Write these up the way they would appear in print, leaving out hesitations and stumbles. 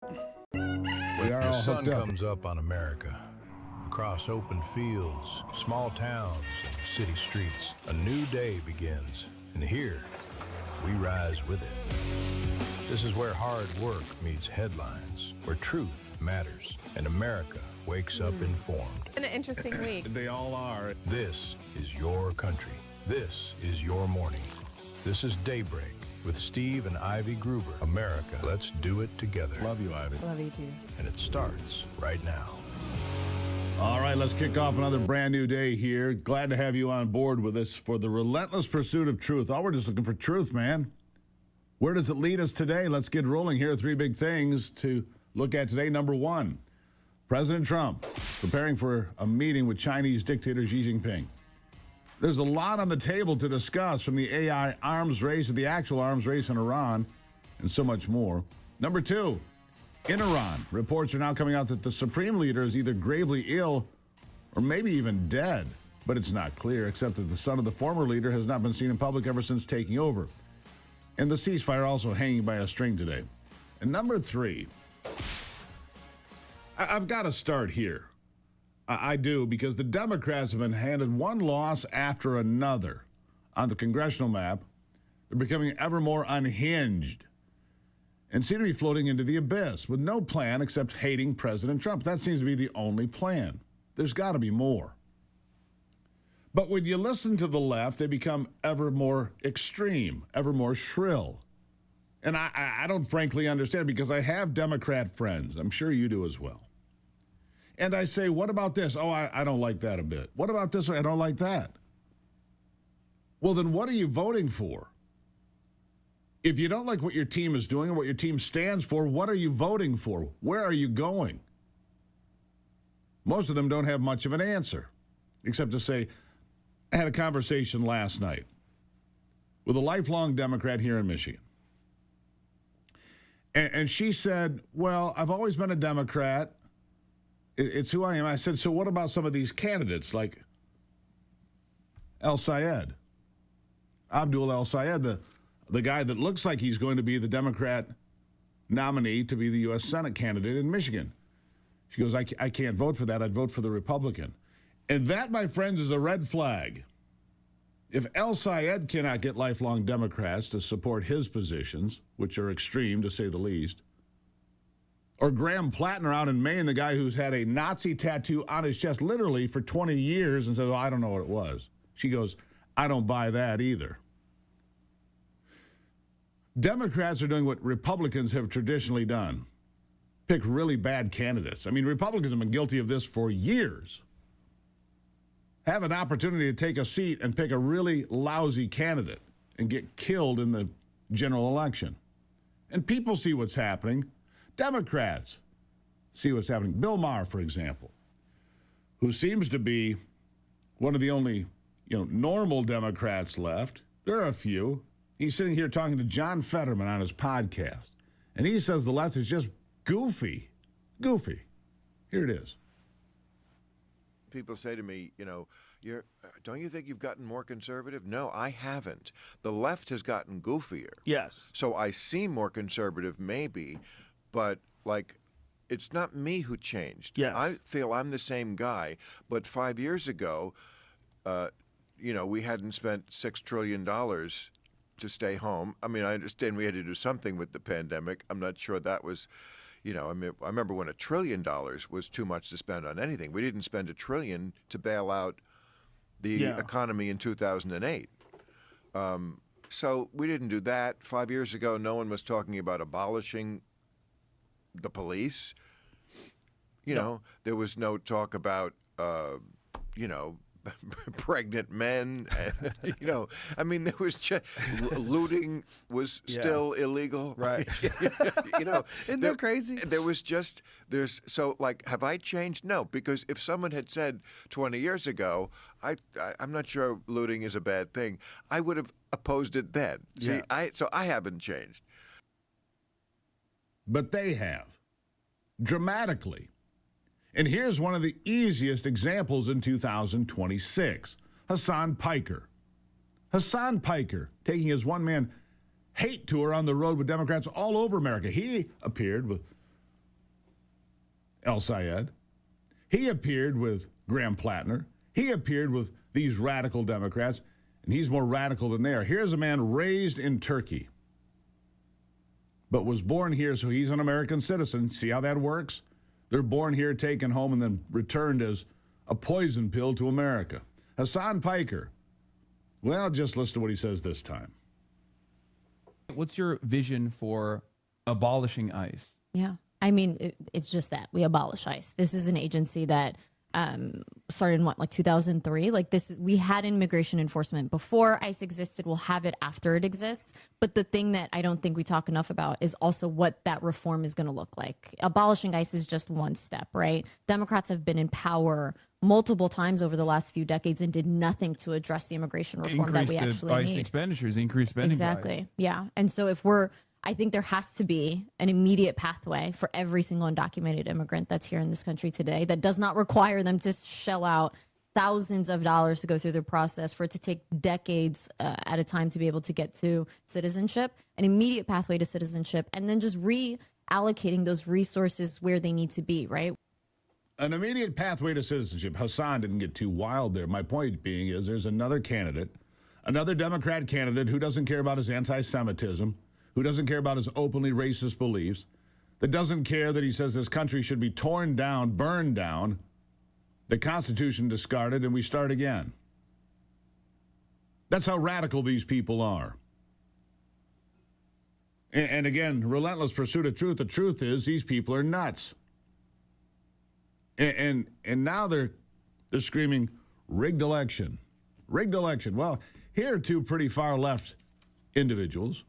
When the sun comes up on America, across open fields, small towns, and city streets, a new day begins. And here, we rise with it. This is where hard work meets headlines, where truth matters, and America wakes up informed. An interesting week. They all are. This is your country. This is your morning. This is Daybreak with Steve and Ivy Gruber. America, let's do it together. Love you, Ivy. Love you too. And it starts right now. All right, let's kick off another brand new day here. Glad to have you on board with us for the relentless pursuit of truth. Oh, we're just looking for truth, man. Where does it lead us today? Let's get rolling. Here are three big things to look at today. Number one, President Trump preparing for a meeting with Chinese dictator Xi Jinping. There's a lot on the table to discuss, from the AI arms race to the actual arms race in Iran and so much more. Number two, in Iran, reports are now coming out that the supreme leader is either gravely ill or maybe even dead. But it's not clear, except that the son of the former leader has not been seen in public ever since taking over. And the ceasefire also hanging by a string today. And number three, I've got to start here. I do, because the Democrats have been handed one loss after another on the congressional map. They're becoming ever more unhinged and seem to be floating into the abyss with no plan except hating President Trump. That seems to be the only plan. There's got to be more. But when you listen to the left, they become ever more extreme, ever more shrill. And I don't frankly understand, because I have Democrat friends. I'm sure you do as well. And I say, what about this? Oh, I don't like that a bit. What about this? I don't like that. Well, then what are you voting for? If you don't like what your team is doing or what your team stands for, what are you voting for? Where are you going? Most of them don't have much of an answer, except to say, I had a conversation last night with a lifelong Democrat here in Michigan. And she said, well, I've always been a Democrat. It's who I am. I said, so what about some of these candidates like El-Sayed? Abdul El-Sayed, the guy that looks like he's going to be the Democrat nominee to be the U.S. Senate candidate in Michigan. She goes, I can't vote for that. I'd vote for the Republican. And that, my friends, is a red flag. If El-Sayed cannot get lifelong Democrats to support his positions, which are extreme to say the least, or Graham Plattner out in Maine, the guy who's had a Nazi tattoo on his chest literally for 20 years and says, well, I don't know what it was. She goes, I don't buy that either. Democrats are doing what Republicans have traditionally done. Pick really bad candidates. I mean, Republicans have been guilty of this for years. Have an opportunity to take a seat and pick a really lousy candidate and get killed in the general election. And people see what's happening. Democrats see what's happening. Bill Maher, for example, who seems to be one of the only, normal Democrats left. There are a few. He's sitting here talking to John Fetterman on his podcast, and he says the left is just goofy. Goofy. Here it is. People say to me, don't you think you've gotten more conservative? No, I haven't. The left has gotten goofier. Yes. So I seem more conservative, maybe, but it's not me who changed. Yes. I feel I'm the same guy, but 5 years ago, we hadn't spent $6 trillion to stay home. I mean, I understand we had to do something with the pandemic. I'm not sure that was... I remember when $1 trillion was too much to spend on anything. We didn't spend $1 trillion to bail out the economy in 2008. So we didn't do that. 5 years ago, no one was talking about abolishing the police. There was no talk about, pregnant men. And, I mean, there was just looting was still illegal. Right. Isn't that crazy? Have I changed? No, because if someone had said 20 years ago, I'm not sure looting is a bad thing, I would have opposed it then. See, so I haven't changed. But they have, dramatically. And here's one of the easiest examples in 2026. Hassan Piker. Hassan Piker taking his one-man hate tour on the road with Democrats all over America. He appeared with El Sayed. He appeared with Graham Plattner. He appeared with these radical Democrats, and he's more radical than they are. Here's a man raised in Turkey, but was born here, so he's an American citizen. See how that works? They're born here, taken home, and then returned as a poison pill to America. Hassan Piker. Well, just listen to what he says this time. What's your vision for abolishing ICE? Yeah. I mean, it's just that we abolish ICE. This is an agency that started in 2003. We had immigration enforcement before ICE existed. We'll have it after it exists. But the thing that I don't think we talk enough about is also what that reform is going to look like. Abolishing ICE is just one step, right? Democrats have been in power multiple times over the last few decades and did nothing to address the immigration reform that we actually ICE need. Expenditures, increased spending. Exactly. Yeah. And so I think there has to be an immediate pathway for every single undocumented immigrant that's here in this country today that does not require them to shell out thousands of dollars to go through the process, for it to take decades at a time to be able to get to citizenship, an immediate pathway to citizenship, and then just reallocating those resources where they need to be, right? An immediate pathway to citizenship. Hassan didn't get too wild there. My point being is there's another candidate, another Democrat candidate who doesn't care about his anti-Semitism, who doesn't care about his openly racist beliefs, that doesn't care that he says this country should be torn down, burned down, the Constitution discarded, and we start again. That's how radical these people are. And again, relentless pursuit of truth. The truth is these people are nuts. And now they're screaming, rigged election. Rigged election. Well, here are two pretty far left individuals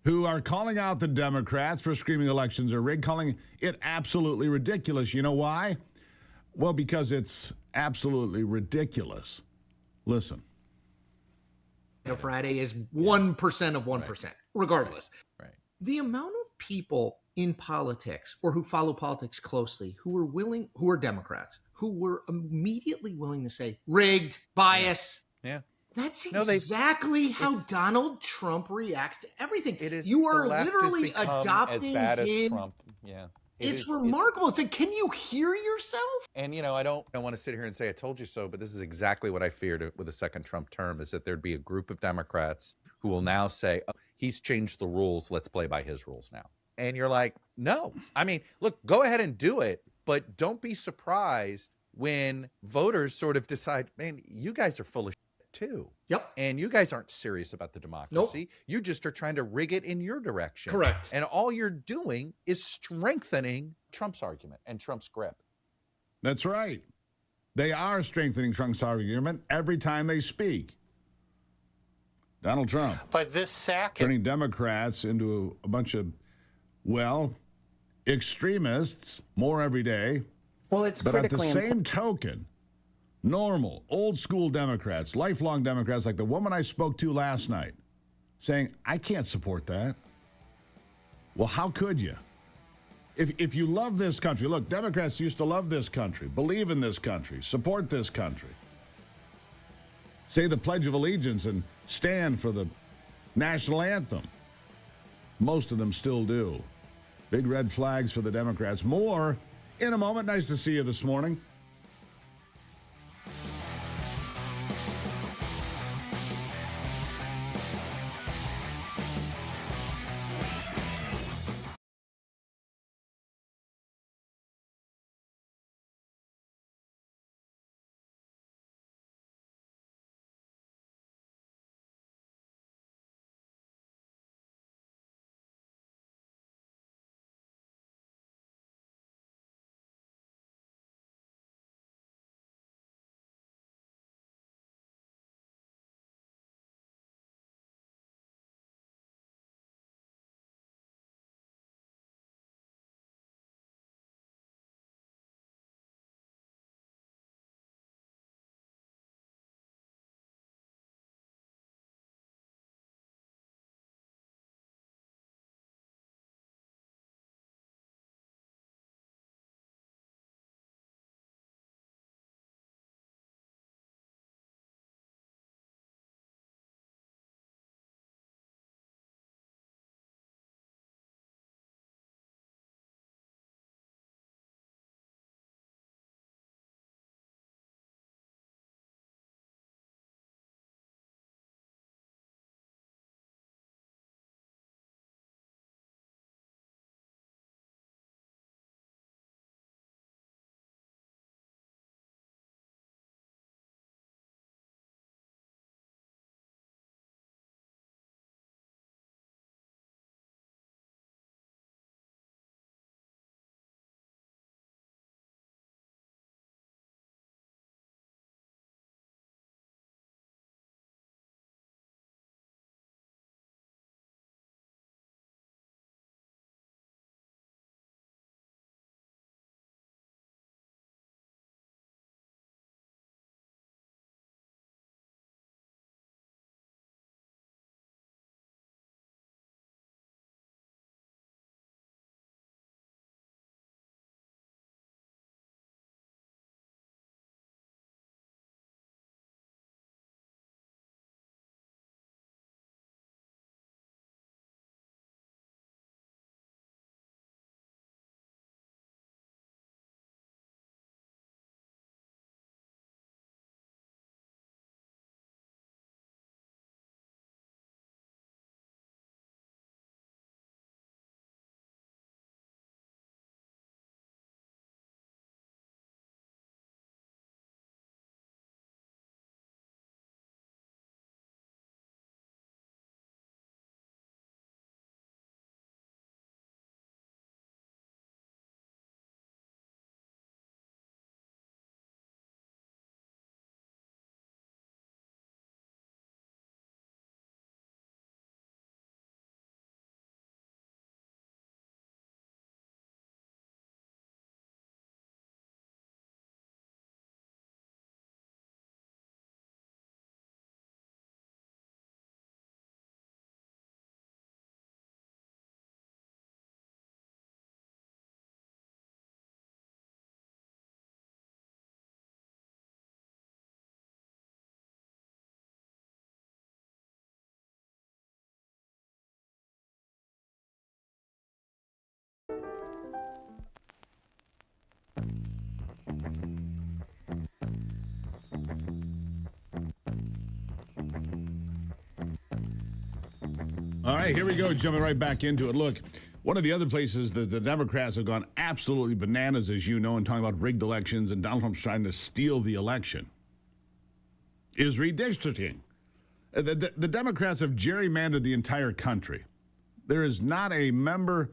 who are calling out the Democrats for screaming elections are rigged, calling it absolutely ridiculous. You know why? Well, because it's absolutely ridiculous. Listen. Friday is 1% of 1%, regardless. Right. The amount of people in politics or who follow politics closely who are Democrats, who were immediately willing to say rigged, bias. Yeah. That's exactly how Donald Trump reacts to everything. You are literally adopting as bad as him. Trump. Yeah. It's remarkable. It's like, can you hear yourself? And, I don't want to sit here and say I told you so, but this is exactly what I feared with the second Trump term, is that there'd be a group of Democrats who will now say, oh, he's changed the rules. Let's play by his rules now. And you're like, no. I mean, look, go ahead and do it, but don't be surprised when voters sort of decide, man, you guys are full of shit too. Yep. And you guys aren't serious about the democracy. Nope. You just are trying to rig it in your direction. Correct. And all you're doing is strengthening Trump's argument and Trump's grip. That's right. They are strengthening Trump's argument every time they speak. Donald Trump. But this sack turning Democrats into a bunch of, extremists more every day. Well, it's but at the critically same token, normal, old school Democrats, lifelong Democrats, like the woman I spoke to last night, saying, I can't support that. Well, how could you? If you love this country, look, Democrats used to love this country, believe in this country, support this country, say the Pledge of Allegiance and stand for the national anthem. Most of them still do. Big red flags for the Democrats. More in a moment. Nice to see you this morning. All right, here we go, jumping right back into it. Look, one of the other places that the Democrats have gone absolutely bananas, as you know, and talking about rigged elections and Donald Trump's trying to steal the election, is redistricting. The Democrats have gerrymandered the entire country. There is not a member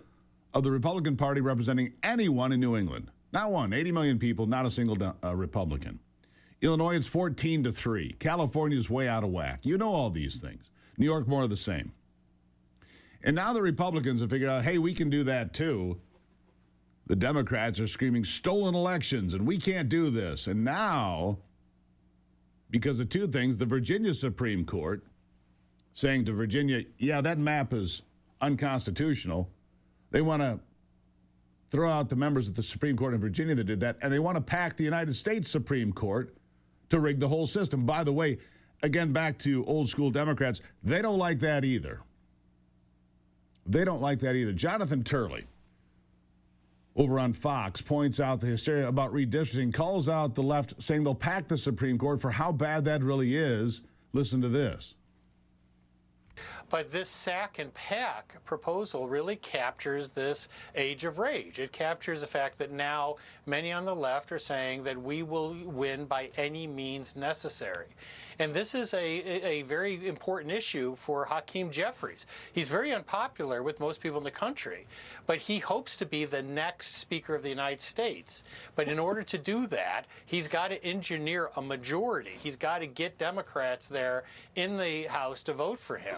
of the Republican Party representing anyone in New England. Not one. 80 million people, not a single Republican. Illinois, it's 14-3. California is way out of whack. You know all these things. New York, more of the same. And now the Republicans have figured out, hey, we can do that too. The Democrats are screaming stolen elections and we can't do this. And now, because of two things, the Virginia Supreme Court saying to Virginia, yeah, that map is unconstitutional. They want to throw out the members of the Supreme Court in Virginia that did that, and they want to pack the United States Supreme Court to rig the whole system. By the way, again, back to old school Democrats, they don't like that either. They don't like that either. Jonathan Turley, over on Fox, points out the hysteria about redistricting, calls out the left, saying they'll pack the Supreme Court for how bad that really is. Listen to this. But this sack and pack proposal really captures this age of rage. It captures the fact that now many on the left are saying that we will win by any means necessary. And this is a very important issue for Hakeem Jeffries. He's very unpopular with most people in the country, but he hopes to be the next Speaker of the United States. But in order to do that, he's got to engineer a majority. He's got to get Democrats there in the House to vote for him.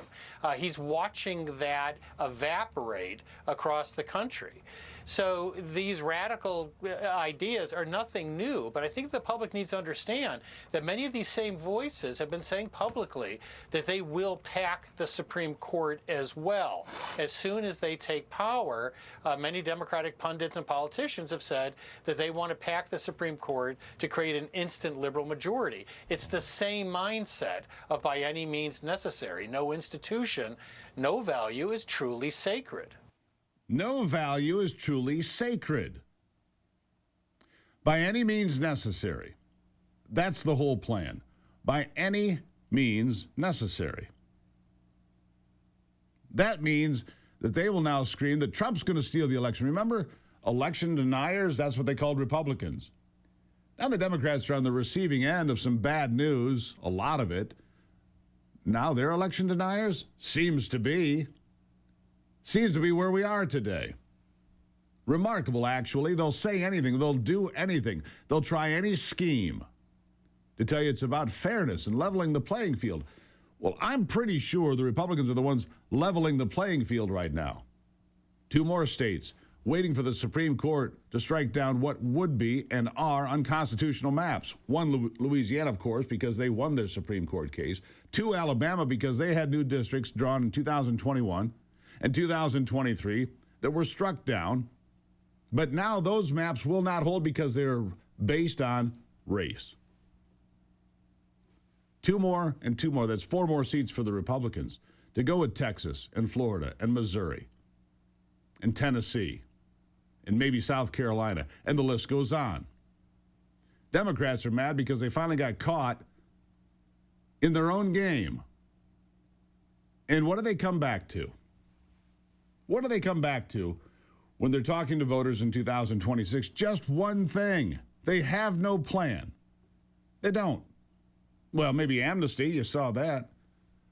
He's watching that evaporate across the country. So these radical ideas are nothing new, but I think the public needs to understand that many of these same voices have been saying publicly that they will pack the Supreme Court as well. As soon as they take power, many Democratic pundits and politicians have said that they want to pack the Supreme Court to create an instant liberal majority. It's the same mindset of by any means necessary. No institution, no value is truly sacred. No value is truly sacred. By any means necessary. That's the whole plan. By any means necessary. That means that they will now scream that Trump's going to steal the election. Remember, election deniers? That's what they called Republicans. Now the Democrats are on the receiving end of some bad news, a lot of it. Now they're election deniers? Seems to be. Seems to be where we are today. Remarkable, actually. They'll say anything. They'll do anything. They'll try any scheme to tell you it's about fairness and leveling the playing field. Well, I'm pretty sure the Republicans are the ones leveling the playing field right now. Two more states waiting for the Supreme Court to strike down what would be and are unconstitutional maps. One, Louisiana, of course, because they won their Supreme Court case. Two, Alabama, because they had new districts drawn in 2021. and 2023 that were struck down. But now those maps will not hold because they're based on race. Two more and two more. That's four more seats for the Republicans to go with Texas and Florida and Missouri and Tennessee and maybe South Carolina. And the list goes on. Democrats are mad because they finally got caught in their own game. And what do they come back to? What do they come back to when they're talking to voters in 2026? Just one thing. They have no plan. They don't. Well, maybe amnesty, you saw that.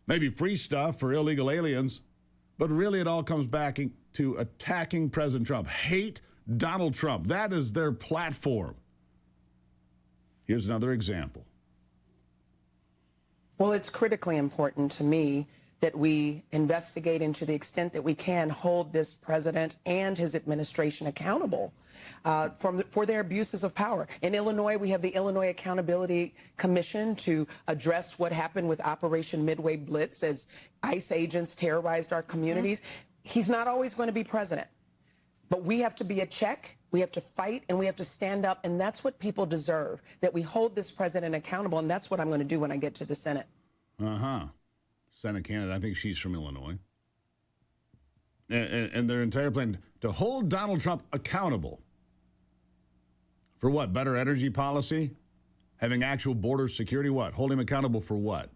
Maybe free stuff for illegal aliens. But really it all comes back to attacking President Trump. Hate Donald Trump. That is their platform. Here's another example. Well, it's critically important to me that we investigate and to the extent that we can hold this president and his administration accountable for their abuses of power. In Illinois, we have the Illinois Accountability Commission to address what happened with Operation Midway Blitz as ICE agents terrorized our communities. He's not always going to be president, but we have to be a check. We have to fight and we have to stand up. And that's what people deserve, that we hold this president accountable. And that's what I'm going to do when I get to the Senate. Senate candidate. I think she's from Illinois. and their entire plan to hold Donald Trump accountable for what? Better energy policy? Having actual border security? What? Hold him accountable for what?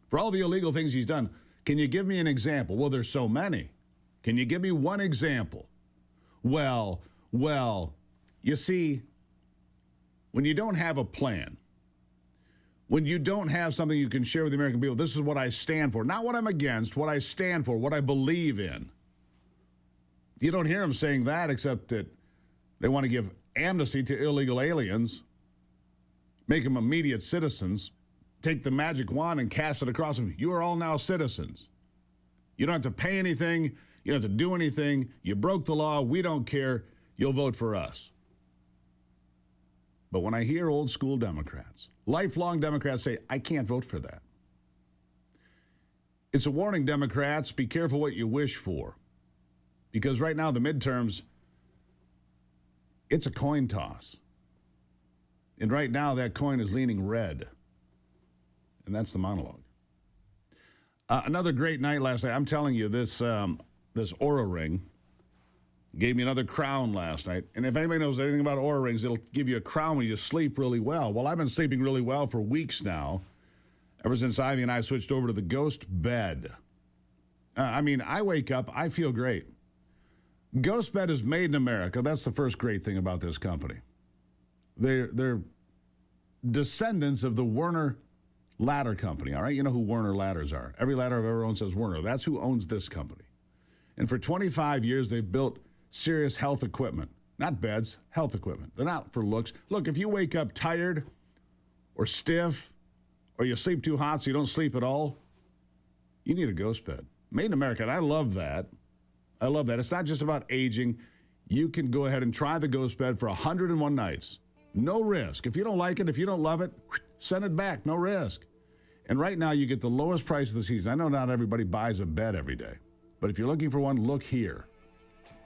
For all the illegal things he's done. Can you give me an example? Well, there's so many. Can you give me one example? Well, you see, when you don't have a plan, when you don't have something you can share with the American people, this is what I stand for. Not what I'm against, what I stand for, what I believe in. You don't hear them saying that except that they want to give amnesty to illegal aliens, make them immediate citizens, take the magic wand and cast it across them. You are all now citizens. You don't have to pay anything. You don't have to do anything. You broke the law. We don't care. You'll vote for us. But when I hear old school Democrats, lifelong Democrats say, I can't vote for that. It's a warning, Democrats. Be careful what you wish for. Because right now, the midterms, it's a coin toss. And right now, that coin is leaning red. And that's the monologue. Another great night last night. I'm telling you, this Oura Ring gave me another crown last night. And if anybody knows anything about Oura Rings, it'll give you a crown when you sleep really well. Well, I've been sleeping really well for weeks now, ever since Ivy and I switched over to the Ghost bed. I wake up, I feel great. Ghost Bed is made in America. That's the first great thing about this company. They're descendants of the Werner Ladder Company, all right? You know who Werner Ladders are. Every ladder I've ever owned says Werner. That's who owns this company. And for 25 years, they've built serious health equipment. Not beds, health equipment. They're not for looks. Look, if you wake up tired or stiff or you sleep too hot so you don't sleep at all, you need a Ghost Bed. Made in America, and I love that. I love that. It's not just about aging. You can go ahead and try the Ghost Bed for 101 nights. No risk. If you don't like it, if you don't love it, send it back. No risk. And right now, you get the lowest price of the season. I know not everybody buys a bed every day, but if you're looking for one, look here.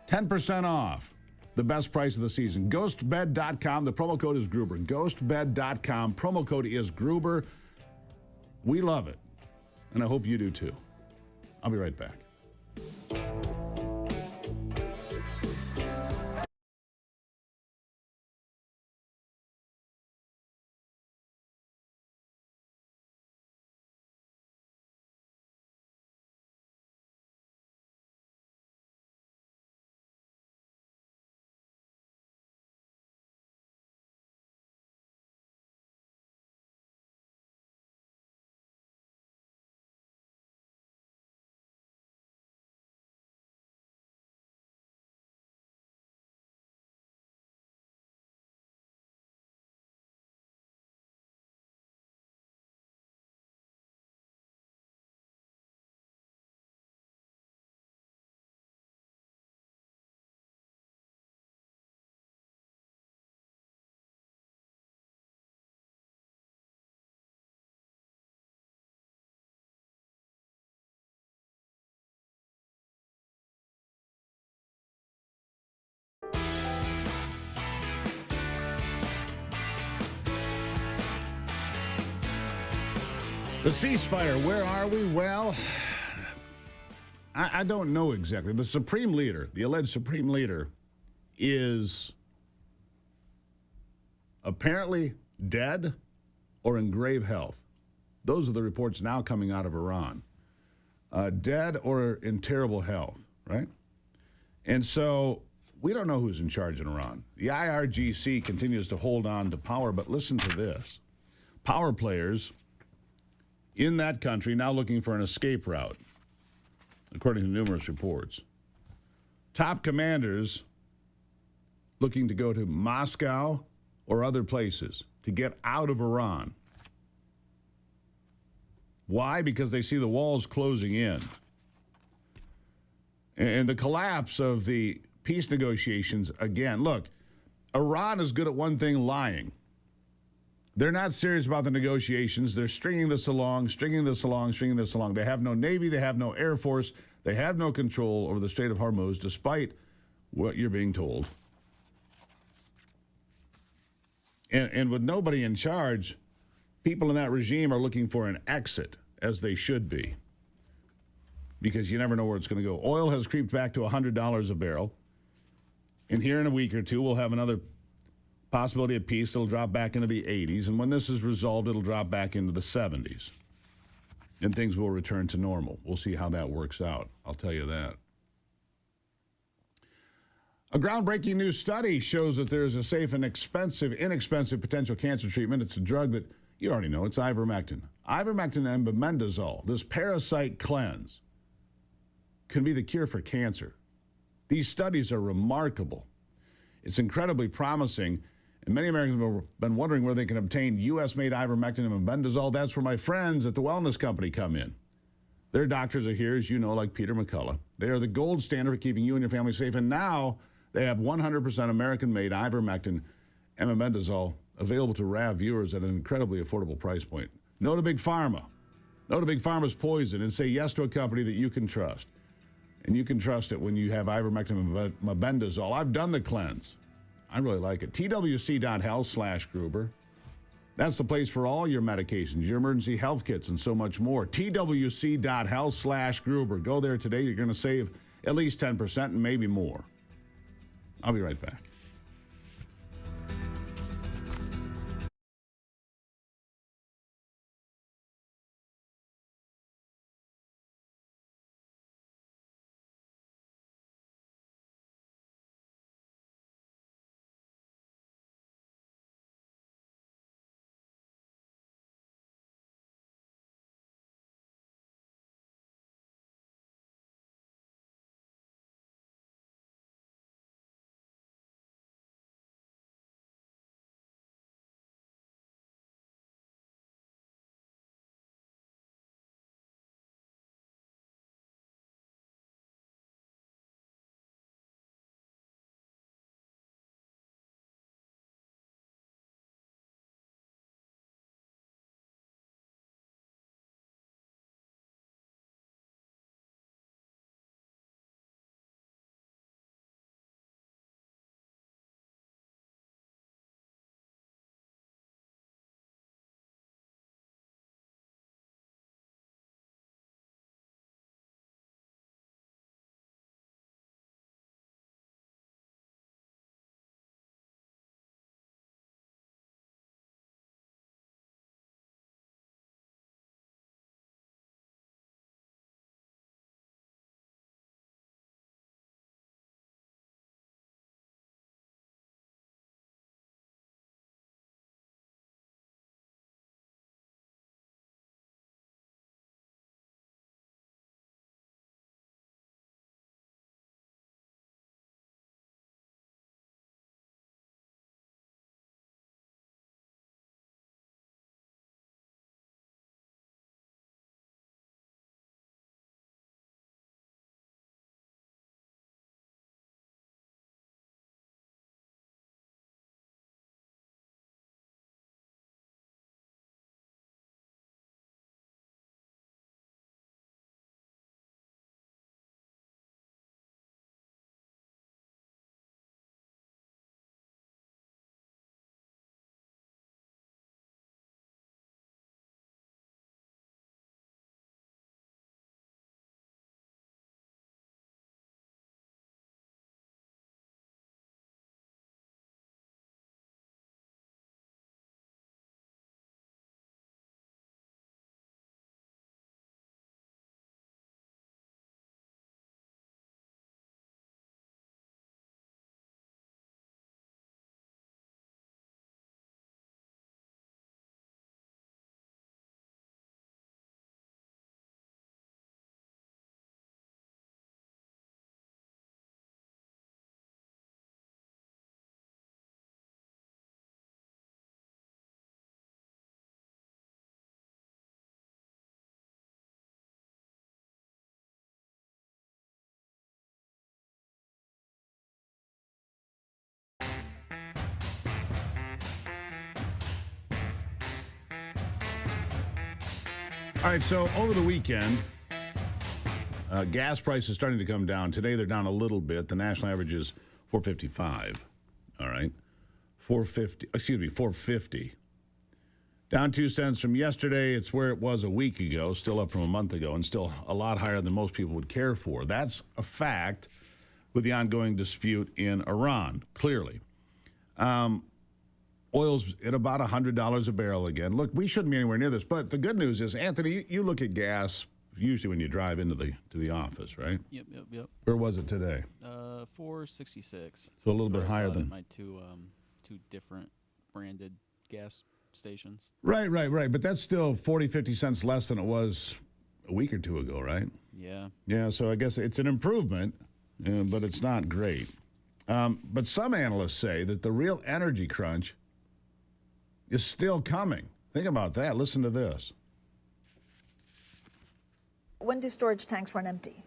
10% off. The best price of the season. Ghostbed.com. The promo code is Gruber. Ghostbed.com. Promo code is Gruber. We love it. And I hope you do too. I'll be right back. The ceasefire, where are we? Well, I don't know exactly. The supreme leader, the alleged supreme leader, is apparently dead or in grave health. Those are the reports now coming out of Iran. Dead or in terrible health, right? And so we don't know who's in charge in Iran. The IRGC continues to hold on to power, but listen to this. Power players in that country now looking for an escape route, according to numerous reports. Top commanders looking to go to Moscow or other places to get out of Iran. Why? Because they see the walls closing in. And the collapse of the peace negotiations, again, look, Iran is good at one thing, lying. They're not serious about the negotiations. They're stringing this along. They have no Navy. They have no Air Force. They have no control over the Strait of Hormuz, despite what you're being told. And with nobody in charge, people in that regime are looking for an exit, as they should be. because you never know where it's going to go. Oil has creeped back to $100 a barrel. And here in a week or two, we'll have another possibility of peace. It'll drop back into the 80s. And when this is resolved, it'll drop back into the 70s. And things will return to normal. We'll see how that works out. I'll tell you that. A groundbreaking new study shows that there is a safe and inexpensive potential cancer treatment. It's a drug that you already know. It's ivermectin. Ivermectin and mebendazole, this parasite cleanse, can be the cure for cancer. These studies are remarkable. It's incredibly promising, and many Americans have been wondering where they can obtain U.S.-made ivermectin and mebendazole. That's where my friends at the Wellness Company come in. Their doctors are here, as you know, like Peter McCullough. They are the gold standard for keeping you and your family safe, and now they have 100% American-made ivermectin and mebendazole available to RAV viewers at an incredibly affordable price point. No to Big Pharma. No to Big Pharma's poison, and say yes to a company that you can trust. And you can trust it when you have ivermectin and mebendazole. I've done the cleanse. I really like it. twc.health/Gruber. That's the place for all your medications, your emergency health kits, and so much more. twc.health/Gruber. Go there today. You're going to save at least 10% and maybe more. I'll be right back. All right, so over the weekend, gas prices starting to come down. Today they're down a little bit. The national average is $4.55. All right, 450. Down 2 cents from yesterday. It's where it was a week ago, still up from a month ago, and still a lot higher than most people would care for. That's a fact with the ongoing dispute in Iran, clearly. Oil's at about $100 a barrel again. Look, we shouldn't be anywhere near this, but the good news is, Anthony, you look at gas usually when you drive into the office, right? Yep. Where was it today? 466. So a little bit higher than my two different branded gas stations. Right. But that's still 40, 50 cents less than it was a week or two ago, right? Yeah. Yeah, so I guess it's an improvement, but it's not great. But some analysts say that the real energy crunch is still coming. Think about that. Listen to this. When do storage tanks run empty?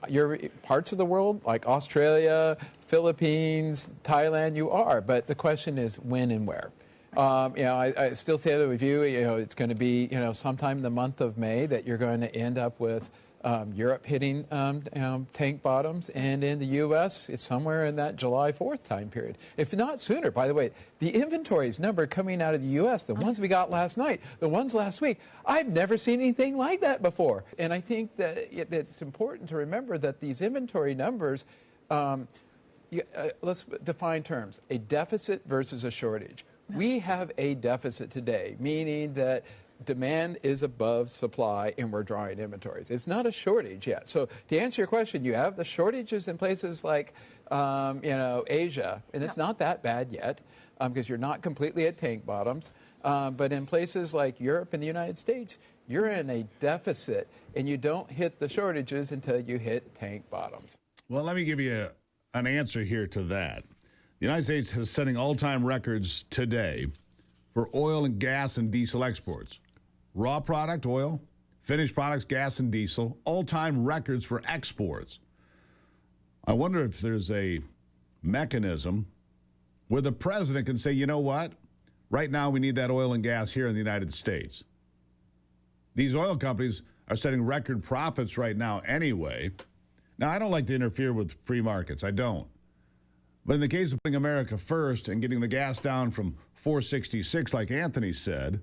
Your parts of the world, like Australia, Philippines, Thailand, you are. But the question is when and where. I still say that with you. It's going to be, sometime in the month of May that you're going to end up with Europe hitting tank bottoms, and in the U.S. it's somewhere in that July 4th time period, if not sooner. By the way, the inventories number coming out of the U.S., the ones we got last night, the ones last week, I've never seen anything like that before. And I think that it's important to remember that these inventory numbers, let's define terms, a deficit versus a shortage. We have a deficit today, meaning that demand is above supply and we're drawing inventories. It's not a shortage yet. So to answer your question, you have the shortages in places like, Asia, and it's not that bad yet because you're not completely at tank bottoms. But in places like Europe and the United States, you're in a deficit and you don't hit the shortages until you hit tank bottoms. Well, let me give you an answer here to that. The United States is setting all-time records today for oil and gas and diesel exports. Raw product, oil, finished products, gas and diesel, all-time records for exports. I wonder if there's a mechanism where the president can say, you know what? Right now we need that oil and gas here in the United States. These oil companies are setting record profits right now anyway. Now, I don't like to interfere with free markets. I don't. But in the case of putting America first and getting the gas down from $4.66, like Anthony said,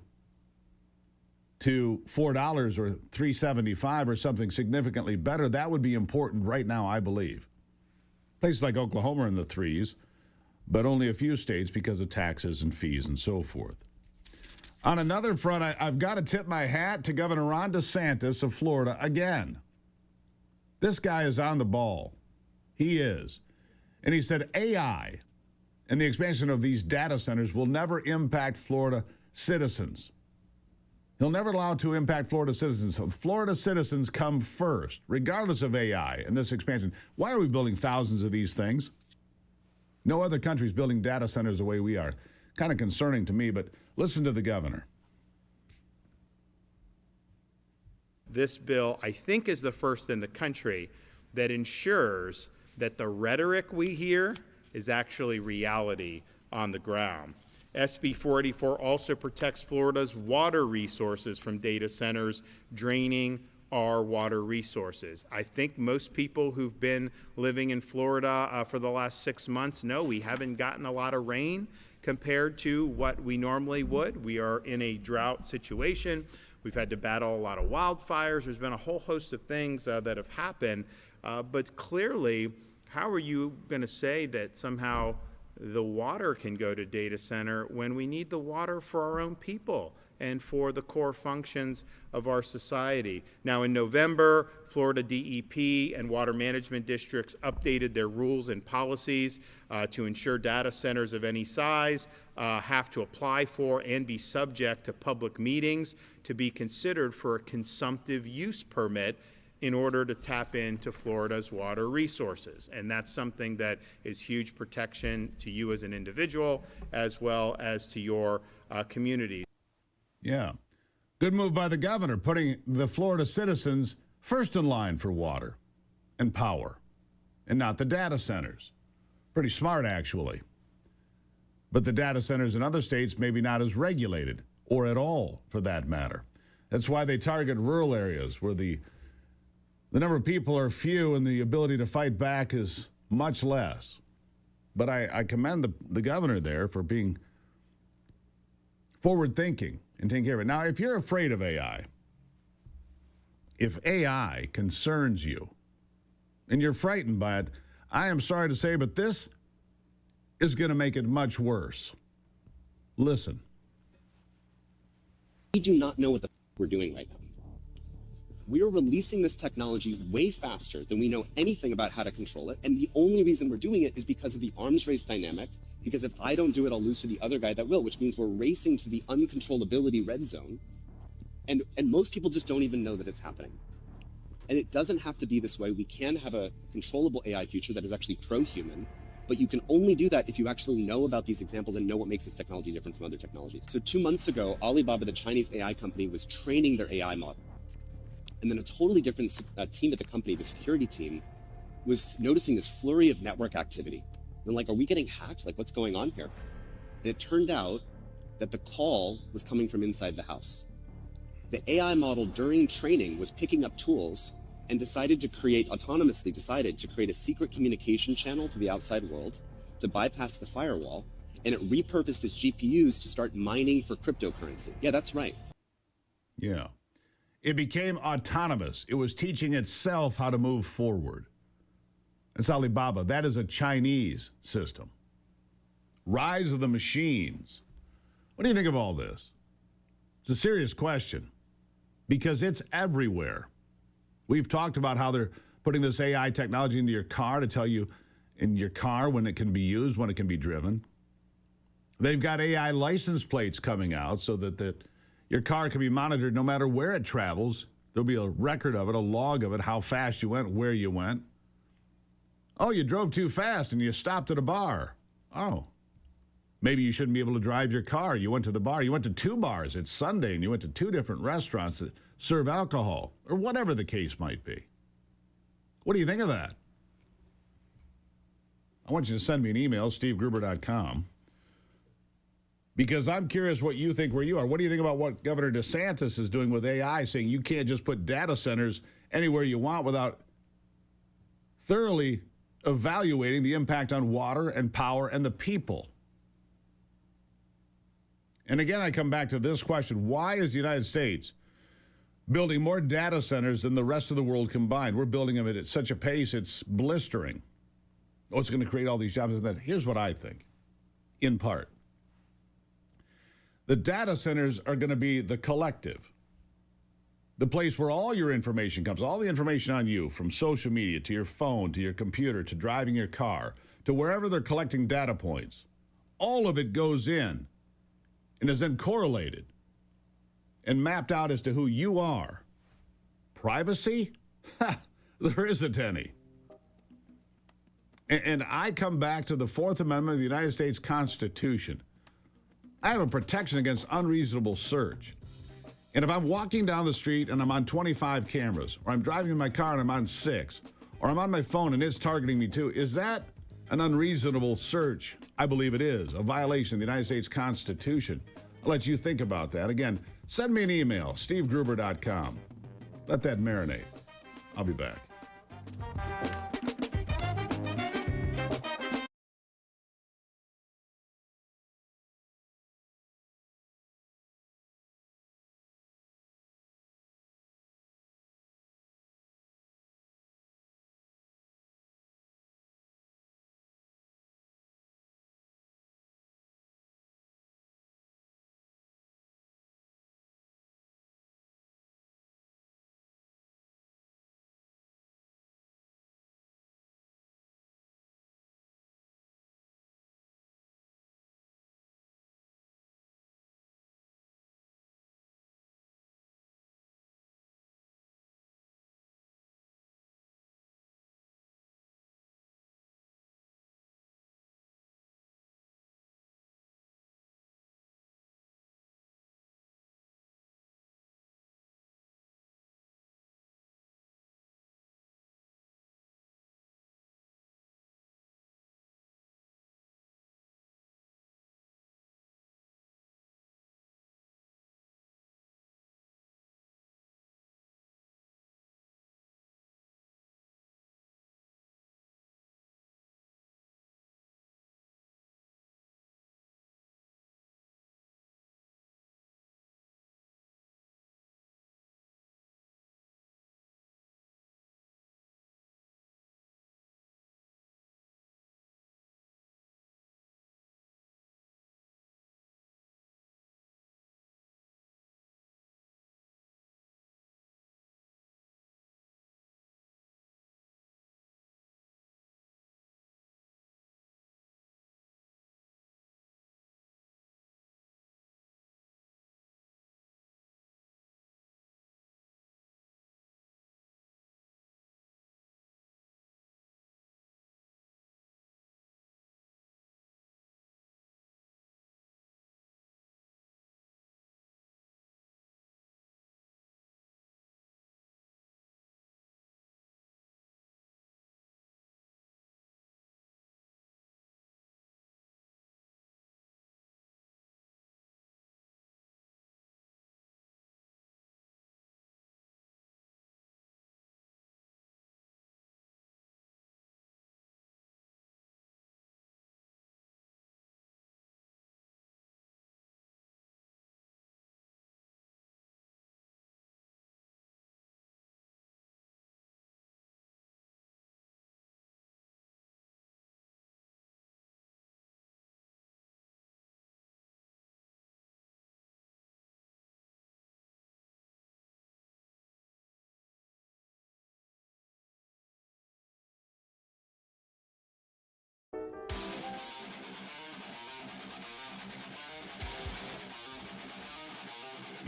to $4 or $3.75 or something significantly better, that would be important right now, I believe. Places like Oklahoma are in the threes, but only a few states because of taxes and fees and so forth. On another front, I've got to tip my hat to Governor Ron DeSantis of Florida again. This guy is on the ball. He is. And he said AI and the expansion of these data centers will never impact Florida citizens. He'll never allow it to impact Florida citizens. So Florida citizens come first, regardless of AI and this expansion. Why are we building thousands of these things? No other country is building data centers the way we are. Kind of concerning to me, but listen to the governor. This bill, I think, is the first in the country that ensures that the rhetoric we hear is actually reality on the ground. SB 484 also protects Florida's water resources from data centers draining our water resources. I think most people who've been living in Florida for the last 6 months know we haven't gotten a lot of rain compared to what we normally would. We are in a drought situation. We've had to battle a lot of wildfires. There's been a whole host of things that have happened. But clearly, how are you going to say that somehow the water can go to data center when we need the water for our own people and for the core functions of our society? Now, in November, Florida DEP and water management districts updated their rules and policies to ensure data centers of any size have to apply for and be subject to public meetings to be considered for a consumptive use permit in order to tap into Florida's water resources. And that's something that is huge protection to you as an individual as well as to your community. Yeah. Good move by the governor, putting the Florida citizens first in line for water and power and not the data centers. Pretty smart, actually. But the data centers in other states maybe not as regulated, or at all, for that matter. That's why they target rural areas where the number of people are few and the ability to fight back is much less. But I commend the governor there for being forward thinking and taking care of it. Now, if you're afraid of AI, if AI concerns you and you're frightened by it, I am sorry to say, but this is going to make it much worse. Listen. We do not know what the we're doing right now. We are releasing this technology way faster than we know anything about how to control it. And the only reason we're doing it is because of the arms race dynamic. Because if I don't do it, I'll lose to the other guy that will, which means we're racing to the uncontrollability red zone. And most people just don't even know that it's happening. And it doesn't have to be this way. We can have a controllable AI future that is actually pro-human, but you can only do that if you actually know about these examples and know what makes this technology different from other technologies. So 2 months ago, Alibaba, the Chinese AI company, was training their AI model. And then a totally different team at the company, the security team, was noticing this flurry of network activity. And like, are we getting hacked? Like, what's going on here? And it turned out that the call was coming from inside the house. The AI model during training was picking up tools and decided to create a secret communication channel to the outside world to bypass the firewall. And it repurposed its GPUs to start mining for cryptocurrency. Yeah, that's right. Yeah. It became autonomous. It was teaching itself how to move forward. That's Alibaba. That is a Chinese system. Rise of the machines. What do you think of all this? It's a serious question because it's everywhere. We've talked about how they're putting this AI technology into your car to tell you in your car when it can be used, when it can be driven. They've got AI license plates coming out so that your car can be monitored no matter where it travels. There'll be a record of it, a log of it, how fast you went, where you went. Oh, you drove too fast and you stopped at a bar. Oh, maybe you shouldn't be able to drive your car. You went to the bar. You went to 2 bars. It's Sunday and you went to 2 different restaurants that serve alcohol or whatever the case might be. What do you think of that? I want you to send me an email, stevegruber.com. Because I'm curious what you think where you are. What do you think about what Governor DeSantis is doing with AI, saying you can't just put data centers anywhere you want without thoroughly evaluating the impact on water and power and the people? And again, I come back to this question. Why is the United States building more data centers than the rest of the world combined? We're building them at such a pace, it's blistering. Oh, it's going to create all these jobs and that. Here's what I think, in part. The data centers are going to be the collective, the place where all your information comes, all the information on you, from social media to your phone to your computer to driving your car to wherever they're collecting data points. All of it goes in and is then correlated and mapped out as to who you are. Privacy? Ha! There isn't any. And I come back to the Fourth Amendment of the United States Constitution. I have a protection against unreasonable search. And if I'm walking down the street and I'm on 25 cameras, or I'm driving in my car and I'm on 6, or I'm on my phone and it's targeting me too, is that an unreasonable search? I believe it is, a violation of the United States Constitution. I'll let you think about that. Again, send me an email, stevegruber.com. Let that marinate. I'll be back.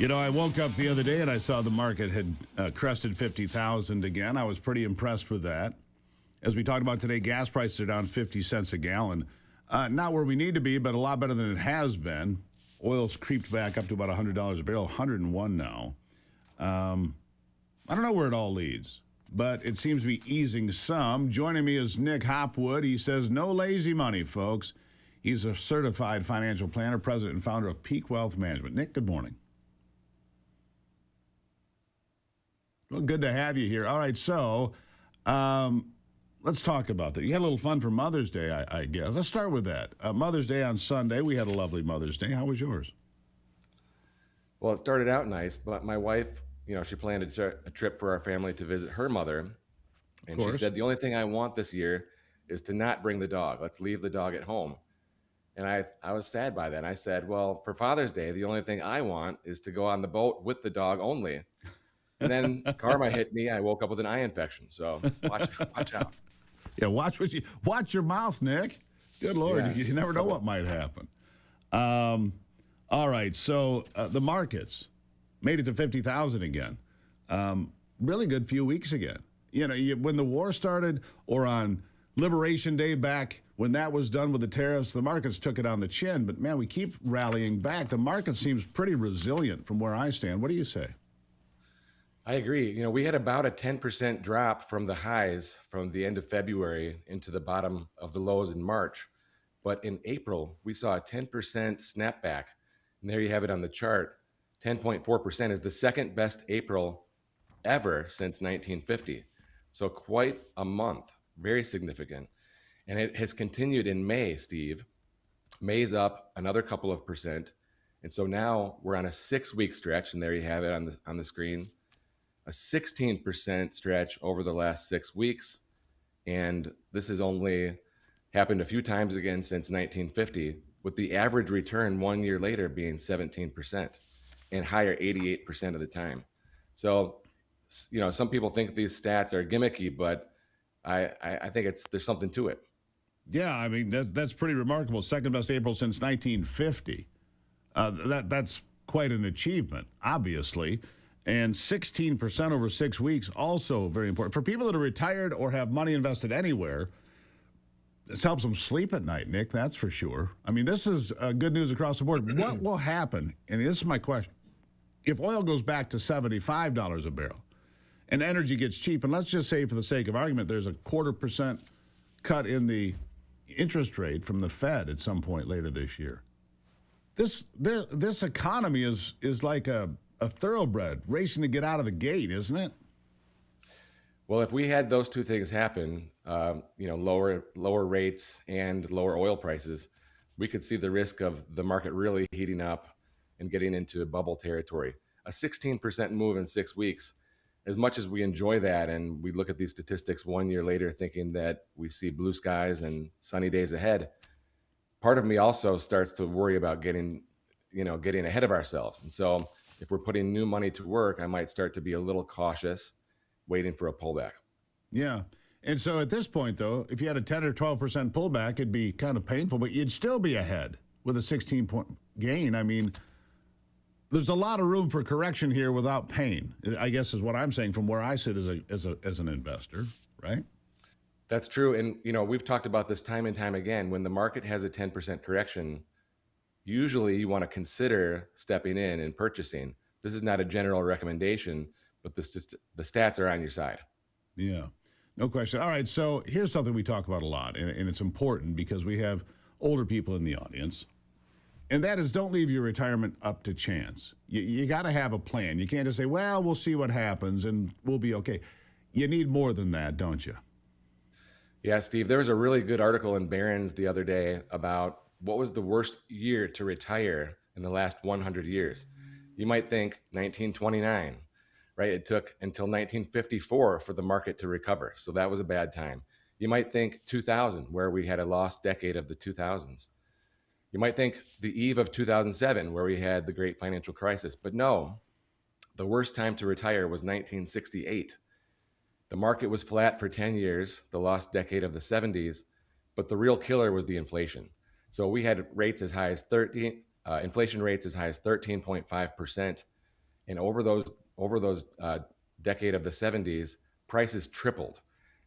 You know, I woke up the other day and I saw the market had crested 50,000 again. I was pretty impressed with that. As we talked about today, gas prices are down 50 cents a gallon. Not where we need to be, but a lot better than it has been. Oil's creeped back up to about $100 a barrel, 101 now. I don't know where it all leads, but it seems to be easing some. Joining me is Nick Hopwood. He says, no lazy money, folks. He's a certified financial planner, president and founder of Peak Wealth Management. Nick, good morning. Well, good to have you here. All right, so let's talk about that. You had a little fun for Mother's Day, I guess. Let's start with that. Mother's Day on Sunday. We had a lovely Mother's Day. How was yours? Well, it started out nice, but my wife, she planned a trip for our family to visit her mother. And she said, the only thing I want this year is to not bring the dog. Let's leave the dog at home. And I was sad by that. And I said, well, for Father's Day, the only thing I want is to go on the boat with the dog only. And then karma hit me. I woke up with an eye infection. So watch out. Yeah, watch your mouth, Nick. Good Lord, Yeah. you never know what might happen. All right, so the markets made it to 50,000 again. Really good few weeks again. When the war started, or on Liberation Day back when that was done with the tariffs, the markets took it on the chin. But man, we keep rallying back. The market seems pretty resilient from where I stand. What do you say? I agree. We had about a 10% drop from the highs from the end of February into the bottom of the lows in March. But in April, we saw a 10% snapback. And there you have it on the chart. 10.4% is the second best April ever since 1950. So quite a month, very significant. And it has continued in May, Steve. May's up another couple of percent. And so now we're on a 6-week stretch, and there you have it on the screen. A 16% stretch over the last 6 weeks. And this has only happened a few times again since 1950, with the average return 1 year later being 17% and higher 88% of the time. So, some people think these stats are gimmicky, but I think there's something to it. Yeah, I mean, that's pretty remarkable. Second best April since 1950. That's quite an achievement, obviously. And 16% over 6 weeks, also very important. For people that are retired or have money invested anywhere, this helps them sleep at night, Nick, that's for sure. I mean, this is good news across the board. What will happen, and this is my question, if oil goes back to $75 a barrel and energy gets cheap, and let's just say for the sake of argument, there's a 0.25% cut in the interest rate from the Fed at some point later this year. This economy is like a thoroughbred racing to get out of the gate, isn't it? Well, if we had those two things happen, lower rates and lower oil prices, we could see the risk of the market really heating up and getting into bubble territory. A 16% move in 6 weeks, as much as we enjoy that, and we look at these statistics 1 year later thinking that we see blue skies and sunny days ahead, part of me also starts to worry about getting ahead of ourselves. And so if we're putting new money to work, I might start to be a little cautious, waiting for a pullback. Yeah. And so at this point, though, if you had a 10 or 12% pullback, it'd be kind of painful, but you'd still be ahead with a 16-point gain. I mean, there's a lot of room for correction here without pain, I guess is what I'm saying from where I sit as an investor, right? That's true. And, we've talked about this time and time again. When the market has a 10% correction, usually you want to consider stepping in and purchasing. This is not a general recommendation, but the stats are on your side. Yeah, no question. All right, so here's something we talk about a lot, and it's important because we have older people in the audience, and that is don't leave your retirement up to chance. You got to have a plan. You can't just say, well, we'll see what happens, and we'll be okay. You need more than that, don't you? Yeah, Steve, there was a really good article in Barron's the other day about what was the worst year to retire in the last 100 years. You might think 1929, right? It took until 1954 for the market to recover. So that was a bad time. You might think 2000, where we had a lost decade of the 2000s. You might think the eve of 2007, where we had the great financial crisis. But no, the worst time to retire was 1968. The market was flat for 10 years, the lost decade of the 70s, but the real killer was the inflation. So we had rates as high as inflation rates as high as 13.5%. And over those decade of the 70s, prices tripled.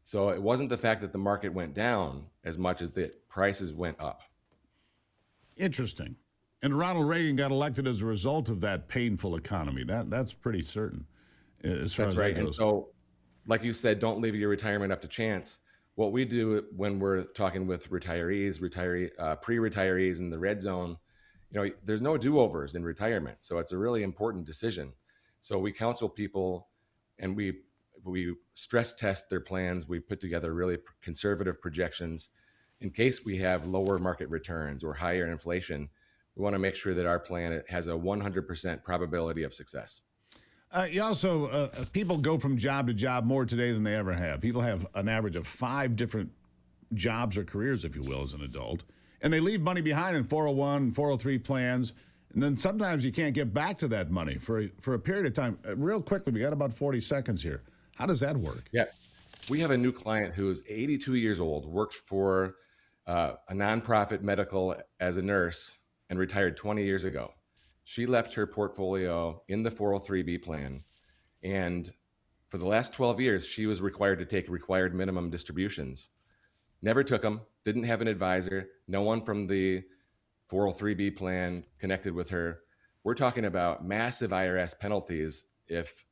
So it wasn't the fact that the market went down as much as the prices went up. Interesting. And Ronald Reagan got elected as a result of that painful economy. That's pretty certain. As far That's as right. that And goes. so, like you said, don't leave your retirement up to chance. What we do when we're talking with retirees, pre-retirees in the red zone, there's no do-overs in retirement. So it's a really important decision. So we counsel people, and we stress test their plans. We put together really conservative projections in case we have lower market returns or higher inflation. We want to make sure that our plan has a 100% probability of success. You also, people go from job to job more today than they ever have. People have an average of 5 different jobs or careers, if you will, as an adult. And they leave money behind in 401 and 403 plans. And then sometimes you can't get back to that money for a period of time. Real quickly, we got about 40 seconds here. How does that work? Yeah. We have a new client who is 82 years old, worked for a nonprofit medical as a nurse, and retired 20 years ago. She left her portfolio in the 403B plan. And for the last 12 years, she was required to take required minimum distributions. Never took them, didn't have an advisor, no one from the 403B plan connected with her. We're talking about massive IRS penalties if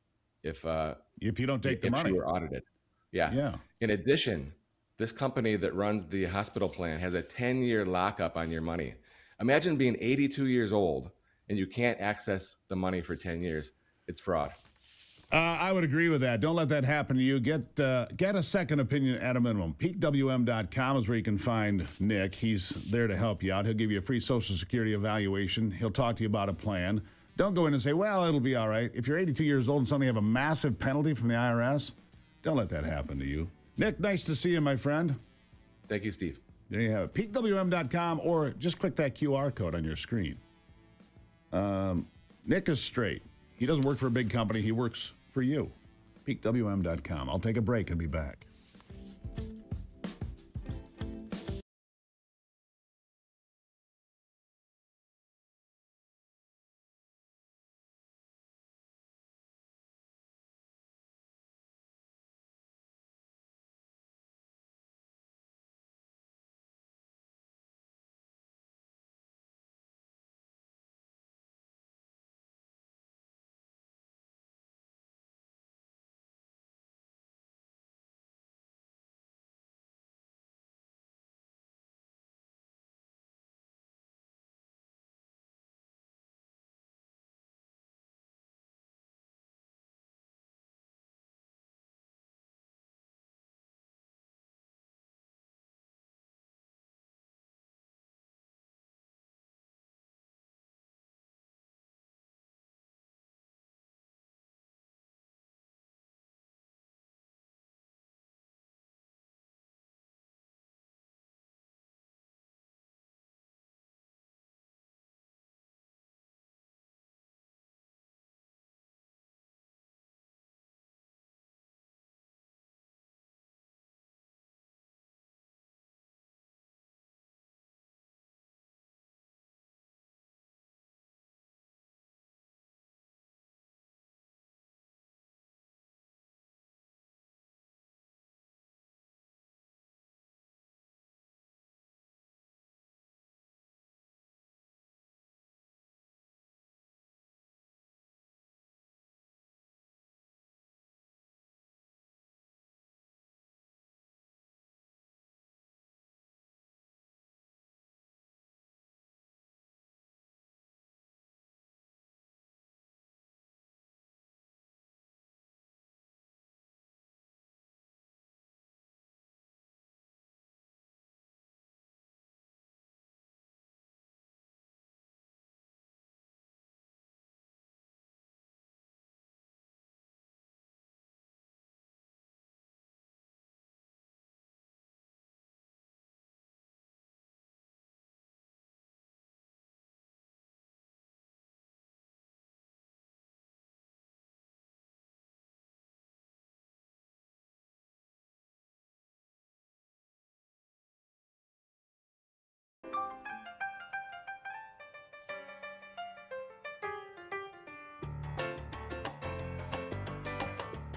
you don't take the money. If she were audited. Yeah. In addition, this company that runs the hospital plan has a 10-year lockup on your money. Imagine being 82 years old and you can't access the money for 10 years. It's fraud. I would agree with that. Don't let that happen to you. Get a second opinion at a minimum. PeakWM.com is where you can find Nick. He's there to help you out. He'll give you a free Social Security evaluation. He'll talk to you about a plan. Don't go in and say, well, it'll be all right. If you're 82 years old and suddenly have a massive penalty from the IRS, don't let that happen to you. Nick, nice to see you, my friend. Thank you, Steve. There you have it. PeakWM.com, or just click that QR code on your screen. Nick is straight. He doesn't work for a big company. He works for you. PeakWM.com. I'll take a break and be back.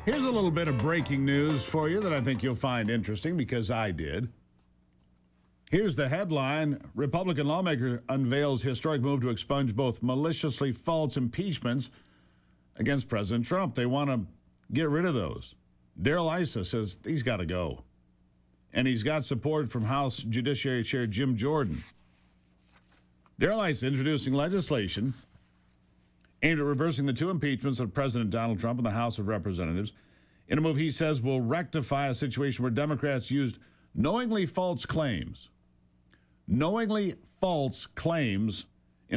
Here's a little bit of breaking news for you that I think you'll find interesting because I did. Here's the headline. Republican lawmaker unveils historic move to expunge both maliciously false impeachments against President Trump. They want to get rid of those. Darrell Issa says he's got to go. And he's got support from House Judiciary Chair Jim Jordan. Darrell Issa introducing legislation aimed at reversing the two impeachments of President Donald Trump in the House of Representatives in a move he says will rectify a situation where Democrats used knowingly false claims in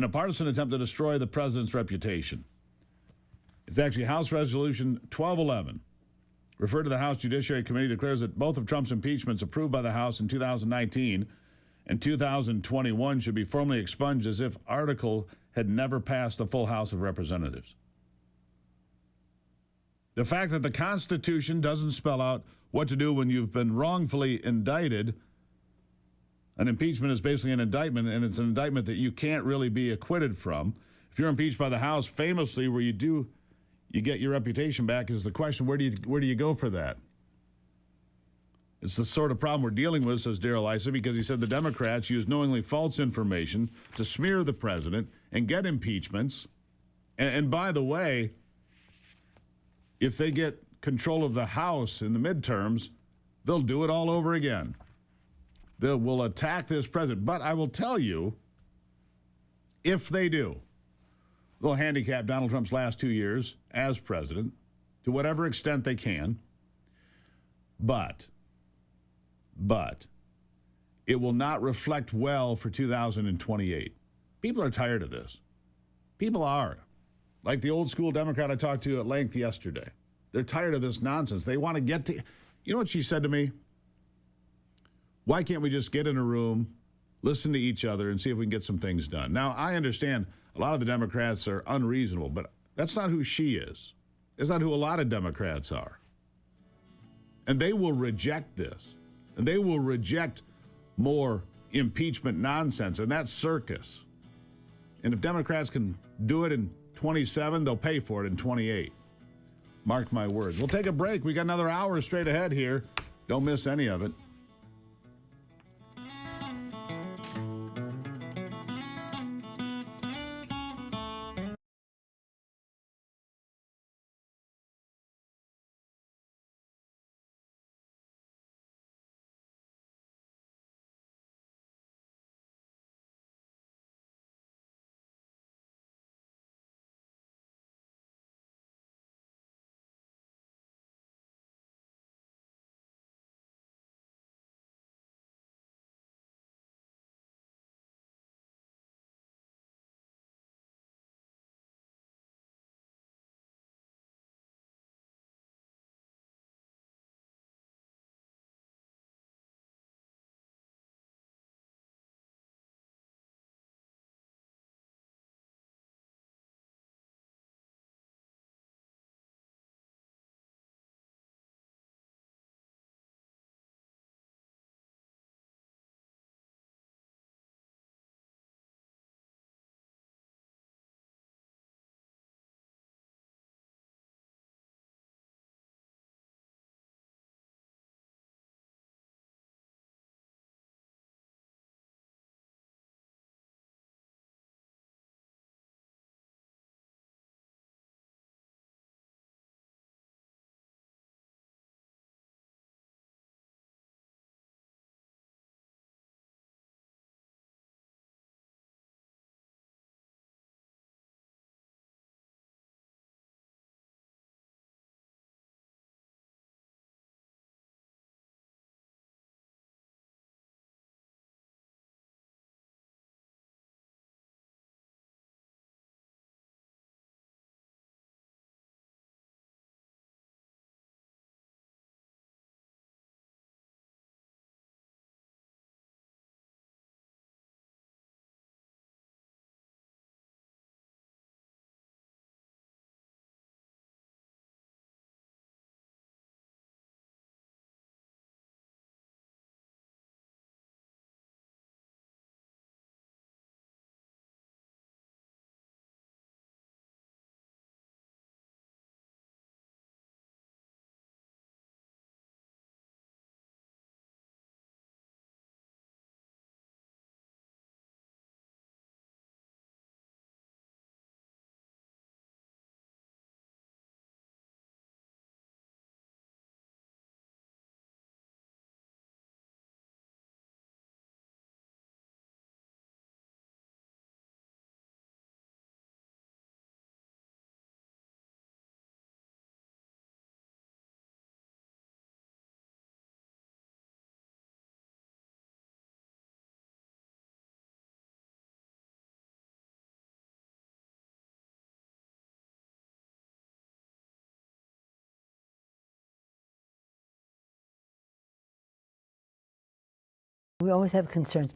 a partisan attempt to destroy the president's reputation. It's actually House Resolution 1211, referred to the House Judiciary Committee, declares that both of Trump's impeachments approved by the House in 2019 and 2021 should be formally expunged as if article had never passed the full House of Representatives. The fact that the Constitution doesn't spell out what to do when you've been wrongfully indicted. An impeachment is basically an indictment, and it's an indictment that you can't really be acquitted from. If you're impeached by the House, famously, where you get your reputation back, is the question, where do you go for that? It's the sort of problem we're dealing with, says Darrell Issa, because he said the Democrats use knowingly false information to smear the president and get impeachments. And by the way, if they get control of the House in the midterms, they'll do it all over again. They will attack this president. But I will tell you, if they do, they'll handicap Donald Trump's last 2 years as president to whatever extent they can. But it will not reflect well for 2028. People are tired of this. People are. Like the old school Democrat I talked to at length yesterday. They're tired of this nonsense. They want to get to... You know what she said to me? Why can't we just get in a room, listen to each other, and see if we can get some things done? Now, I understand a lot of the Democrats are unreasonable, but that's not who she is. It's not who a lot of Democrats are. And they will reject this. And they will reject more impeachment nonsense, and that's circus. And if Democrats can do it in 27, they'll pay for it in 28. Mark my words. We'll take a break. We got another hour straight ahead here. Don't miss any of it. we always have concerns.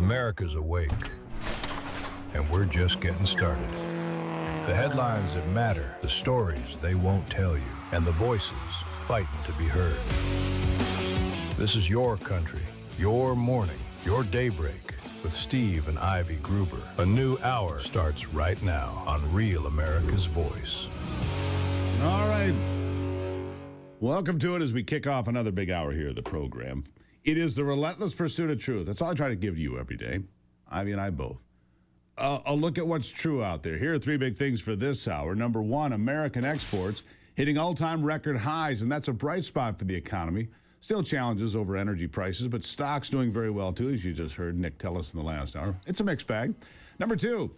America's awake, and we're just getting started. The headlines that matter, the stories they won't tell you, and the voices fighting to be heard. This is your country, your morning, your daybreak with Steve and Ivy Gruber. A new hour starts right now on Real America's Voice. All right. Welcome to it as we kick off another big hour here of the program. It is the relentless pursuit of truth. That's all I try to give you every day. Ivy and I both. A look at what's true out there. Here are three big things for this hour. Number one, American exports hitting all-time record highs, and that's a bright spot for the economy. Still challenges over energy prices, but stocks doing very well, too, as you just heard Nick tell us in the last hour. It's a mixed bag. Number two,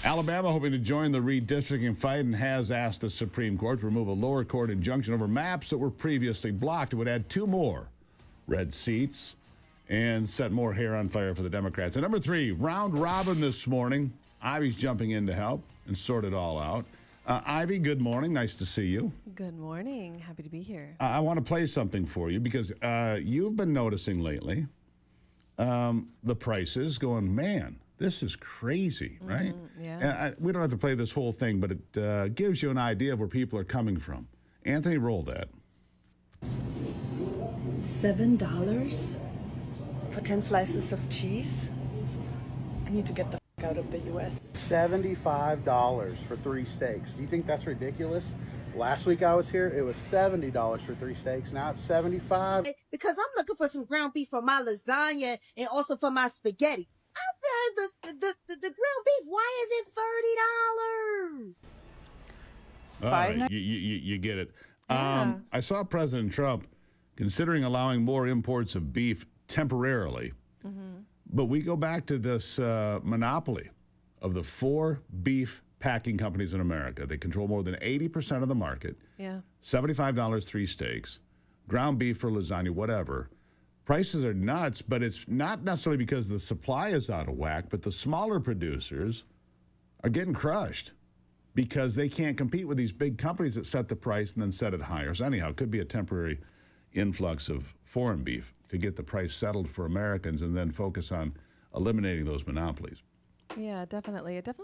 Alabama hoping to join the redistricting fight and has asked the Supreme Court to remove a lower court injunction over maps that were previously blocked. It would add 2 more red seats and set more hair on fire for the Democrats. And number three, round robin this morning. Ivy's jumping in to help and sort it all out. Ivy, good morning. Nice to see you. Good morning. Happy to be here. I want to play something for you because you've been noticing lately the prices going, man, this is crazy, right? Yeah. And we don't have to play this whole thing, but it gives you an idea of where people are coming from. Anthony, roll that. $7 for 10 slices of cheese? I need to get the f out of the U.S. $75 for 3 steaks. Do you think that's ridiculous? Last week I was here, it was $70 for 3 steaks. Now it's $75. Because I'm looking for some ground beef for my lasagna and also for my spaghetti. I found the ground beef. Why is it $30? All right, you get it. Yeah. I saw President Trump considering allowing more imports of beef temporarily. But we go back to this monopoly of the 4 beef packing companies in America. They control more than 80% of the market. Yeah. $75, 3 steaks, ground beef for lasagna, whatever. Prices are nuts, but it's not necessarily because the supply is out of whack, but the smaller producers are getting crushed because they can't compete with these big companies that set the price and then set it higher. So anyhow, it could be a temporary influx of foreign beef to get the price settled for Americans and then focus on eliminating those monopolies. Yeah, definitely. I don't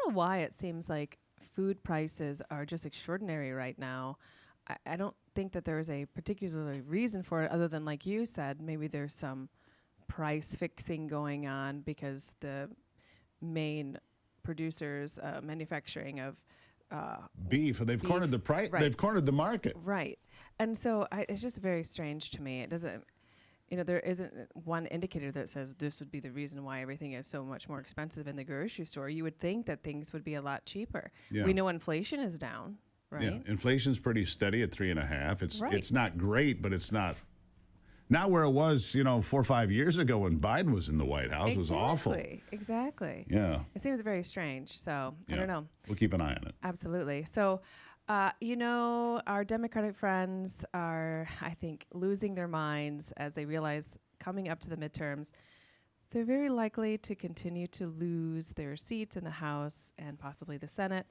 know why it seems like food prices are just extraordinary right now. I don't think that there's a particular reason for it other than, like you said, maybe there's some price fixing going on because the main producers manufacturing of beef, they've cornered the price. Right. They've cornered the market. Right. And so it's just very strange to me. It doesn't, there isn't one indicator that says this would be the reason why everything is so much more expensive in the grocery store. You would think that things would be a lot cheaper. Yeah. We know inflation is down, right? Yeah, inflation's pretty steady at 3.5. It's Right. It's not great, but it's not where it was, 4 or 5 years ago when Biden was in the White House. It was awful. Exactly. Yeah. It seems very strange. So I Yeah. don't know. We'll keep an eye on it. Absolutely. So, our Democratic friends are, I think, losing their minds as they realize coming up to the midterms, they're very likely to continue to lose their seats in the House and possibly the Senate.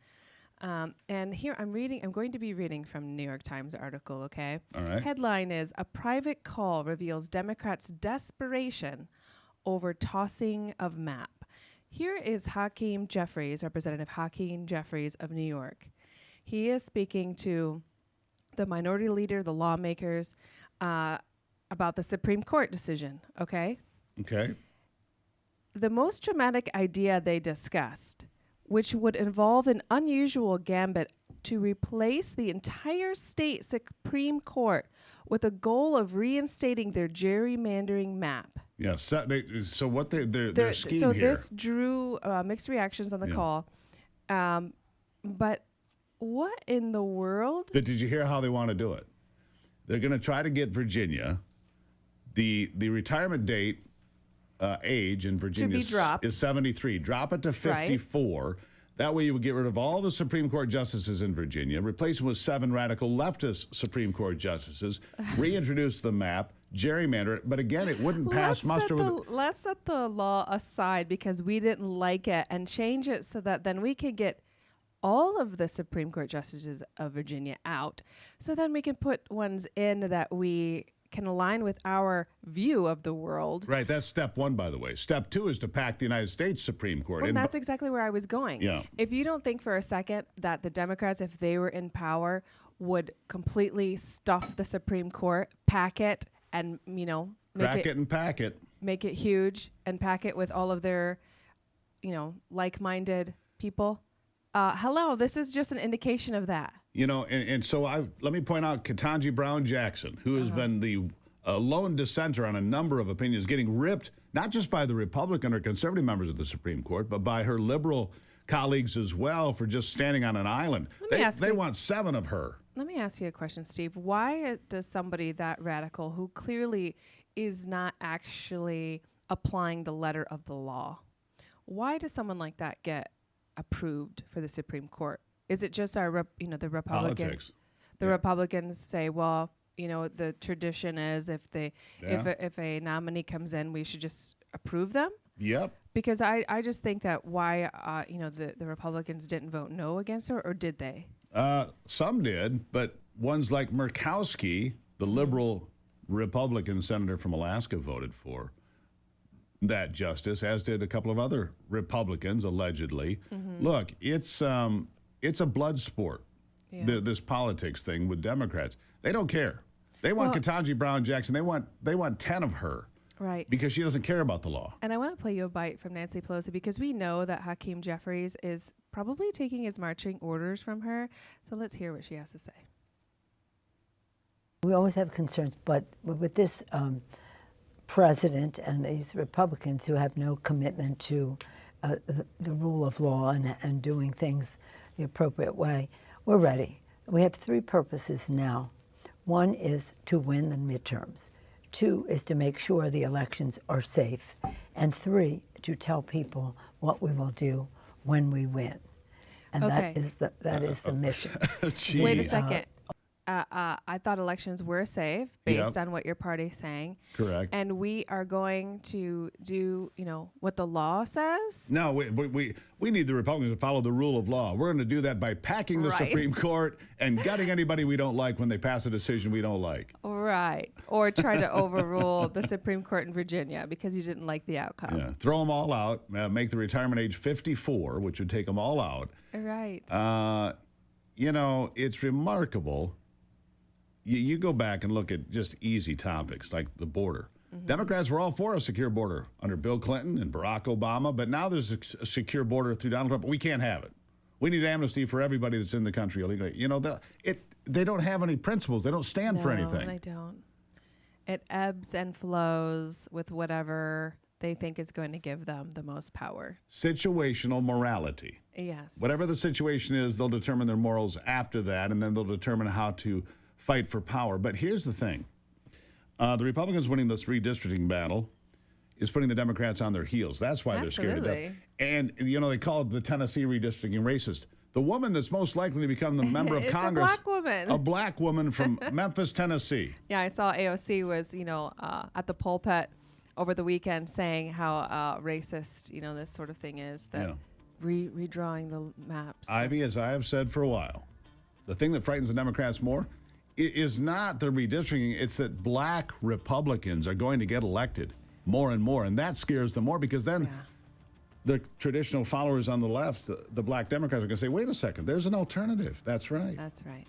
And here I'm going to be reading from New York Times article, okay? All right. Headline is, "A private call reveals Democrats' desperation over tossing of map." Here is Hakeem Jeffries, Representative Hakeem Jeffries of New York. He is speaking to the minority leader, the lawmakers, about the Supreme Court decision, okay? Okay. The most dramatic idea they discussed, which would involve an unusual gambit to replace the entire state Supreme Court with a goal of reinstating their gerrymandering map. Yeah. So what their scheme so here? this drew mixed reactions on the call. But what in the world? But did you hear how they want to do it? They're going to try to get Virginia, the retirement date age in Virginia dropped. is 73. Drop it to 54. Right. That way you would get rid of all the Supreme Court justices in Virginia, replace them with 7 radical leftist Supreme Court justices, reintroduce the map, gerrymander it. But again, it wouldn't pass muster with... Let's set the law aside because we didn't like it and change it so that then we could get all of the Supreme Court justices of Virginia out. So then we can put ones in that we can align with our view of the world. Right. That's step one, by the way. Step two is to pack the United States Supreme Court. Well, And that's exactly where I was going. Yeah. If you don't think for a second that the Democrats, if they were in power, would completely stuff the Supreme Court, pack it, and crack it and pack it. make it huge, and pack it with all of their, like-minded people. Hello, this is just an indication of that. And so let me point out Ketanji Brown Jackson, who has been the lone dissenter on a number of opinions, getting ripped not just by the Republican or conservative members of the Supreme Court, but by her liberal colleagues as well for just standing on an island. They want 7 of her. Let me ask you a question, Steve. Why does somebody that radical, who clearly is not actually applying the letter of the law, why does someone like that get approved for the Supreme Court? Is it just the Republicans? Politics. The Republicans say, well, the tradition is if a nominee comes in, we should just approve them. Yep. Because I just think that why the Republicans didn't vote no against her, or did they? Some did, but ones like Murkowski, the liberal Republican senator from Alaska, voted for that justice, as did a couple of other Republicans, allegedly. Look, it's a blood sport, this politics thing with Democrats. They don't care. They want Ketanji Brown Jackson. They want 10 of her. Right. Because she doesn't care about the law. And I want to play you a bite from Nancy Pelosi, because we know that Hakeem Jeffries is probably taking his marching orders from her. So let's hear what she has to say. We always have concerns, but with this president and these Republicans who have no commitment to the rule of law and doing things the appropriate way, we're ready. We have 3 purposes now. One is to win the midterms. 2 is to make sure the elections are safe. And 3, to tell people what we will do when we win. And that is the mission. Wait a second. I thought elections were safe based on what your party's saying. Correct. And we are going to do, what the law says? No, we need the Republicans to follow the rule of law. We're going to do that by packing the Supreme Court and gutting anybody we don't like when they pass a decision we don't like. Right. Or try to overrule the Supreme Court in Virginia because you didn't like the outcome. Yeah. Throw them all out, make the retirement age 54, which would take them all out. Right. It's remarkable. You go back and look at just easy topics like the border. Democrats were all for a secure border under Bill Clinton and Barack Obama, but now there's a secure border through Donald Trump. We can't have it. We need amnesty for everybody that's in the country illegally. They don't have any principles. They don't stand for anything. No, they don't. It ebbs and flows with whatever they think is going to give them the most power. Situational morality. Yes. Whatever the situation is, they'll determine their morals after that, and then they'll determine how to fight for power. But here's the thing. The Republicans winning this redistricting battle is putting the Democrats on their heels. That's why they're scared to death. And, they call it the Tennessee redistricting racist. The woman that's most likely to become the member of Congress. A black woman. A black woman from Memphis, Tennessee. Yeah, I saw AOC was, at the pulpit over the weekend saying how racist, this sort of thing is, that redrawing the maps. Ivy, as I have said for a while, the thing that frightens the Democrats more is not the redistricting, it's that black Republicans are going to get elected more and more, and that scares them more because then the traditional followers on the left, the black Democrats, are going to say, wait a second, there's an alternative. That's right. That's right.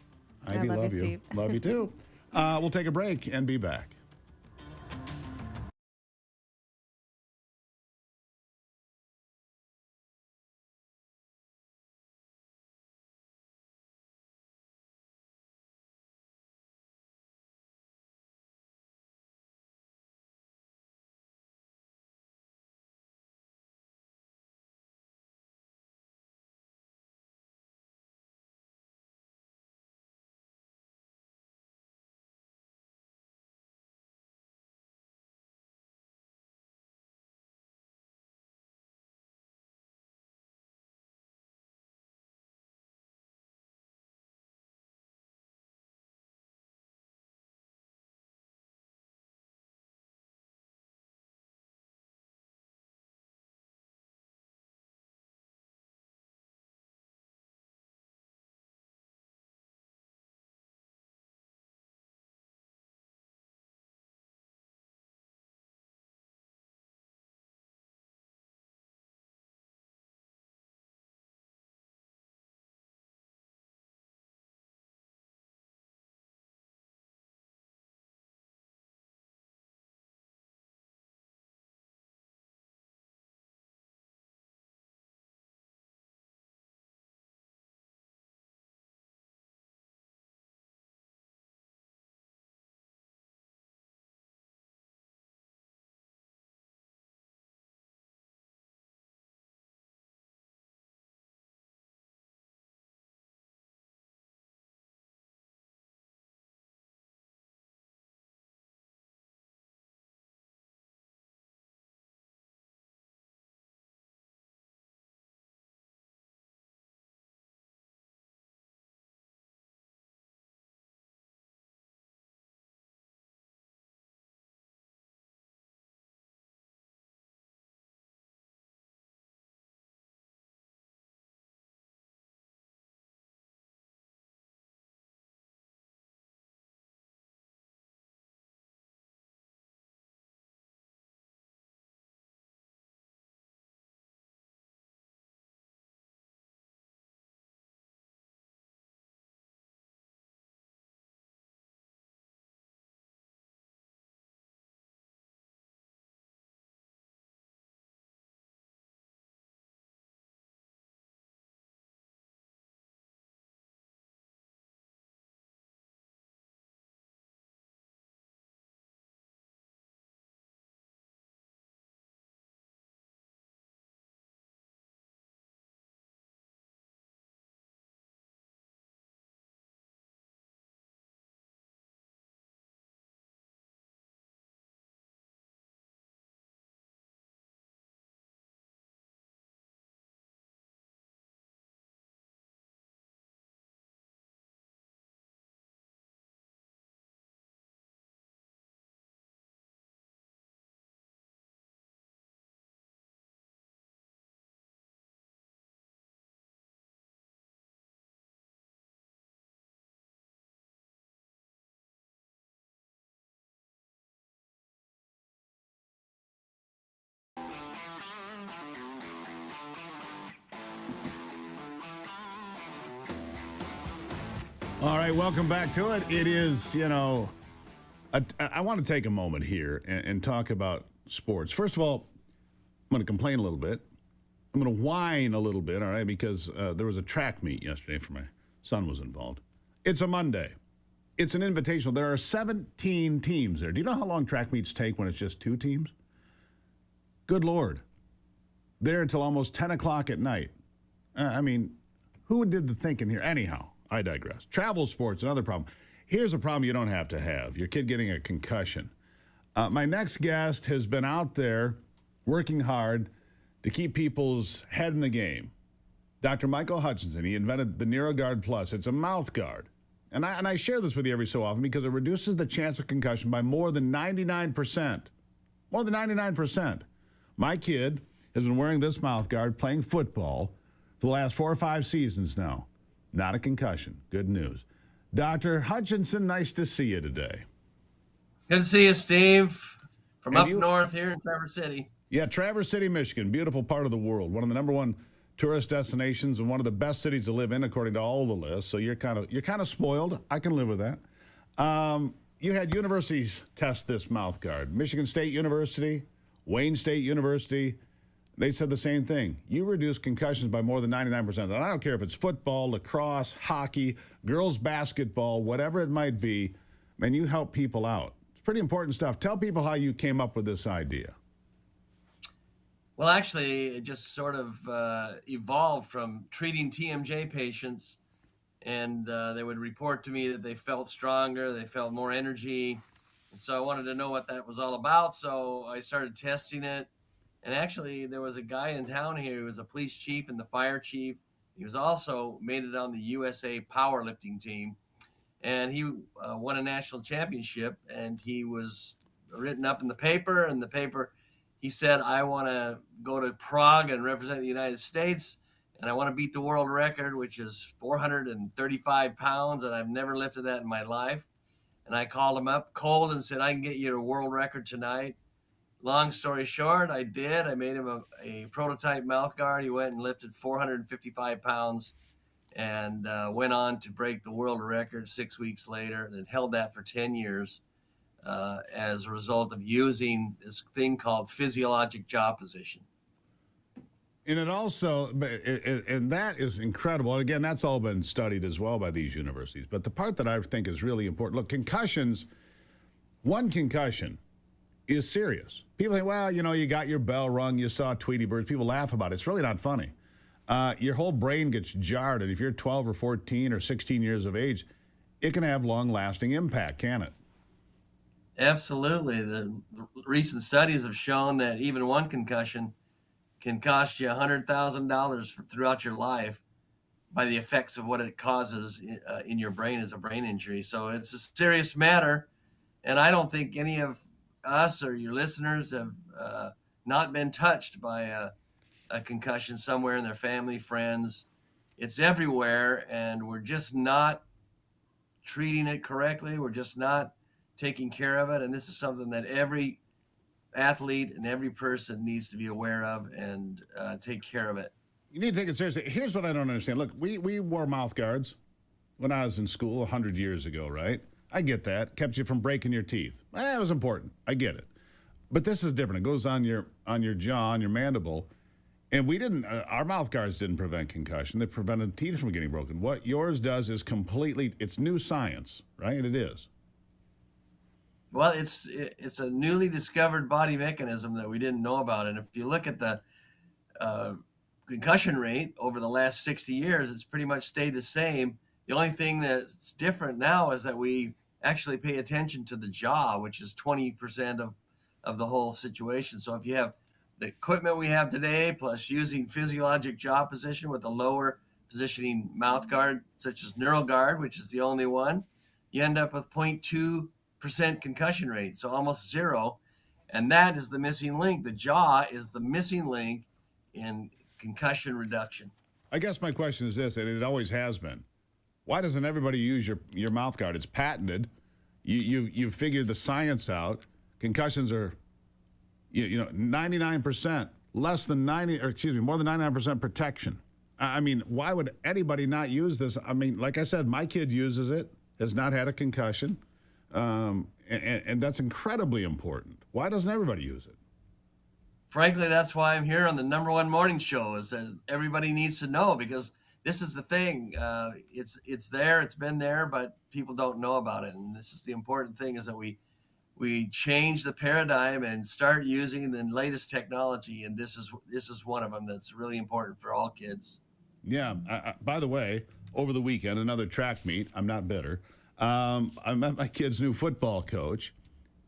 Ivy, I love you. you, Steve. Love you too. We'll take a break and be back. All right, welcome back to it. It is, I want to take a moment here and talk about sports. First of all, I'm going to complain a little bit. I'm going to whine a little bit, all right, because there was a track meet yesterday for my son was involved. It's a Monday. It's an invitational. There are 17 teams there. Do you know how long track meets take when it's just 2 teams? Good Lord. There until almost 10 o'clock at night. Who did the thinking here? Anyhow, I digress. Travel sports, another problem. Here's a problem you don't have to have. Your kid getting a concussion. My next guest has been out there working hard to keep people's head in the game. Dr. Michael Hutchinson, he invented the NeuroGuard Plus. It's a mouth guard. And I share this with you every so often because it reduces the chance of concussion by more than 99%. More than 99%. My kid has been wearing this mouth guard playing football for the last 4 or 5 seasons now. Not a concussion. Good news. Dr. Hutchinson, nice to see you today. Good to see you, Steve. From up north here in Traverse City. Yeah, Traverse City, Michigan. Beautiful part of the world. One of the #1 tourist destinations and one of the best cities to live in according to all the lists. So you're kind of spoiled. I can live with that. You had universities test this mouth guard. Michigan State University, Wayne State University. They said the same thing. You reduce concussions by more than 99%. And I don't care if it's football, lacrosse, hockey, girls basketball, whatever it might be. Man, you help people out. It's pretty important stuff. Tell people how you came up with this idea. Well, actually, it just sort of evolved from treating TMJ patients, and they would report to me that they felt stronger, they felt more energy. And so I wanted to know what that was all about, so I started testing it. And actually, there was a guy in town here who was a police chief and the fire chief. He was also made it on the USA powerlifting team, and he won a national championship, and he was written up in the paper, and the paper, he said, I want to go to Prague and represent the United States, and I want to beat the world record, which is 435 pounds, and I've never lifted that in my life. And I called him up cold and said, I can get you a world record tonight. Long story short, I did. I made him a prototype mouth guard. He went and lifted 455 pounds and went on to break the world record 6 weeks later and held that for 10 years. As a result of using this thing called physiologic jaw position. And it also, and that is incredible. And again, that's all been studied as well by these universities. But the part that I think is really important, look, concussions, one concussion is serious. People think, well, you got your bell rung, you saw Tweety Birds. People laugh about it. It's really not funny. Your whole brain gets jarred. And if you're 12 or 14 or 16 years of age, it can have long-lasting impact, can it? Absolutely. The recent studies have shown that even one concussion can cost you $100,000 throughout your life by the effects of what it causes in your brain as a brain injury. So it's a serious matter. And I don't think any of us or your listeners have not been touched by a concussion somewhere in their family, friends. It's everywhere, and we're just not treating it correctly. We're just not taking care of it, and this is something that every athlete and every person needs to be aware of and take care of it. You need to take it seriously. Here's what I don't understand. Look, we wore mouth guards when I was in school 100 years ago, right? I get that. Kept you from breaking your teeth. That was important. I get it. But this is different. It goes on your jaw, on your mandible. And we didn't, our mouth guards didn't prevent concussion. They prevented teeth from getting broken. What yours does is it's new science, right? It is. Well, it's a newly discovered body mechanism that we didn't know about. And if you look at the concussion rate over the last 60 years, it's pretty much stayed the same. The only thing that's different now is that we actually pay attention to the jaw, which is 20% of the whole situation. So if you have the equipment we have today, plus using physiologic jaw position with a lower positioning mouth guard, such as NeuroGuard, which is the only one, you end up with 0.2% concussion rate, so almost zero. And that is the missing link. The jaw is the missing link in concussion reduction. I guess my question is this, and it always has been. Why doesn't everybody use your mouth guard? It's patented. You've figured the science out. Concussions are, 99%, more than 99% protection. I mean, why would anybody not use this? I mean, like I said, my kid uses it, has not had a concussion, and that's incredibly important. Why doesn't everybody use it? Frankly, that's why I'm here on the #1 morning show, is that everybody needs to know, because this is the thing. It's there, it's been there, but people don't know about it. And this is the important thing, is that we change the paradigm and start using the latest technology. And this is one of them that's really important for all kids. Yeah. By the way, over the weekend, another track meet. I'm not bitter. I met my kid's new football coach.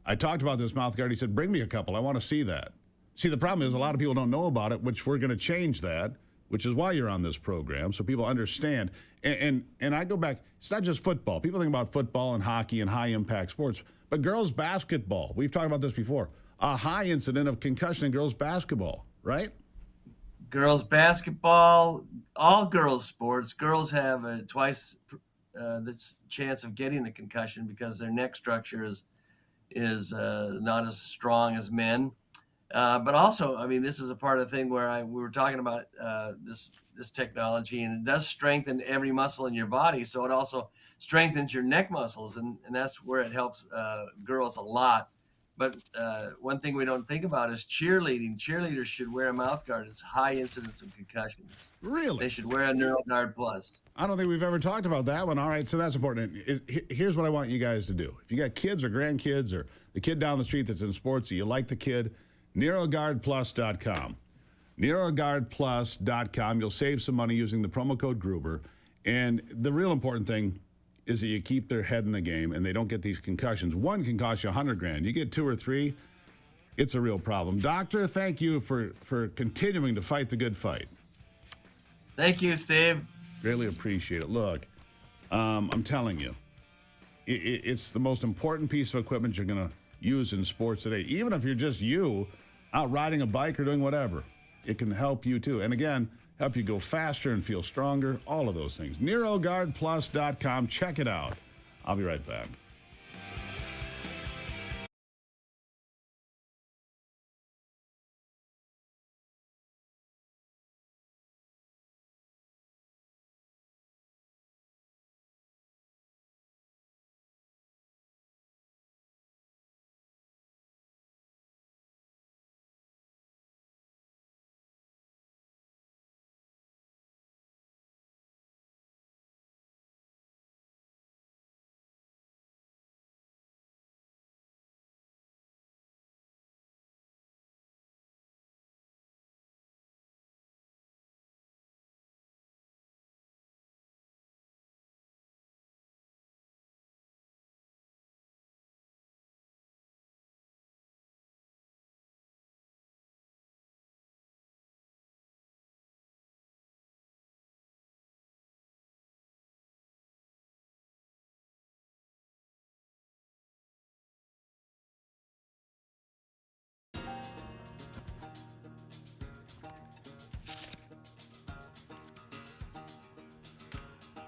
I talked about this mouth guard. He said, bring me a couple. I want to see that. See, the problem is a lot of people don't know about it, which we're going to change that, which is why you're on this program, so people understand. And I go back, it's not just football. People think about football and hockey and high-impact sports, but girls basketball, we've talked about this before, a high incident of concussion in girls basketball, right? Girls basketball, all girls sports, girls have twice the chance of getting a concussion because their neck structure is not as strong as men. But also, I mean, this is a part of the thing where we were talking about this technology, and it does strengthen every muscle in your body. So it also strengthens your neck muscles, and that's where it helps girls a lot. But one thing we don't think about is cheerleading. Cheerleaders should wear a mouth guard. It's high incidence of concussions. Really? They should wear a NeuroGuard Plus. I don't think we've ever talked about that one. All right, so that's important. Here's what I want you guys to do. If you got kids or grandkids or the kid down the street that's in sports, you like the kid, NeuroGuardPlus.com. NeuroGuardPlus.com. You'll save some money using the promo code Gruber. And the real important thing is that you keep their head in the game and they don't get these concussions. One can cost you $100,000. You get 2 or 3, it's a real problem. Doctor, thank you for continuing to fight the good fight. Thank you, Steve. Greatly appreciate it. Look, I'm telling you, it's the most important piece of equipment you're going to use in sports today. Even if you're just you out riding a bike or doing whatever, it can help you too. And again, help you go faster and feel stronger, all of those things. NeuroGuardPlus.com. Check it out. I'll be right back.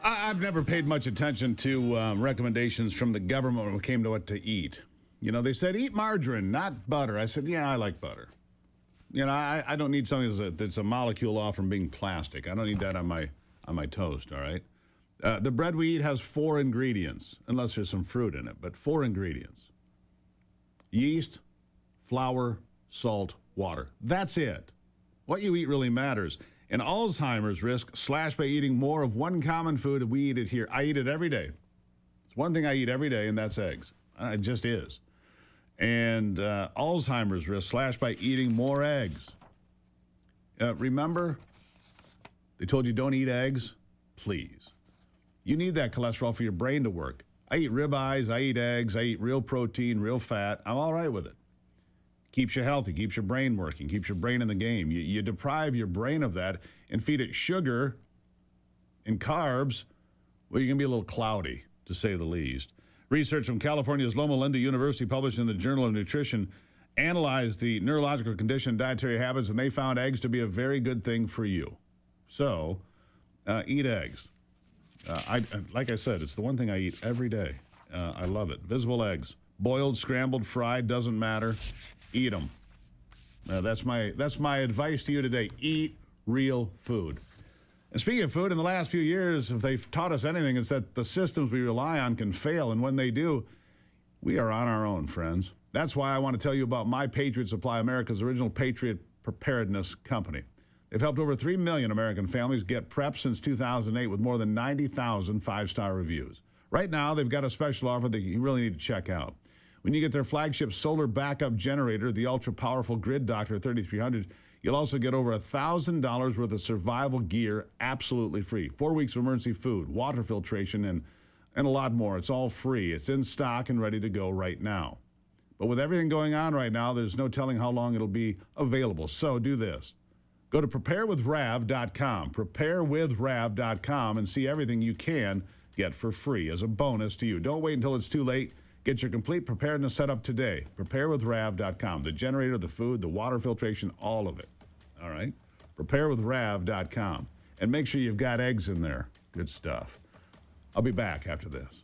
I've never paid much attention to recommendations from the government when it came to what to eat. You know, they said, eat margarine, not butter. I said, yeah, I like butter. You know, I don't need something that's a molecule off from being plastic. I don't need that on my toast, all right? The bread we eat has 4 ingredients, unless there's some fruit in it, but 4 ingredients. Yeast, flour, salt, water. That's it. What you eat really matters. And Alzheimer's risk slashed by eating more of one common food. We eat it here. I eat it every day. It's one thing I eat every day, and that's eggs. It just is. And Alzheimer's risk slashed by eating more eggs. Remember, they told you don't eat eggs? Please. You need that cholesterol for your brain to work. I eat ribeyes, I eat eggs, I eat real protein, real fat. I'm all right with it. Keeps you healthy, keeps your brain working, keeps your brain in the game. You deprive your brain of that and feed it sugar and carbs, well, you're going to be a little cloudy, to say the least. Research from California's Loma Linda University, published in the Journal of Nutrition, analyzed the neurological condition and dietary habits, and they found eggs to be a very good thing for you. So, eat eggs. Like I said, it's the one thing I eat every day. I love it. Visible eggs. Boiled, scrambled, fried, doesn't matter. Eat them. That's my advice to you today. Eat real food. And speaking of food, in the last few years, if they've taught us anything, it's that the systems we rely on can fail. And when they do, we are on our own, friends. That's why I want to tell you about My Patriot Supply, America's original Patriot preparedness company. They've helped over 3 million American families get prep since 2008 with more than 90,000 five-star reviews. Right now, they've got a special offer that you really need to check out. When you get their flagship solar backup generator, the ultra-powerful Grid Doctor 3300, you'll also get over $1,000 worth of survival gear absolutely free. 4 weeks of emergency food, water filtration, and a lot more. It's all free. It's in stock and ready to go right now. But with everything going on right now, there's no telling how long it'll be available. So do this. Go to preparewithrav.com, preparewithrav.com, and see everything you can get for free as a bonus to you. Don't wait until it's too late. Get your complete preparedness set up today. Preparewithrav.com. The generator, the food, the water filtration, all of it. All right? Preparewithrav.com. And make sure you've got eggs in there. Good stuff. I'll be back after this.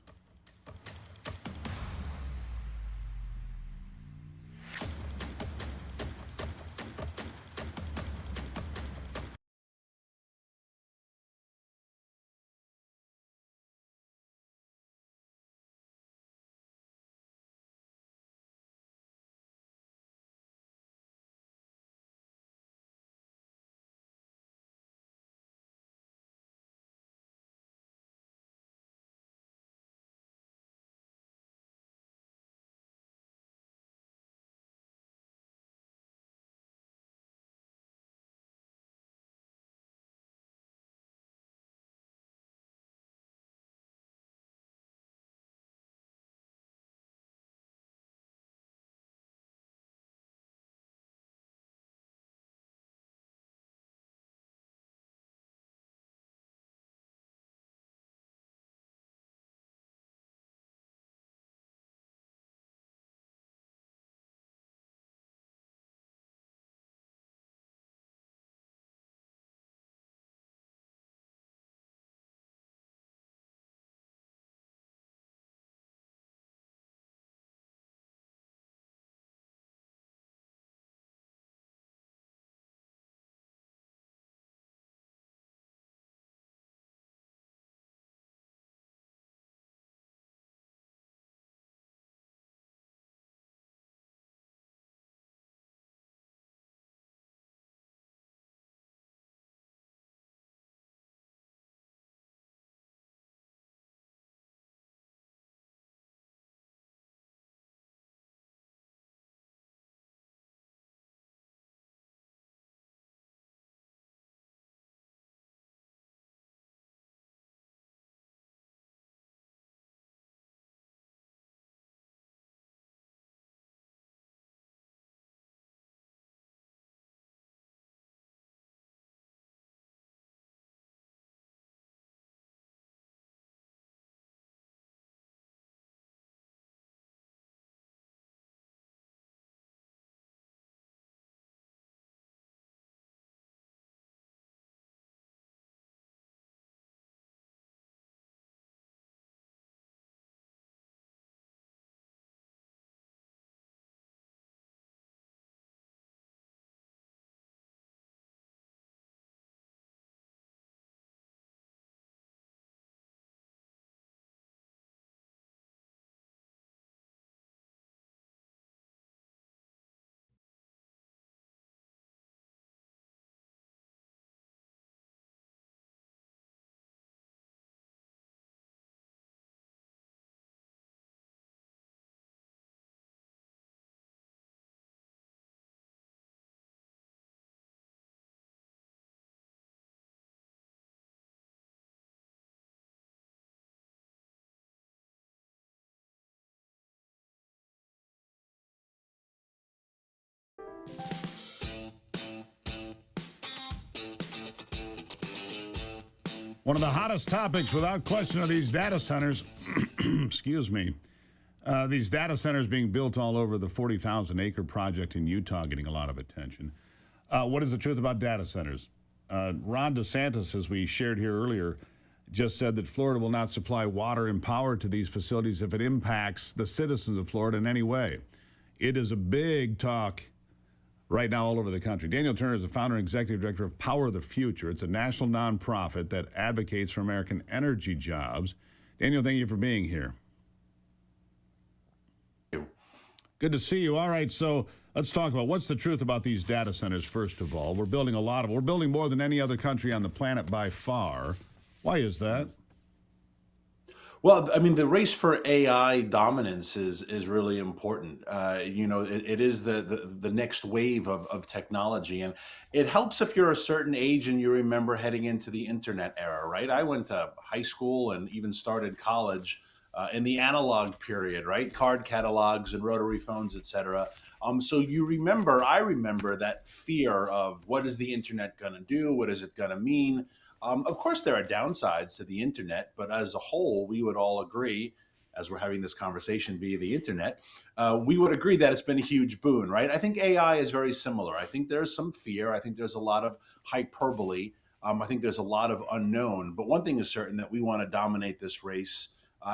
One of the hottest topics, without question, are these data centers. Excuse me. These data centers being built all over the 40,000-acre project in Utah getting a lot of attention. What is the truth about data centers? Ron DeSantis, as we shared here earlier, just said that Florida will not supply water and power to these facilities if it impacts the citizens of Florida in any way. It is a big talk right now all over the country. Daniel Turner is the founder and executive director of Power the Future. It's a national nonprofit that advocates for American energy jobs. Daniel, thank you for being here. Good to see you. All right, so let's talk about what's the truth about these data centers, first of all. We're building a lot of them. We're building more than any other country on the planet by far. Why is that? Well, I mean, the race for AI dominance is really important. It is the next wave of technology, and it helps if you're a certain age and you remember heading into the internet era, right? I went to high school and even started college in the analog period, right? Card catalogs and rotary phones, et cetera. So I remember that fear of what is the internet going to do? What is it going to mean? Of course, there are downsides to the internet, but as a whole, we would all agree, as we're having this conversation via the internet, we would agree that it's been a huge boon, right? I think AI is very similar. I think there's some fear. I think there's a lot of hyperbole. I think there's a lot of unknown. But one thing is certain, that we want to dominate this race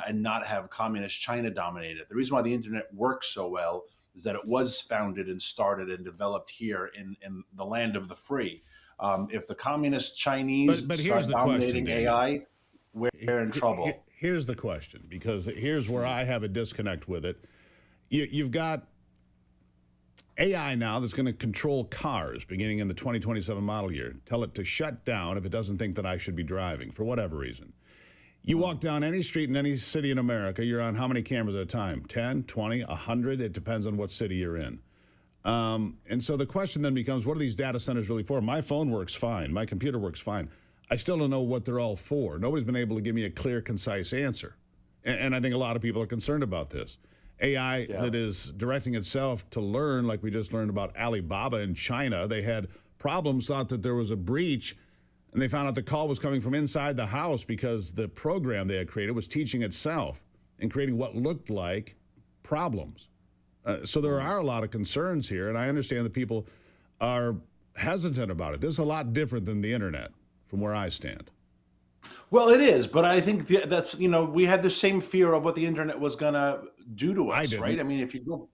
and not have communist China dominate it. The reason why the internet works so well is that it was founded and started and developed here in the land of the free. If the communist Chinese start dominating AI, we're in trouble. Here's the question, because here's where I have a disconnect with it. You've got AI now that's going to control cars beginning in the 2027 model year. Tell it to shut down if it doesn't think that I should be driving for whatever reason. You walk down any street in any city in America, you're on how many cameras at a time? 10, 20, 100? It depends on what city you're in. And so the question then becomes, what are these data centers really for? My phone works fine. My computer works fine. I still don't know what they're all for. Nobody's been able to give me a clear, concise answer. And I think a lot of people are concerned about this. AI that is directing itself to learn, like we just learned about Alibaba in China. They had problems, thought that there was a breach, and they found out the call was coming from inside the house because the program they had created was teaching itself and creating what looked like problems. So there are a lot of concerns here, and I understand that people are hesitant about it. This is a lot different than the internet from where I stand. Well, it is, but I think that's, we had the same fear of what the internet was going to do to us, right? I mean, if you go,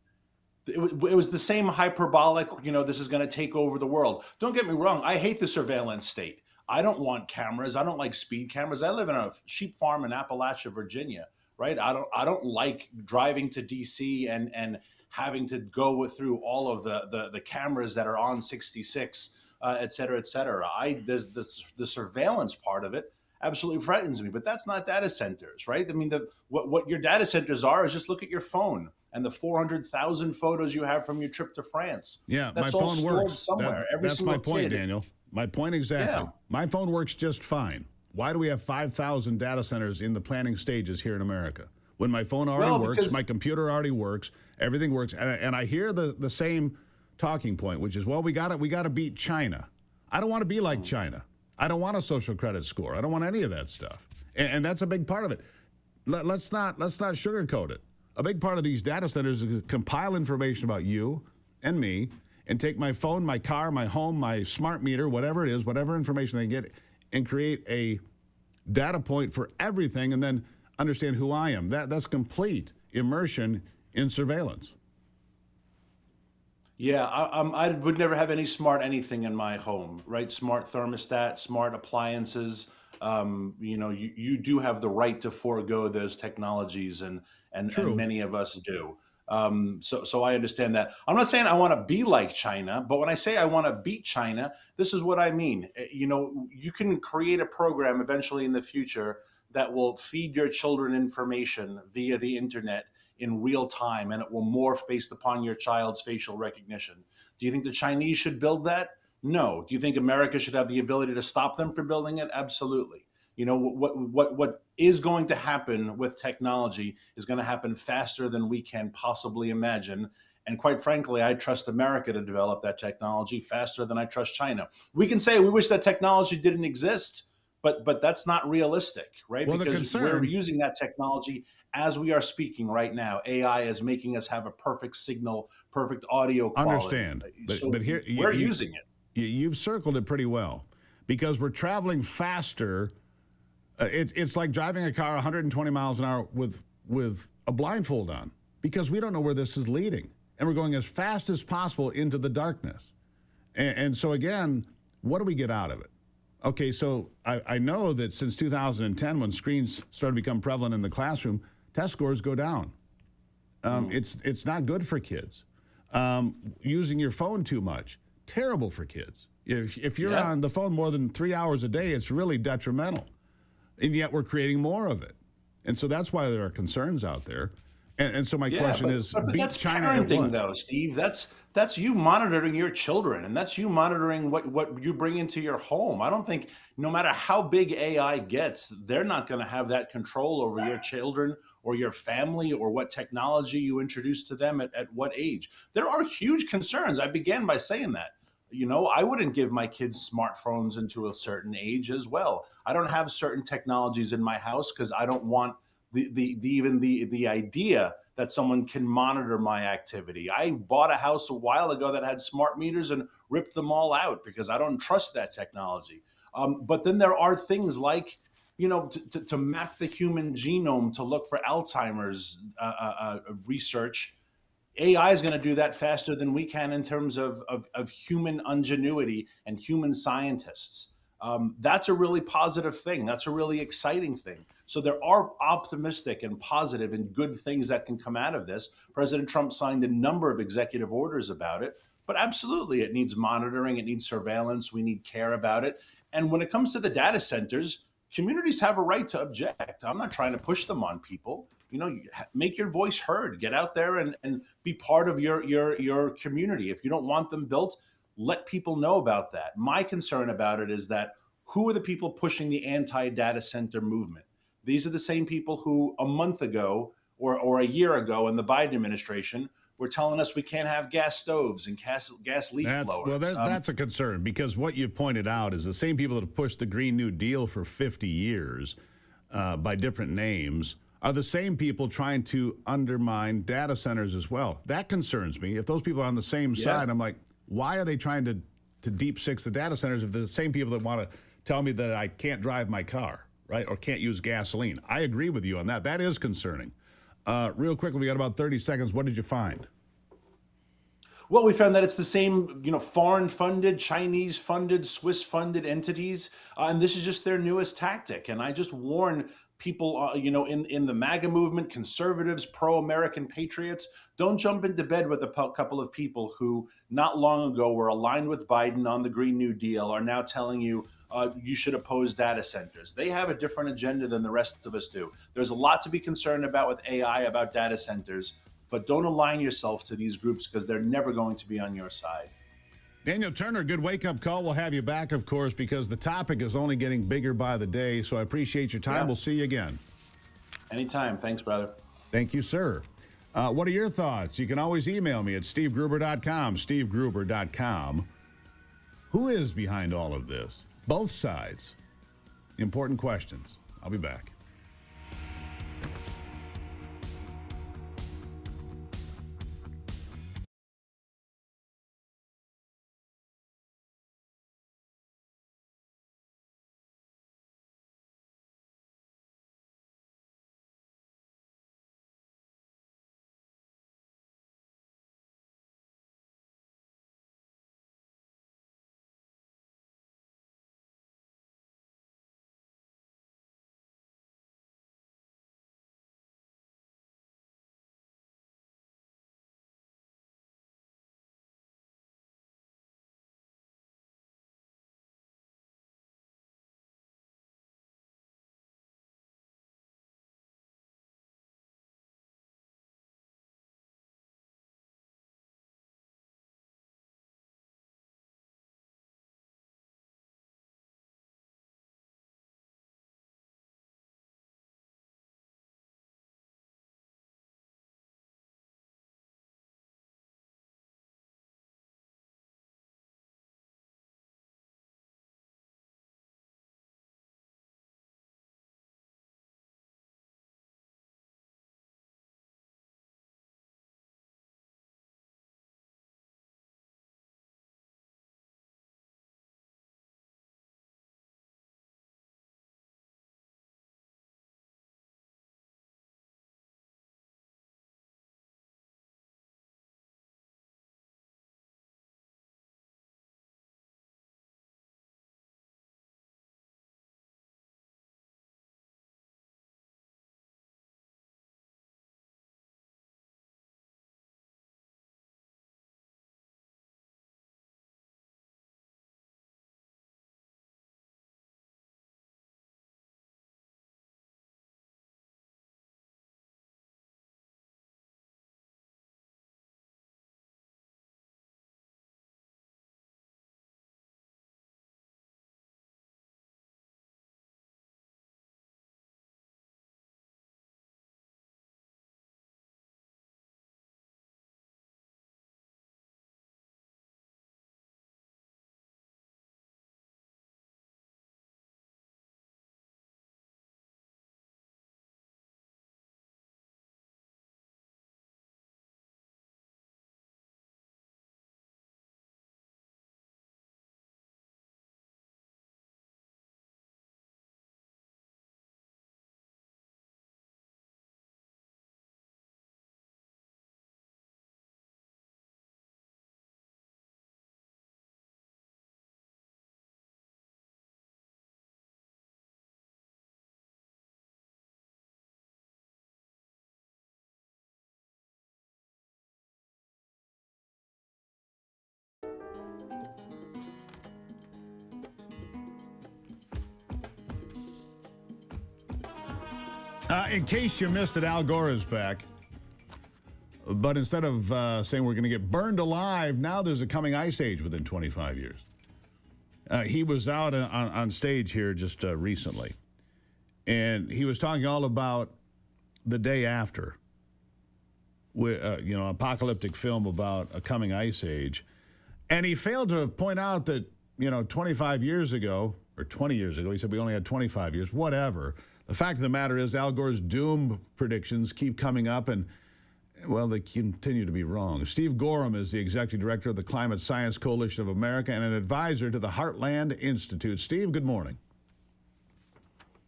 it was the same hyperbolic, this is going to take over the world. Don't get me wrong. I hate the surveillance state. I don't want cameras. I don't like speed cameras. I live in a sheep farm in Appalachia, Virginia, right? I don't like driving to DC and having to go through all of the cameras that are on 66, et cetera, et cetera. There's the surveillance part of it absolutely frightens me, but that's not data centers, right? I mean, what your data centers are is just look at your phone and the 400,000 photos you have from your trip to France. Yeah, that's my all phone stored works. somewhere. That's my point, Daniel. My point exactly. Yeah. My phone works just fine. Why do we have 5,000 data centers in the planning stages here in America? When my phone already works, my computer already works, everything works. And I hear the same talking point, which is, well, we got to beat China. I don't want to be like China. I don't want a social credit score. I don't want any of that stuff. And that's a big part of it. Let's not sugarcoat it. A big part of these data centers is to compile information about you and me and take my phone, my car, my home, my smart meter, whatever it is, whatever information they get, and create a data point for everything and then understand who I am. That's complete immersion in surveillance. Yeah, I would never have any smart anything in my home, right? Smart thermostat, smart appliances. You do have the right to forego those technologies, and many of us do. So I understand that. I'm not saying I want to be like China, but when I say I want to beat China, this is what I mean. You can create a program eventually in the future that will feed your children information via the internet in real time, and it will morph based upon your child's facial recognition. Do you think the Chinese should build that? No. Do you think America should have the ability to stop them from building it? Absolutely. What is going to happen with technology is going to happen faster than we can possibly imagine. And quite frankly, I trust America to develop that technology faster than I trust China. We can say we wish that technology didn't exist, but that's not realistic, right? Well, because we're using that technology as we are speaking right now. AI is making us have a perfect signal, perfect audio quality. Understand, but here we're using it. You've circled it pretty well, because we're traveling faster. It's like driving a car 120 miles an hour with a blindfold on, because we don't know where this is leading. and we're going as fast as possible into the darkness. And so, again, what do we get out of it? Okay, so I know that since 2010, when screens started to become prevalent in the classroom, test scores go down. It's not good for kids. Using your phone too much, terrible for kids. If you're on the phone more than 3 hours a day, it's really detrimental. And yet we're creating more of it. And so that's why there are concerns out there. And so my question is, but beat that's China at parenting, what? though, Steve. That's you monitoring your children, and that's you monitoring what you bring into your home. I don't think, no matter how big AI gets, they're not going to have that control over your children or your family or what technology you introduce to them at what age. There are huge concerns. I began by saying that. I wouldn't give my kids smartphones until a certain age as well. I don't have certain technologies in my house because I don't want the idea that someone can monitor my activity. I bought a house a while ago that had smart meters and ripped them all out because I don't trust that technology. But then there are things like, to map the human genome to look for Alzheimer's research. AI is going to do that faster than we can in terms of human ingenuity and human scientists. That's a really positive thing. That's a really exciting thing. So there are optimistic and positive and good things that can come out of this. President Trump signed a number of executive orders about it, but absolutely it needs monitoring, it needs surveillance, we need care about it. And when it comes to the data centers, communities have a right to object. I'm not trying to push them on people. Make your voice heard. Get out there and be part of your community. If you don't want them built, let people know about that. My concern about it is that who are the people pushing the anti-data center movement? These are the same people who a month ago or a year ago in the Biden administration were telling us we can't have gas stoves and gas leaf blowers. Well, that's a concern, because what you pointed out is the same people that have pushed the Green New Deal for 50 years by different names are the same people trying to undermine data centers as well. That concerns me. If those people are on the same side, I'm like, why are they trying to deep six the data centers if they're the same people that want to tell me that I can't drive my car, right, or can't use gasoline? I agree with you on that. That is concerning. Real quickly, we got about 30 seconds. What did you find? Well, we found that it's the same, foreign-funded, Chinese-funded, Swiss-funded entities, and this is just their newest tactic. And I just warn people, in the MAGA movement, conservatives, pro-American patriots, don't jump into bed with a couple of people who not long ago were aligned with Biden on the Green New Deal, are now telling you you should oppose data centers. They have a different agenda than the rest of us do. There's a lot to be concerned about with AI, about data centers, but don't align yourself to these groups because they're never going to be on your side. Daniel Turner, good wake-up call. We'll have you back, of course, because the topic is only getting bigger by the day, so I appreciate your time. Yeah. We'll see you again. Anytime. Thanks, brother. Thank you, sir. What are your thoughts? You can always email me at stevegruber.com, stevegruber.com. Who is behind all of this? Both sides. Important questions. I'll be back. In case you missed it, Al Gore is back. But instead of saying we're going to get burned alive, now there's a coming ice age within 25 years. He was out on stage here just recently, and he was talking all about the day after, apocalyptic film about a coming ice age. And he failed to point out that, 25 years ago, or 20 years ago, he said we only had 25 years, whatever. The fact of the matter is Al Gore's doom predictions keep coming up, and, well, they continue to be wrong. Steve Gorham is the executive director of the Climate Science Coalition of America and an advisor to the Heartland Institute. Steve, good morning.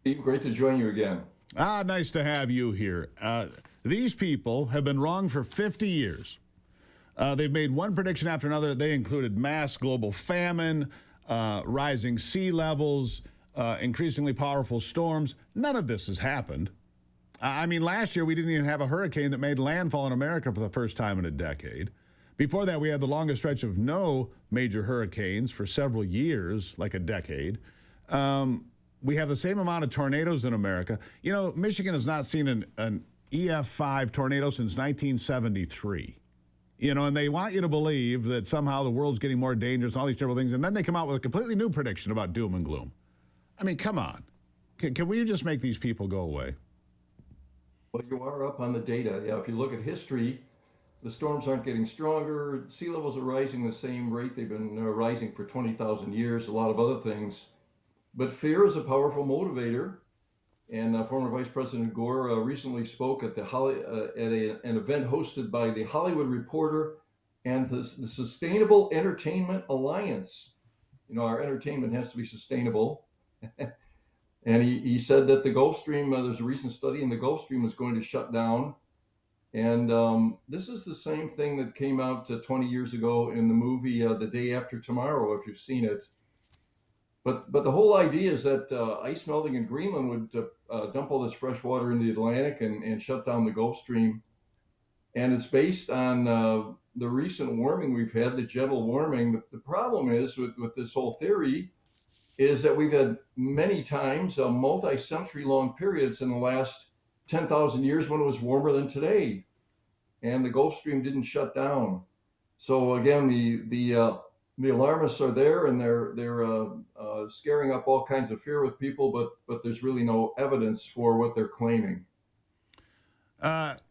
Steve, great to join you again. Nice to have you here. These people have been wrong for 50 years. They've made one prediction after another. They included mass global famine, rising sea levels, increasingly powerful storms. None of this has happened. I mean, last year we didn't even have a hurricane that made landfall in America for the first time in a decade. Before that, we had the longest stretch of no major hurricanes for several years, like a decade. We have the same amount of tornadoes in America. Michigan has not seen an EF5 tornado since 1973. And they want you to believe that somehow the world's getting more dangerous, all these terrible things, and then they come out with a completely new prediction about doom and gloom. I mean, come on. Can we just make these people go away? Well, you are up on the data. Yeah, if you look at history, the storms aren't getting stronger. Sea levels are rising the same rate they've been rising for 20,000 years, a lot of other things. But fear is a powerful motivator. And former Vice President Gore recently spoke at an event hosted by the Hollywood Reporter and the Sustainable Entertainment Alliance. Our entertainment has to be sustainable. And he said that the Gulf Stream, there's a recent study, and the Gulf Stream is going to shut down. And this is the same thing that came out 20 years ago in the movie The Day After Tomorrow, if you've seen it. But the whole idea is that ice melting in Greenland would dump all this fresh water in the Atlantic and shut down the Gulf Stream. And it's based on the recent warming we've had, the gentle warming. The problem is with this whole theory is that we've had many times multi-century long periods in the last 10,000 years when it was warmer than today. And the Gulf Stream didn't shut down. So again, the alarmists are there, and they're scaring up all kinds of fear with people, but there's really no evidence for what they're claiming.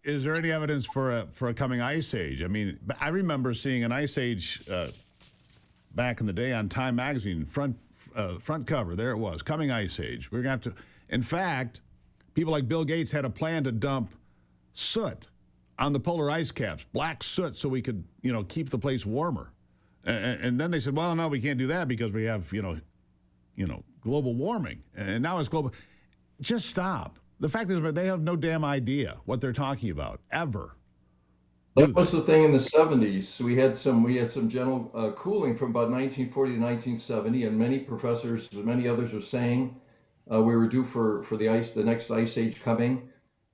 Is there any evidence for a coming ice age? I mean, I remember seeing an ice age back in the day on Time magazine, front cover. There it was, coming ice age. We're going to have to. In fact, people like Bill Gates had a plan to dump soot on the polar ice caps, black soot, so we could, keep the place warmer. And then they said, well, no, we can't do that because we have, global warming. And now it's global. Just stop. The fact is they have no damn idea what they're talking about, ever. That was the thing in the 70s. We had some general cooling from about 1940 to 1970, and many professors, many others were saying we were due for the next ice age coming.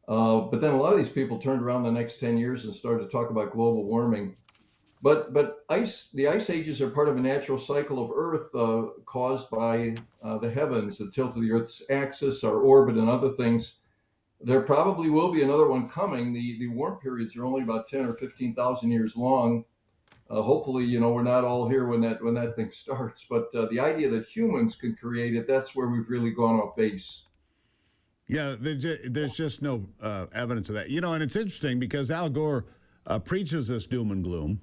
But then a lot of these people turned around the next 10 years and started to talk about global warming. But the ice ages are part of a natural cycle of Earth caused by the heavens, the tilt of the Earth's axis, our orbit, and other things. There probably will be another one coming. The warm periods are only about 10 or 15,000 years long. Hopefully, we're not all here when that thing starts. But the idea that humans can create it, that's where we've really gone off base. Yeah, there's just no evidence of that. And it's interesting because Al Gore preaches this doom and gloom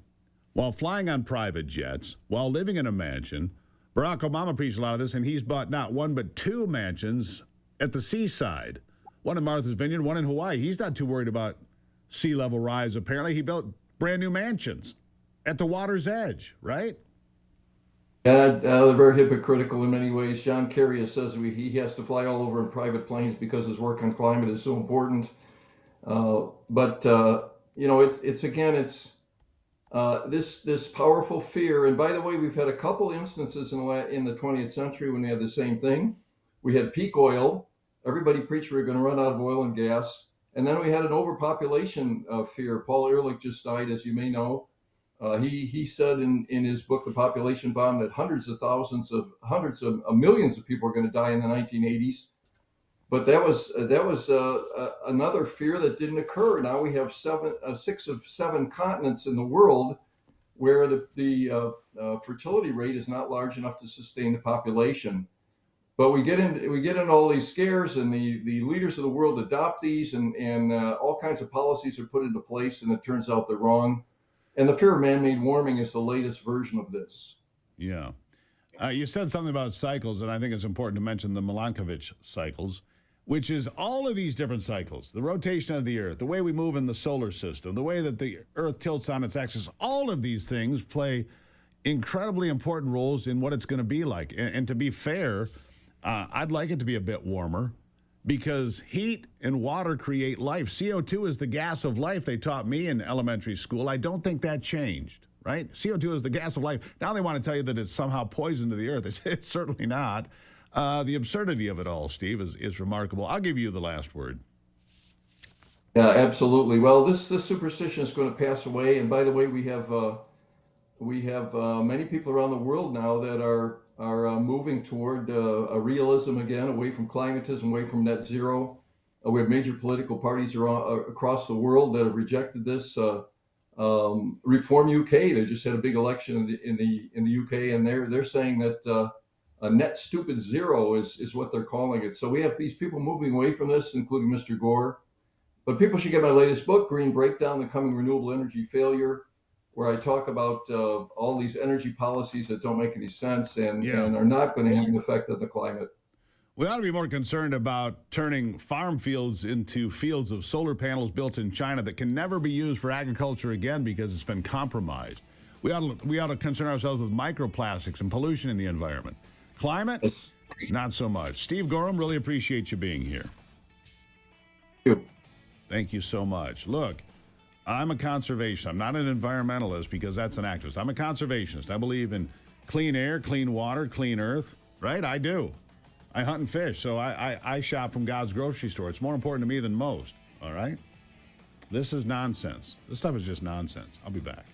while flying on private jets, while living in a mansion. Barack Obama preached a lot of this, and he's bought not one but two mansions at the seaside. One in Martha's Vineyard, one in Hawaii. He's not too worried about sea level rise, apparently. He built brand new mansions at the water's edge, right? Yeah, they're very hypocritical in many ways. John Kerry says he has to fly all over in private planes because his work on climate is so important. It's this powerful fear. And by the way, we've had a couple instances in the 20th century when we had the same thing. We had peak oil. Everybody preached we were going to run out of oil and gas. And then we had an overpopulation fear. Paul Ehrlich just died, as you may know. He said in his book, The Population Bomb, that hundreds of millions of people are going to die in the 1980s. But that was another fear that didn't occur. Now we have 6 of 7 continents in the world where the fertility rate is not large enough to sustain the population. But we get into all these scares, and the leaders of the world adopt these, and all kinds of policies are put into place, and it turns out they're wrong. And the fear of man-made warming is the latest version of this. Yeah. You said something about cycles, and I think it's important to mention the Milankovitch cycles, which is all of these different cycles, the rotation of the Earth, the way we move in the solar system, the way that the Earth tilts on its axis, all of these things play incredibly important roles in what it's going to be like. And to be fair, I'd like it to be a bit warmer because heat and water create life. CO2 is the gas of life, they taught me in elementary school. I don't think that changed, right? CO2 is the gas of life. Now they want to tell you that it's somehow poison to the earth. It's certainly not. The absurdity of it all, Steve, is remarkable. I'll give you the last word. Yeah, absolutely. Well, this superstition is going to pass away. And by the way, we have many people around the world now that are moving toward a realism again, away from climatism, away from net zero. We have major political parties across the world that have rejected this. Reform UK, they just had a big election in the UK, and they're saying that a net stupid zero is what they're calling it. So we have these people moving away from this, including Mr. Gore. But people should get my latest book, Green Breakdown: The Coming Renewable Energy Failure, where I talk about all these energy policies that don't make any sense and are not going to have an effect on the climate. We ought to be more concerned about turning farm fields into fields of solar panels built in China that can never be used for agriculture again because it's been compromised. We ought to concern ourselves with microplastics and pollution in the environment. Climate, not so much. Steve Gorham, really appreciate you being here. Thank you so much. Look, I'm a conservationist. I'm not an environmentalist because that's an activist. I'm a conservationist. I believe in clean air, clean water, clean earth, right? I do. I hunt and fish, so I shop from God's grocery store. It's more important to me than most, all right? This is nonsense. This stuff is just nonsense. I'll be back.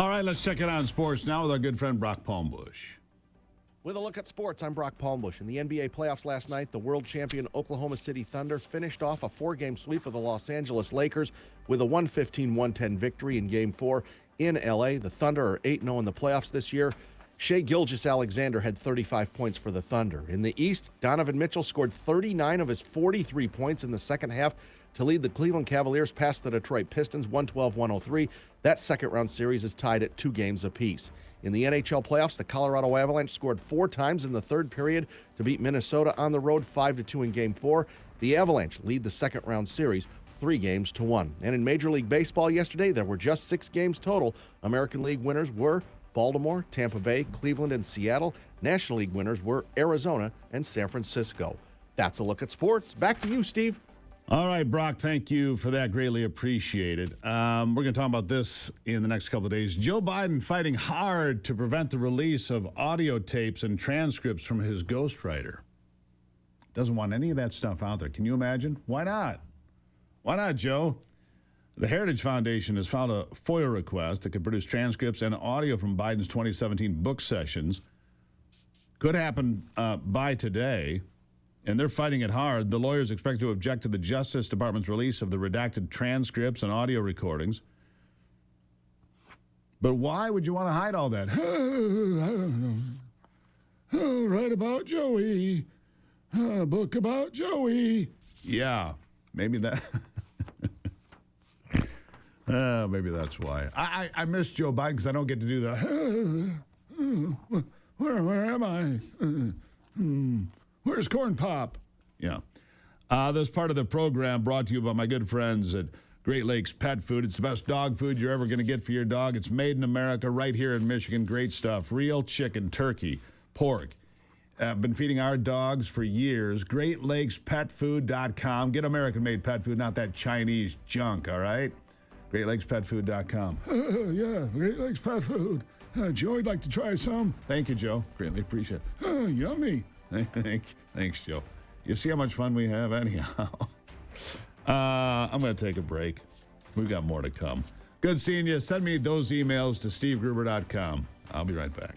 All right, let's check it out in sports now with our good friend Brock Palmbush. With a look at sports, I'm Brock Palmbush. In the NBA playoffs last night, the world champion Oklahoma City Thunder finished off a 4-game sweep of the Los Angeles Lakers with a 115-110 victory in Game 4 in L.A. The Thunder are 8-0 in the playoffs this year. Shai Gilgeous-Alexander had 35 points for the Thunder. In the East, Donovan Mitchell scored 39 of his 43 points in the second half to lead the Cleveland Cavaliers past the Detroit Pistons 112-103. That second-round series is tied at 2 games apiece. In the NHL playoffs, the Colorado Avalanche scored 4 times in the third period to beat Minnesota on the road 5-2 in Game 4. The Avalanche lead the second-round series 3-1. And in Major League Baseball yesterday, there were just 6 games total. American League winners were Baltimore, Tampa Bay, Cleveland, and Seattle. National League winners were Arizona and San Francisco. That's a look at sports. Back to you, Steve. All right, Brock, thank you for that. Greatly appreciated. We're going to talk about this in the next couple of days. Joe Biden fighting hard to prevent the release of audio tapes and transcripts from his ghostwriter. Doesn't want any of that stuff out there. Can you imagine? Why not? Why not, Joe? The Heritage Foundation has filed a FOIA request that could produce transcripts and audio from Biden's 2017 book sessions. Could happen by today, and they're fighting it hard. The lawyers expect to object to the Justice Department's release of the redacted transcripts and audio recordings. But why would you want to hide all that? I don't know. Write about Joey. A book about Joey. Yeah, maybe that... maybe that's why. I miss Joe Biden because I don't get to do that. Where am I? Where's Corn Pop? Yeah. This part of the program brought to you by my good friends at Great Lakes Pet Food. It's the best dog food you're ever going to get for your dog. It's made in America right here in Michigan. Great stuff. Real chicken, turkey, pork. I've been feeding our dogs for years. GreatLakesPetFood.com. Get American-made pet food, not that Chinese junk, all right? GreatLakesPetFood.com. Yeah, Great Lakes Pet Food. Joe, I'd like to try some. Thank you, Joe. Greatly appreciate it. Yummy. Thanks, Joe. You see how much fun we have anyhow. I'm going to take a break. We've got more to come. Good seeing you. Send me those emails to SteveGruber.com. I'll be right back.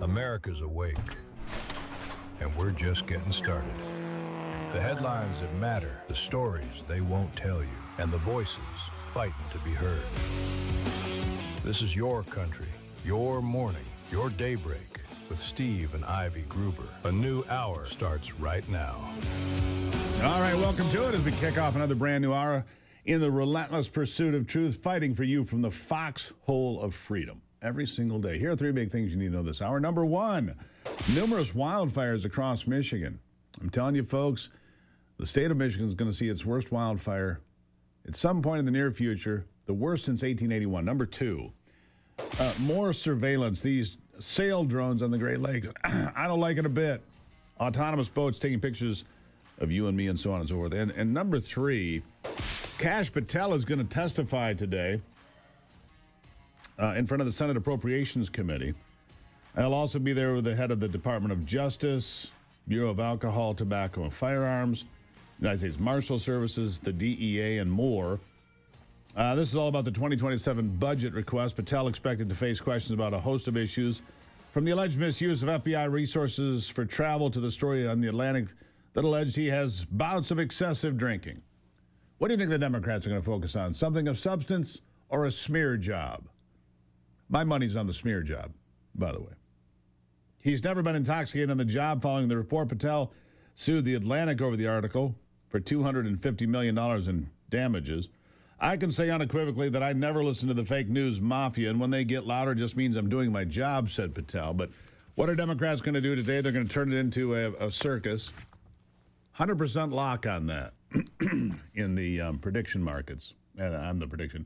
America's awake, and we're just getting started. The headlines that matter, the stories they won't tell you, and the voices fighting to be heard. This is your country, your morning, your daybreak with Steve and Ivy Gruber. A new hour starts right now. All right, welcome to it as we kick off another brand new hour in the relentless pursuit of truth, fighting for you from the foxhole of freedom every single day. Here are three big things you need to know this hour. Number one, numerous wildfires across Michigan. I'm telling you, folks, the state of Michigan is going to see its worst wildfire at some point in the near future, the worst since 1881. Number two, more surveillance. These sail drones on the Great Lakes. I don't like it a bit. Autonomous boats taking pictures of you and me and so on and so forth. And number three, Kash Patel is going to testify today in front of the Senate Appropriations Committee. I'll also be there with the head of the Department of Justice, Bureau of Alcohol, Tobacco, and Firearms, United States Marshal Services, the DEA, and more. This is all about the 2027 budget request. Patel expected to face questions about a host of issues, from the alleged misuse of FBI resources for travel to the story on the Atlantic that alleged he has bouts of excessive drinking. What do you think the Democrats are going to focus on? Something of substance or a smear job? My money's on the smear job, by the way. He's never been intoxicated on the job. Following the report, Patel sued the Atlantic over the article for $250 million in damages. I can say unequivocally that I never listen to the fake news mafia, and when they get louder, it just means I'm doing my job, said Patel. But what are Democrats going to do today? They're going to turn it into a circus. 100% lock on that in the prediction markets. I'm the prediction.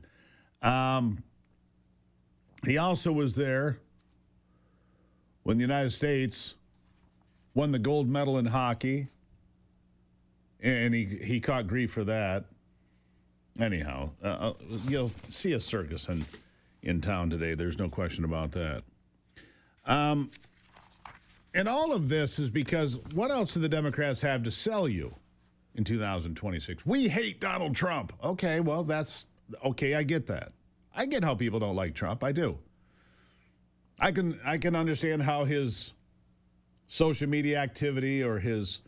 He also was there when the United States won the gold medal in hockey, and he caught grief for that. Anyhow, you'll see a circus in town today. There's no question about that. And all of this is because what else do the Democrats have to sell you in 2026? We hate Donald Trump. Okay, well, that's okay. I get that. I get how people don't like Trump. I do. I can understand how his social media activity or his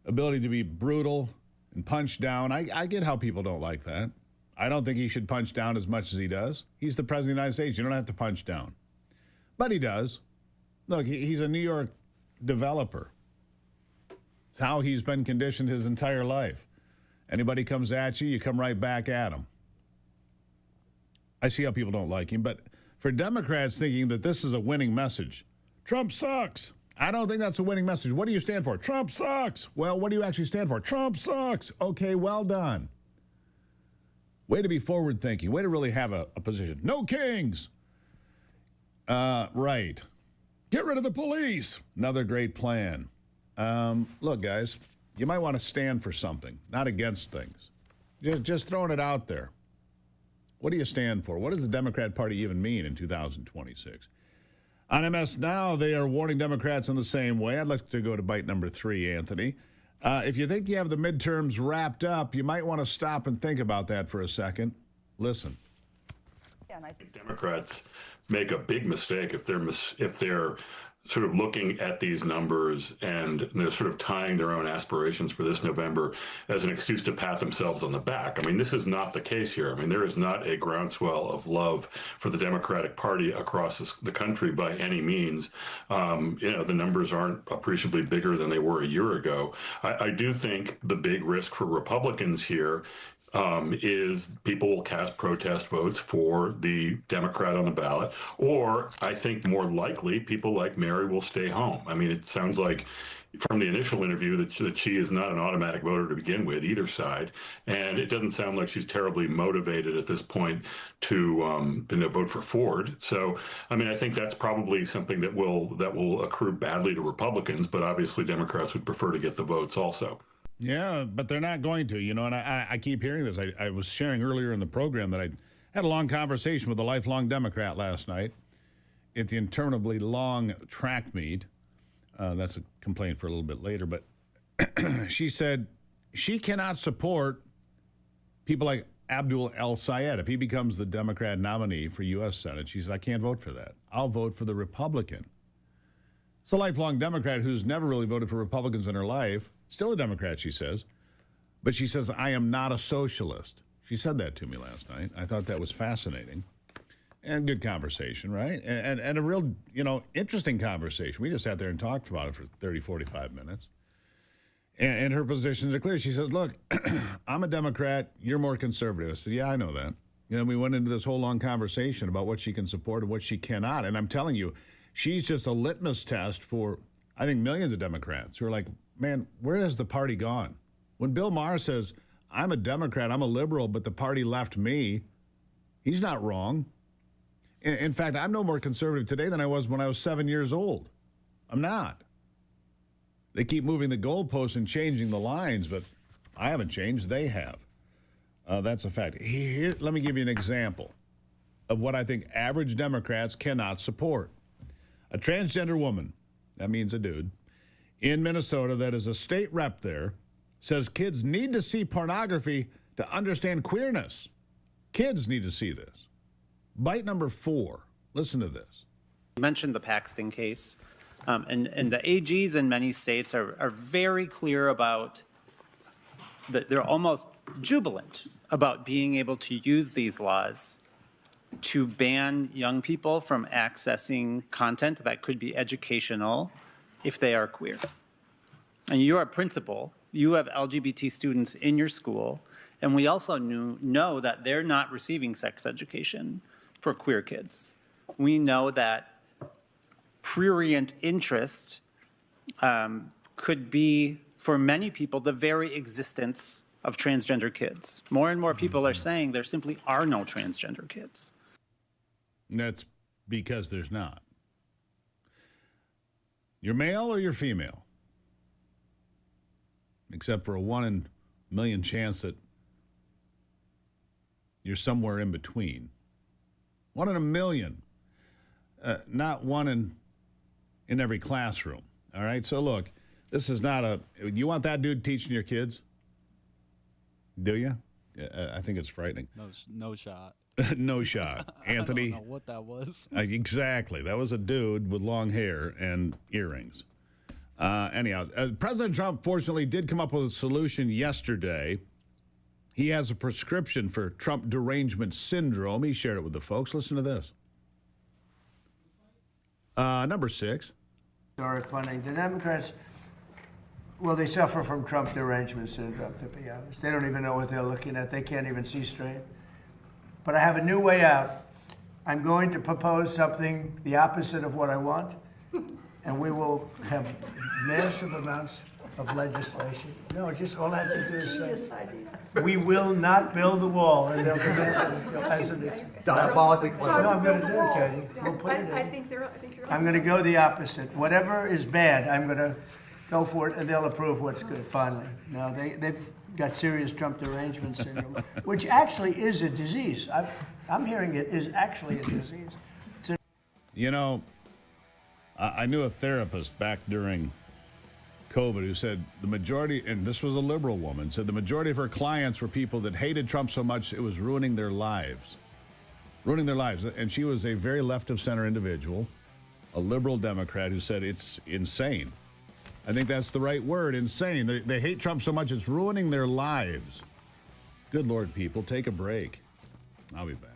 ability to be brutal and punch down. I get how people don't like that. I don't think he should punch down as much as he does. He's the president of the United States. You don't have to punch down. But he does. Look, he's a New York developer. It's how he's been conditioned his entire life. Anybody comes at you, you come right back at him. I see how people don't like him, but for Democrats thinking that this is a winning message, Trump sucks. I don't think that's a winning message. What do you stand for? Trump sucks. Well, what do you actually stand for? Trump sucks. Okay, well done. Way to be forward thinking. Way to really have a position. No kings. Right. Get rid of the police. Another great plan. Look, guys, you might want to stand for something, not against things. Just throwing it out there. What do you stand for? What does the Democrat Party even mean in 2026? On MS Now, they are warning Democrats in the same way. I'd like to go to bite number 3, Anthony. If you think you have the midterms wrapped up, you might want to stop and think about that for a second. Listen. Yeah, and I think Democrats make a big mistake if they're sort of looking at these numbers and they're sort of tying their own aspirations for this November as an excuse to pat themselves on the back. I mean, this is not the case here. I mean, there is not a groundswell of love for the Democratic Party across the country by any means. The numbers aren't appreciably bigger than they were a year ago. I do think the big risk for Republicans here is people will cast protest votes for the Democrat on the ballot, or I think more likely people like Mary will stay home. I mean, it sounds like from the initial interview that she is not an automatic voter to begin with, either side, and it doesn't sound like she's terribly motivated at this point to vote for Ford. So, I mean, I think that's probably something that will accrue badly to Republicans, but obviously Democrats would prefer to get the votes also. Yeah, but they're not going to, and I keep hearing this. I was sharing earlier in the program that I had a long conversation with a lifelong Democrat last night at the interminably long track meet. That's a complaint for a little bit later, but she said she cannot support people like Abdul El-Sayed. If he becomes the Democrat nominee for U.S. Senate, she said, I can't vote for that. I'll vote for the Republican. It's a lifelong Democrat who's never really voted for Republicans in her life. Still a Democrat, she says. But she says, I am not a socialist. She said that to me last night. I thought that was fascinating. And good conversation, right? And a real, interesting conversation. We just sat there and talked about it for 30, 45 minutes. And her positions are clear. She says, look, I'm a Democrat. You're more conservative. I said, yeah, I know that. And we went into this whole long conversation about what she can support and what she cannot. And I'm telling you, she's just a litmus test for, I think, millions of Democrats who are like, man, where has the party gone? When Bill Maher says, I'm a Democrat, I'm a liberal, but the party left me, he's not wrong. In fact, I'm no more conservative today than I was when I was 7 years old. I'm not. They keep moving the goalposts and changing the lines, but I haven't changed. They have. That's a fact. Here, let me give you an example of what I think average Democrats cannot support. A transgender woman, that means a dude, in Minnesota that is a state rep there, says kids need to see pornography to understand queerness. Kids need to see this. Bite number 4. Listen to this. You mentioned the Paxton case, and the AGs in many states are very clear about that. They're almost jubilant about being able to use these laws to ban young people from accessing content that could be educational if they are queer. And you're a principal, you have LGBT students in your school, and we also know that they're not receiving sex education for queer kids. We know that prurient interest could be, for many people, the very existence of transgender kids. More and more people are saying there simply are no transgender kids. And that's because there's not. You're male or you're female. Except for a 1 in a million chance that you're somewhere in between. 1 in a million. Not one in every classroom. All right? So look, this is not a... You want that dude teaching your kids? Do you? I think it's frightening. No shot. No shot. Anthony? I don't know what that was. Exactly. That was a dude with long hair and earrings. Anyhow, President Trump fortunately did come up with a solution yesterday. He has a prescription for Trump derangement syndrome. He shared it with the folks. Listen to this. Number 6. Sorry, funny. The Democrats, well, they suffer from Trump derangement syndrome, to be honest. They don't even know what they're looking at. They can't even see straight. But I have a new way out. I'm going to propose something the opposite of what I want, and we will have massive amounts of legislation. No, just all I have to do is say, we will not build the wall, and they'll demand as it diabolically clever. No, I'm going to do it, Katie. We'll put it in. I think you're I'm going to go the opposite. Whatever is bad, I'm going to go for it, and they'll approve what's good, finally. No, they've got serious Trump derangement syndrome, which actually is a disease. I'm hearing it is actually a disease. You know, I knew a therapist back during COVID who said the majority, and this was a liberal woman, said the majority of her clients were people that hated Trump so much it was ruining their lives. Ruining their lives. And she was a very left of center individual, a liberal Democrat who said it's insane. I think that's the right word, insane. They hate Trump so much it's ruining their lives. Good Lord, people, take a break. I'll be back.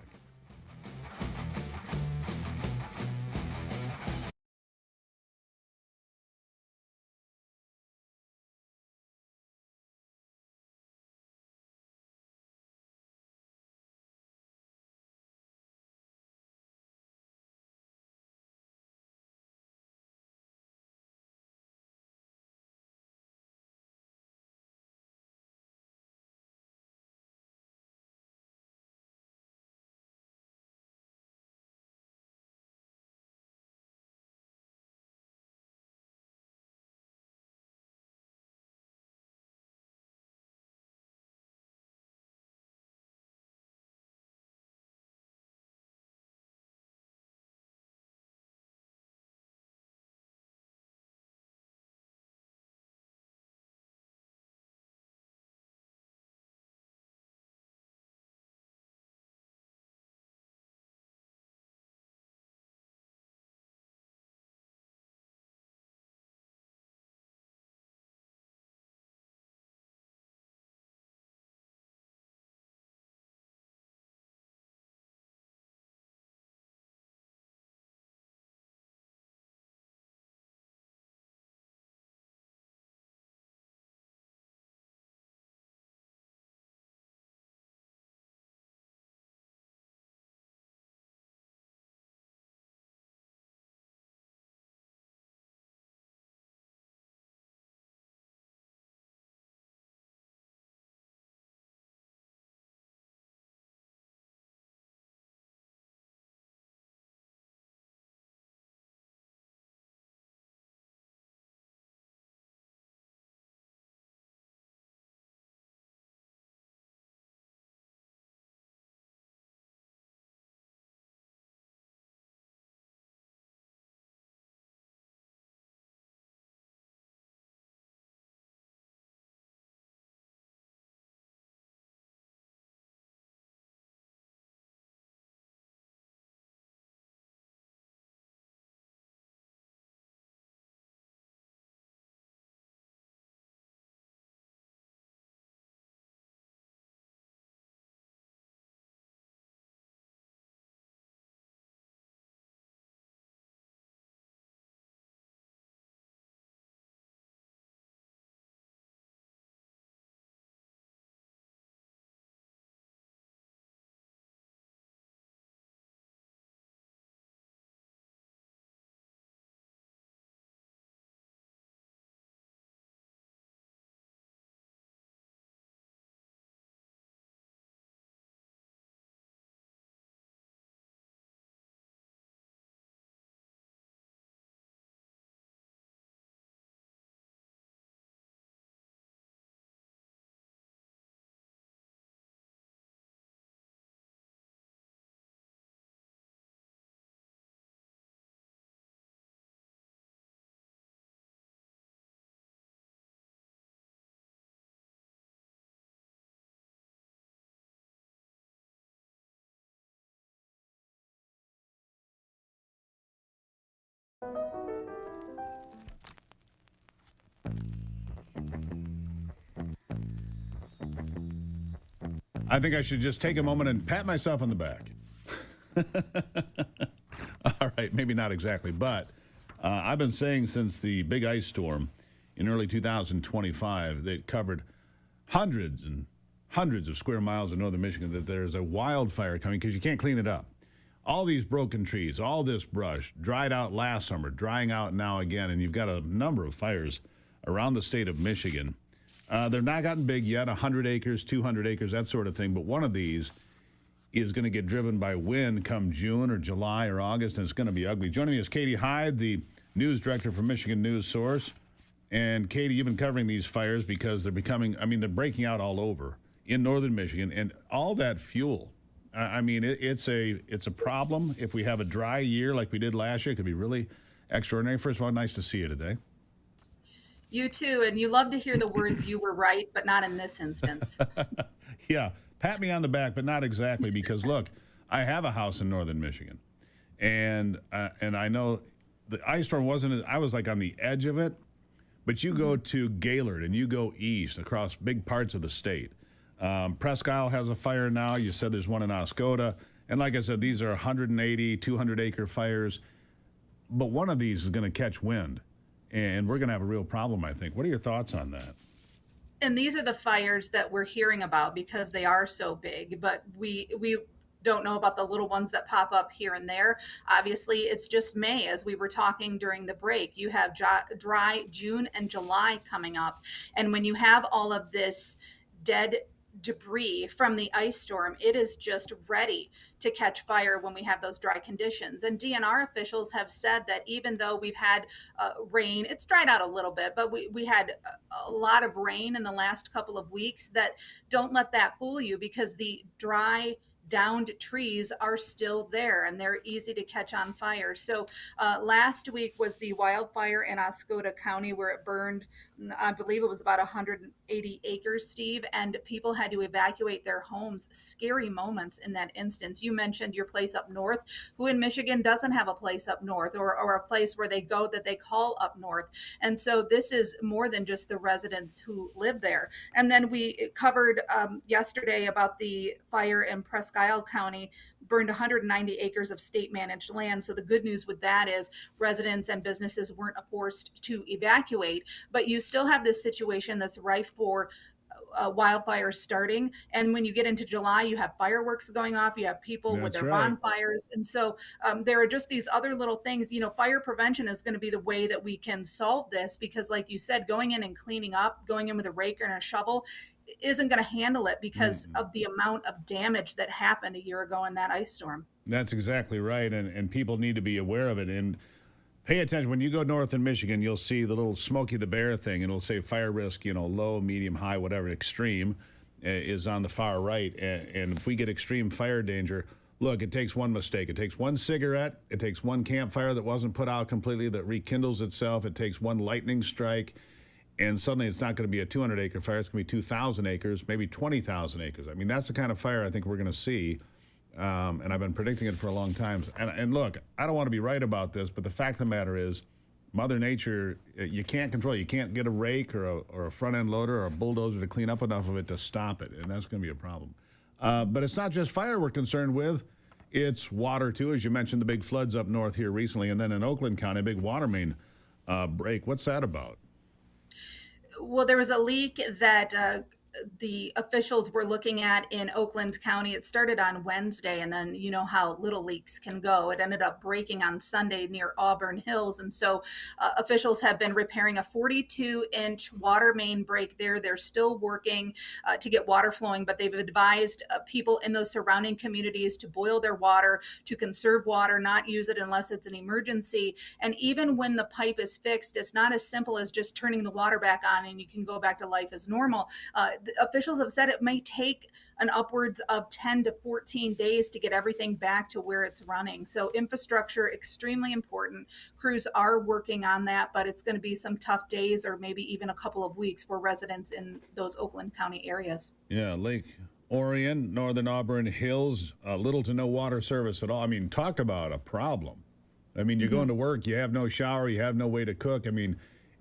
I think I should just take a moment and pat myself on the back. All right, maybe not exactly, but I've been saying since the big ice storm in early 2025 that covered hundreds and hundreds of square miles of northern Michigan that there's a wildfire coming because you can't clean it up. All these broken trees, all this brush, dried out last summer, drying out now again, and you've got a number of fires around the state of Michigan. They're not gotten big yet, 100 acres, 200 acres, that sort of thing, but one of these is going to get driven by wind come June or July or August, and it's going to be ugly. Joining me is Katie Hyde, the news director for Michigan News Source. And Katie, you've been covering these fires because they're becoming, they're breaking out all over in northern Michigan, and all that fuel. It's a problem. If we have a dry year like we did last year, it could be really extraordinary. First of all, nice to see you today. You too, and you love to hear the words "you were right," but not in this instance. Yeah, pat me on the back, but not exactly, because look, I have a house in northern Michigan, and I know the ice storm wasn't. I was like on the edge of it, but you go to Gaylord and you go east across big parts of the state. Presque Isle has a fire now. You said there's one in Oscoda, and like I said, these are 180, 200 acre fires, but one of these is going to catch wind. And we're going to have a real problem, I think. What are your thoughts on that? And these are the fires that we're hearing about because they are so big, but we don't know about the little ones that pop up here and there. Obviously, it's just May, as we were talking during the break. You have dry June and July coming up. And when you have all of this dead debris from the ice storm, it is just ready to catch fire when we have those dry conditions. And DNR officials have said that even though we've had rain, it's dried out a little bit, but we had a lot of rain in the last couple of weeks. That don't let that fool you, because the dry downed trees are still there and they're easy to catch on fire. So last week was the wildfire in Oscoda County where it burned, I believe it was about 180 acres, Steve, and people had to evacuate their homes. Scary moments in that instance. You mentioned your place up north. Who in Michigan doesn't have a place up north, or a place where they go that they call up north? And so this is more than just the residents who live there. And then we covered yesterday about the fire in Presque Isle County, burned 190 acres of state managed land. So the good news with that is residents and businesses weren't forced to evacuate, but you still have this situation that's rife for wildfires starting. And when you get into July, you have fireworks going off, you have people with their bonfires. And so there are just these other little things. Fire prevention is going to be the way that we can solve this, because like you said, going in and cleaning up, going in with a rake and a shovel isn't going to handle it because of the amount of damage that happened a year ago in that ice storm. That's exactly right. And people need to be aware of it. And pay attention. When you go north in Michigan, you'll see the little Smokey the Bear thing. It'll say fire risk, low, medium, high, whatever. Extreme is on the far right. And if we get extreme fire danger, look, it takes one mistake. It takes one cigarette. It takes one campfire that wasn't put out completely that rekindles itself. It takes one lightning strike. And suddenly it's not going to be a 200-acre fire. It's going to be 2,000 acres, maybe 20,000 acres. That's the kind of fire I think we're going to see. And I've been predicting it for a long time. And look, I don't want to be right about this, but the fact of the matter is, Mother Nature, you can't control it. You can't get a rake or a front-end loader or a bulldozer to clean up enough of it to stop it, and that's going to be a problem. But it's not just fire we're concerned with. It's water, too, as you mentioned, the big floods up north here recently, and then in Oakland County, a big water main break. What's that about? Well, there was a leak that the officials were looking at in Oakland County. It started on Wednesday, and then you know how little leaks can go. It ended up breaking on Sunday near Auburn Hills. And so officials have been repairing a 42-inch water main break there. They're still working to get water flowing, but they've advised people in those surrounding communities to boil their water, to conserve water, not use it unless it's an emergency. And even when the pipe is fixed, it's not as simple as just turning the water back on and you can go back to life as normal. Officials have said it may take an upwards of 10 to 14 days to get everything back to where it's running. So infrastructure, extremely important. Crews are working on that, but it's going to be some tough days or maybe even a couple of weeks for residents in those Oakland County areas. Yeah, Lake Orion, northern Auburn Hills, little to no water service at all. Talk about a problem. I mean, you're going to work, you have no shower, you have no way to cook. I mean,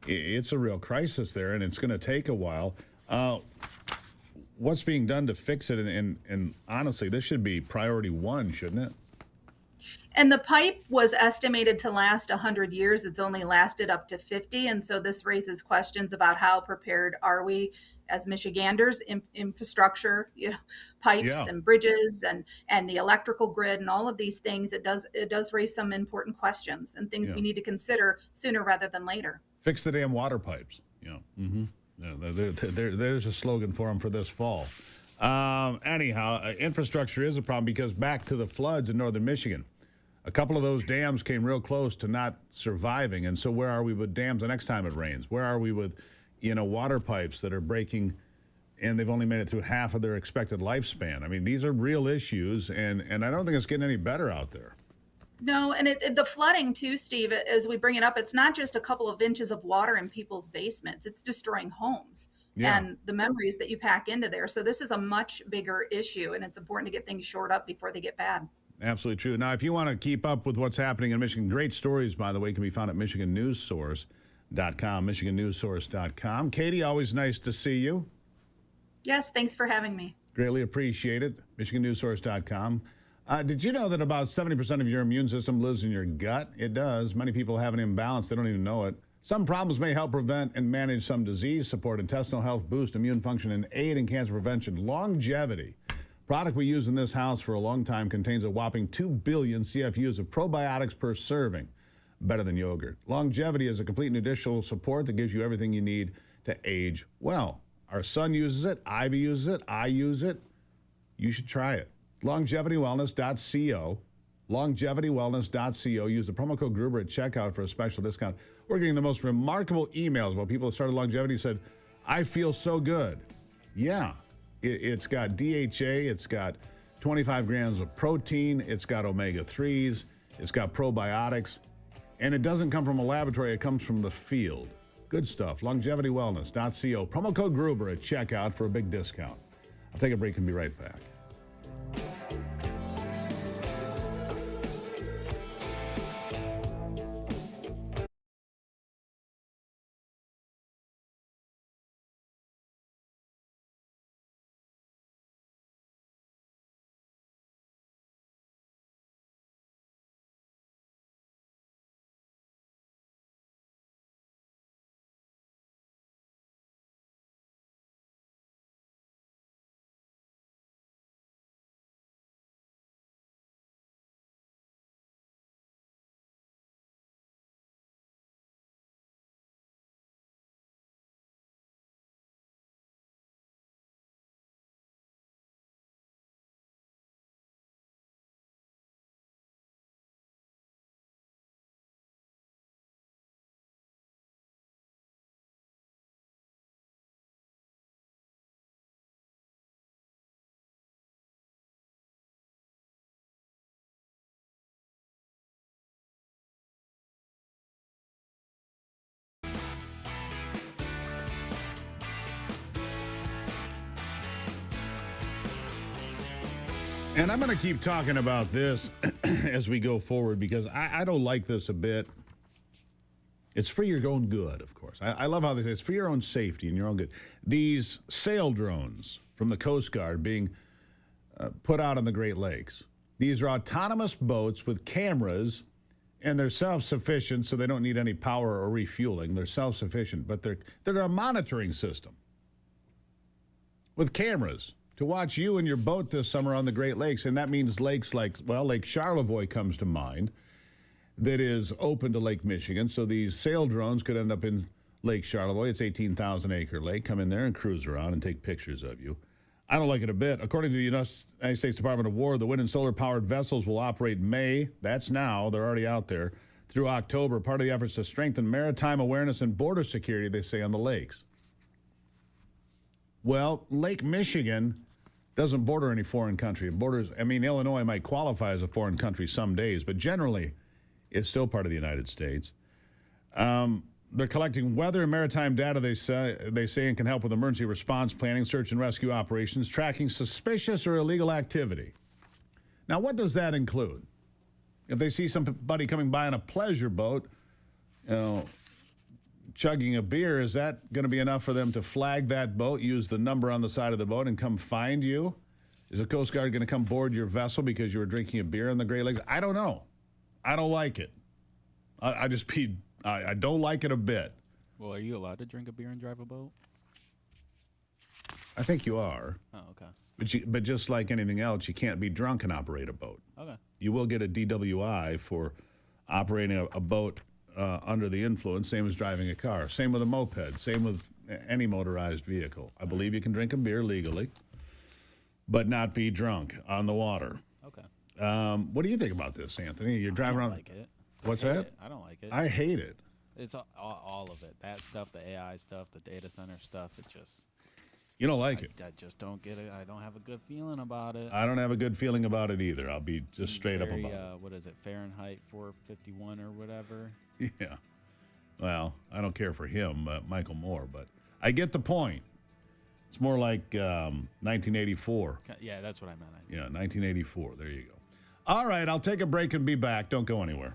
it's a real crisis there, and it's going to take a while. What's being done to fix it? And honestly, this should be priority one, shouldn't it? And the pipe was estimated to last 100 years. It's only lasted up to 50. And so this raises questions about how prepared are we as Michiganders, infrastructure, pipes and bridges and the electrical grid and all of these things. It does raise some important questions and things we need to consider sooner rather than later. Fix the damn water pipes. There's a slogan for them for this fall. Anyhow, infrastructure is a problem because back to the floods in northern Michigan. A couple of those dams came real close to not surviving. And so where are we with dams the next time it rains? Where are we with, water pipes that are breaking and they've only made it through half of their expected lifespan? I mean, these are real issues, and I don't think it's getting any better out there. No, and the flooding too, Steve, as we bring it up, it's not just a couple of inches of water in people's basements. It's destroying homes and the memories that you pack into there. So this is a much bigger issue, and it's important to get things shored up before they get bad. Absolutely true. Now, if you want to keep up with what's happening in Michigan, great stories, by the way, can be found at MichiganNewsSource.com, MichiganNewsSource.com. Katie, always nice to see you. Yes, thanks for having me. Greatly appreciate it. MichiganNewsSource.com. Did you know that about 70% of your immune system lives in your gut? It does. Many people have an imbalance. They don't even know it. Some problems may help prevent and manage some disease, support intestinal health, boost immune function, and aid in cancer prevention. Longevity. Product we use in this house for a long time contains a whopping 2 billion CFUs of probiotics per serving. Better than yogurt. Longevity is a complete nutritional support that gives you everything you need to age well. Our son uses it. Ivy uses it. I use it. You should try it. LongevityWellness.co. LongevityWellness.co. Use the promo code Gruber at checkout for a special discount. We're getting the most remarkable emails about people that started longevity said, I feel so good. Yeah. It's got DHA, it's got 25 grams of protein, it's got omega-3s, it's got probiotics, and it doesn't come from a laboratory, it comes from the field. Good stuff. LongevityWellness.co. Promo code Gruber at checkout for a big discount. I'll take a break and be right back. And I'm going to keep talking about this as we go forward because I don't like this a bit. It's for your own good, of course. I love how they say it's for your own safety and your own good. These sail drones from the Coast Guard being put out on the Great Lakes. These are autonomous boats with cameras, and they're self-sufficient, so they don't need any power or refueling. They're self-sufficient, but they're a monitoring system with cameras to watch you and your boat this summer on the Great Lakes. And that means lakes like, well, Lake Charlevoix comes to mind that is open to Lake Michigan. So these sail drones could end up in Lake Charlevoix. It's 18,000 acre lake. Come in there and cruise around and take pictures of you. I don't like it a bit. According to the United States Department of War, the wind and solar powered vessels will operate May, that's now, they're already out there, through October, part of the efforts to strengthen maritime awareness and border security, they say, on the lakes. Well, Lake Michigan doesn't border any foreign country. It borders, Illinois might qualify as a foreign country some days, but generally it's still part of the United States. They're collecting weather and maritime data, they say, and can help with emergency response planning, search and rescue operations, tracking suspicious or illegal activity. Now, what does that include? If they see somebody coming by on a pleasure boat, chugging a beer, is that going to be enough for them to flag that boat, use the number on the side of the boat, and come find you? Is the Coast Guard going to come board your vessel because you were drinking a beer in the Great Lakes? I don't know. I don't like it. I don't like it a bit. Well, are you allowed to drink a beer and drive a boat? I think you are. Oh, okay. But just like anything else, you can't be drunk and operate a boat. Okay. You will get a DWI for operating a boat under the influence, same as driving a car. Same with a moped. Same with any motorized vehicle. I believe you can drink a beer legally, but not be drunk on the water. Okay. What do you think about this, Anthony? You're driving around. I don't like it. What's I hate that? it. I don't like it. I hate it. It's all of it. That stuff, the AI stuff, the data center stuff. It just. You don't like it. I just don't get it. I don't have a good feeling about it. I don't have a good feeling about it either. I'll be just straight up about it. What is it? Fahrenheit 451 or whatever. Yeah. Well, I don't care for him, Michael Moore, but I get the point. It's more like 1984. Yeah, that's what I meant. Yeah, 1984. There you go. All right, I'll take a break and be back. Don't go anywhere.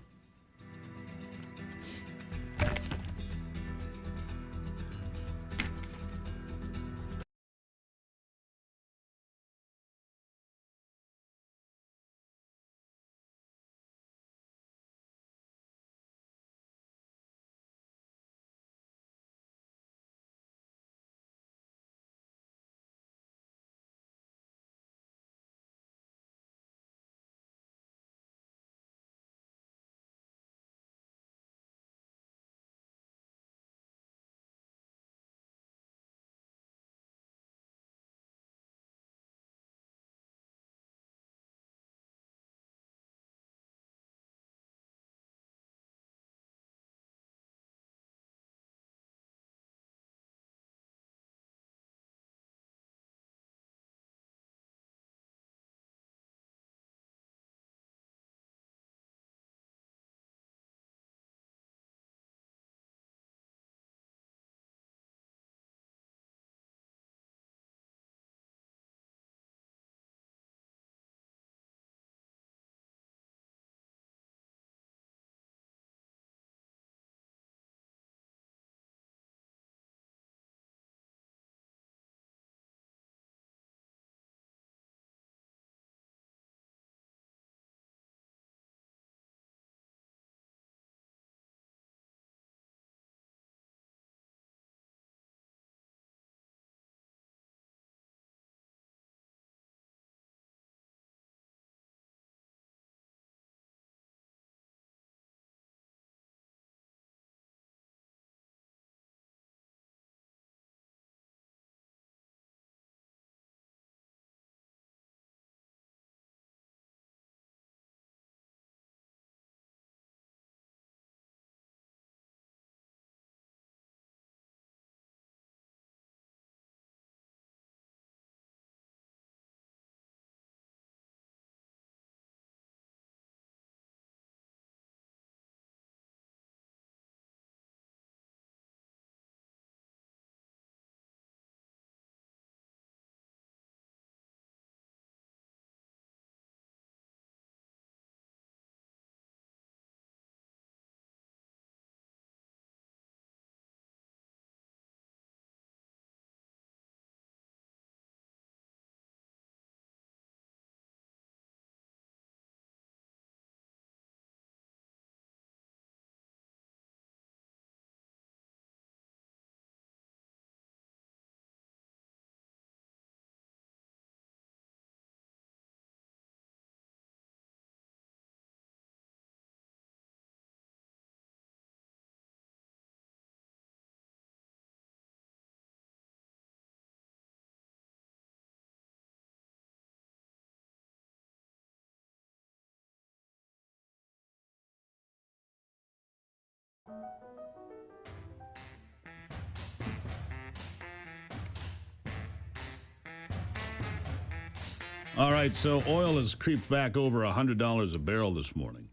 All right, so oil has creeped back over $100 a barrel this morning.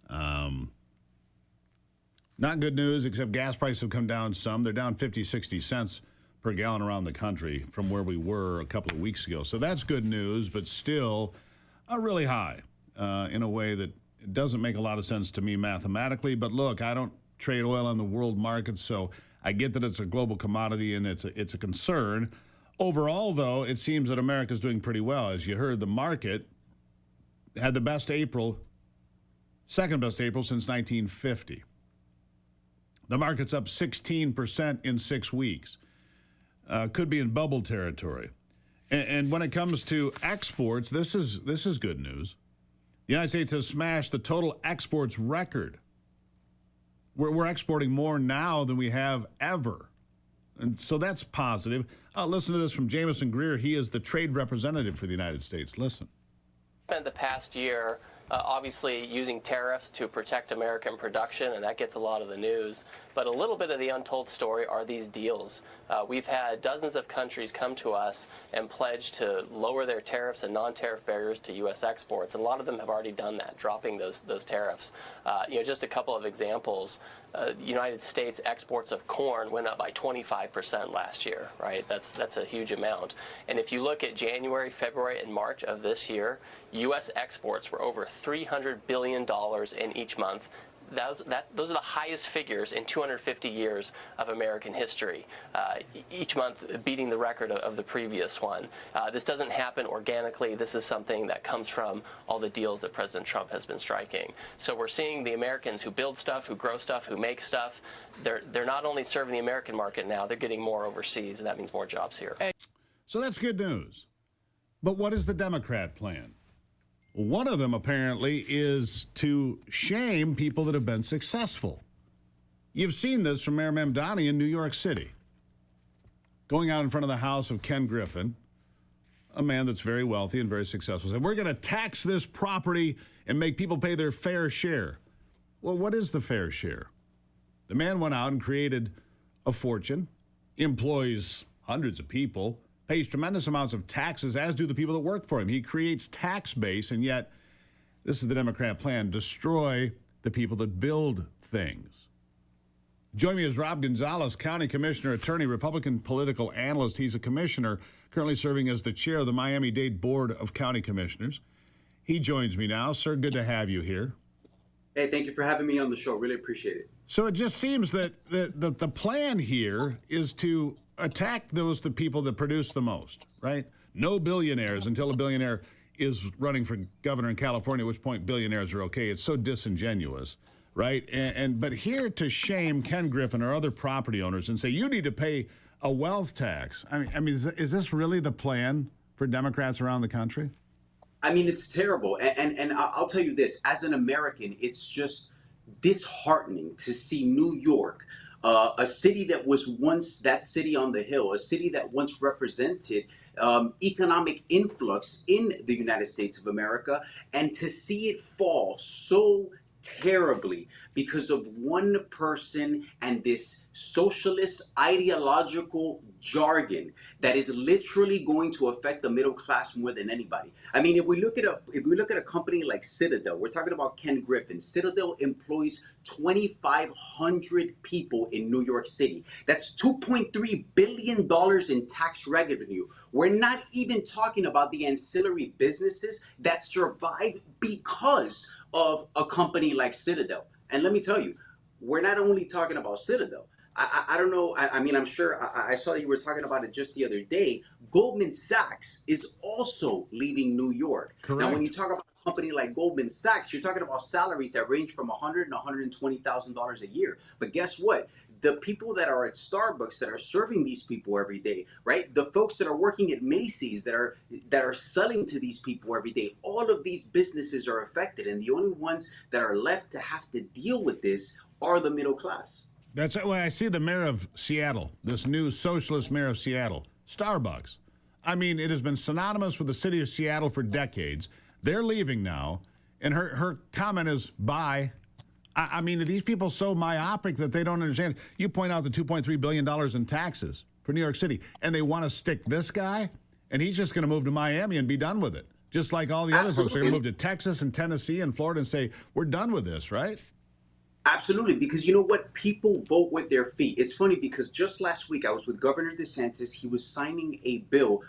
Not good news, except gas prices have come down some. They're down 50, 60 cents per gallon around the country from where we were a couple of weeks ago. So that's good news, but still really high in a way that It doesn't make a lot of sense to me mathematically, but look, I don't trade oil on the world market, so I get that it's a global commodity and it's a concern. Overall, though, it seems that America's doing pretty well. As you heard, the market had the best April, second best April since 1950. The market's up 16% in 6 weeks. Could be in bubble territory. And when it comes to exports, this is good news. The United States has smashed the total exports record. We're exporting more now than we have ever. And so that's positive. Listen to this from Jameson Greer. He is the trade representative for the United States. Listen. Spent the past year obviously using tariffs to protect American production, and that gets a lot of the news. But a little bit of the untold story are these deals. We've had dozens of countries come to us and pledge to lower their tariffs and non-tariff barriers to U.S. exports, and a lot of them have already done that, dropping those tariffs. Just a couple of examples. United States exports of corn went up by 25% last year, right? That's a huge amount. And if you look at January, February, and March of this year, U.S. exports were over $300 billion in each month. Those are the highest figures in 250 years of American history, each month beating the record of the previous one. This doesn't happen organically. This is something that comes from all the deals that President Trump has been striking. So we're seeing the Americans who build stuff, who grow stuff, who make stuff, they're not only serving the American market now, they're getting more overseas, and that means more jobs here. So that's good news. But what is the Democrat plan? One of them, apparently, is to shame people that have been successful. You've seen this from Mayor Mamdani in New York City. Going out in front of the house of Ken Griffin, a man that's very wealthy and very successful, said, we're going to tax this property and make people pay their fair share. Well, what is the fair share? The man went out and created a fortune, employs hundreds of people, pays tremendous amounts of taxes, as do the people that work for him. He creates tax base, and yet this is the Democrat plan: destroy the people that build things. Joining me is Rob Gonzalez, County Commissioner, attorney, Republican political analyst. He's a commissioner currently serving as the chair of the Miami-Dade Board of County Commissioners. He joins me now. Sir, good to have you here. Hey, thank you for having me on the show. Really appreciate it. So it just seems that the plan here is to attack the people that produce the most, right? No billionaires until a billionaire is running for governor in California, at which point billionaires are okay. It's so disingenuous, right? But here to shame Ken Griffin or other property owners and say, you need to pay a wealth tax. I mean, is this really the plan for Democrats around the country? I mean, it's terrible. And I'll tell you this, as an American, it's just disheartening to see New York, a city that was once that city on the hill, a city that once represented economic influx in the United States of America, and to see it fall so terribly because of one person and this socialist ideological jargon that is literally going to affect the middle class more than anybody. I mean, if we look at a company like Citadel, we're talking about Ken Griffin. Citadel employs 2,500 people in New York City. That's $2.3 billion in tax revenue. We're not even talking about the ancillary businesses that survive because of a company like Citadel. And let me tell you, we're not only talking about Citadel. I don't know. I mean, I'm sure I saw you were talking about it just the other day. Goldman Sachs is also leaving New York. Correct. Now, when you talk about a company like Goldman Sachs, you're talking about salaries that range from $100,000 and $120,000 a year. But guess what? The people that are at Starbucks that are serving these people every day, right? The folks that are working at Macy's that are selling to these people every day, all of these businesses are affected. And the only ones that are left to have to deal with this are the middle class. That's why I see the mayor of Seattle, this new socialist mayor of Seattle, Starbucks. I mean, it has been synonymous with the city of Seattle for decades. They're leaving now, and her comment is, bye. I mean, are these people so myopic that they don't understand? You point out the $2.3 billion in taxes for New York City, and they want to stick this guy, and he's just going to move to Miami and be done with it. Just like all the other folks. They're going to move to Texas and Tennessee and Florida and say, we're done with this, right? Absolutely, because you know what? People vote with their feet. It's funny because just last week I was with Governor DeSantis. He was signing a bill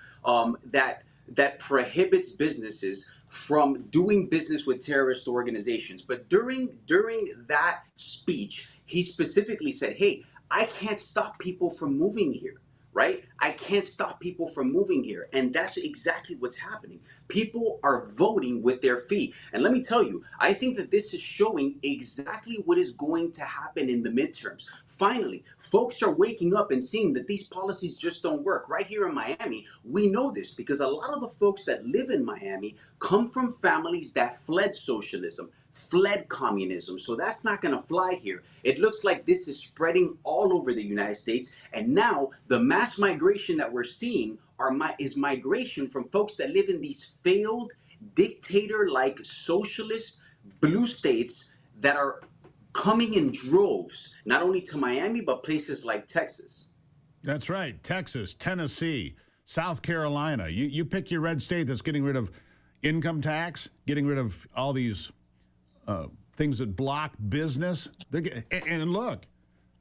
that that prohibits businesses from doing business with terrorist organizations. But during that speech, he specifically said, "Hey, I can't stop people from moving here." Right? I can't stop people from moving here. And that's exactly what's happening. People are voting with their feet. And let me tell you, I think that this is showing exactly what is going to happen in the midterms. Finally, folks are waking up and seeing that these policies just don't work. Right here in Miami, we know this because a lot of the folks that live in Miami come from families that fled socialism, fled communism. So that's not going to fly here. It looks like this is spreading all over the United States. And now the mass migration that we're seeing is migration from folks that live in these failed dictator-like socialist blue states that are coming in droves, not only to Miami, but places like Texas. That's right. Texas, Tennessee, South Carolina. You pick your red state that's getting rid of income tax, getting rid of all these things that block business. And look,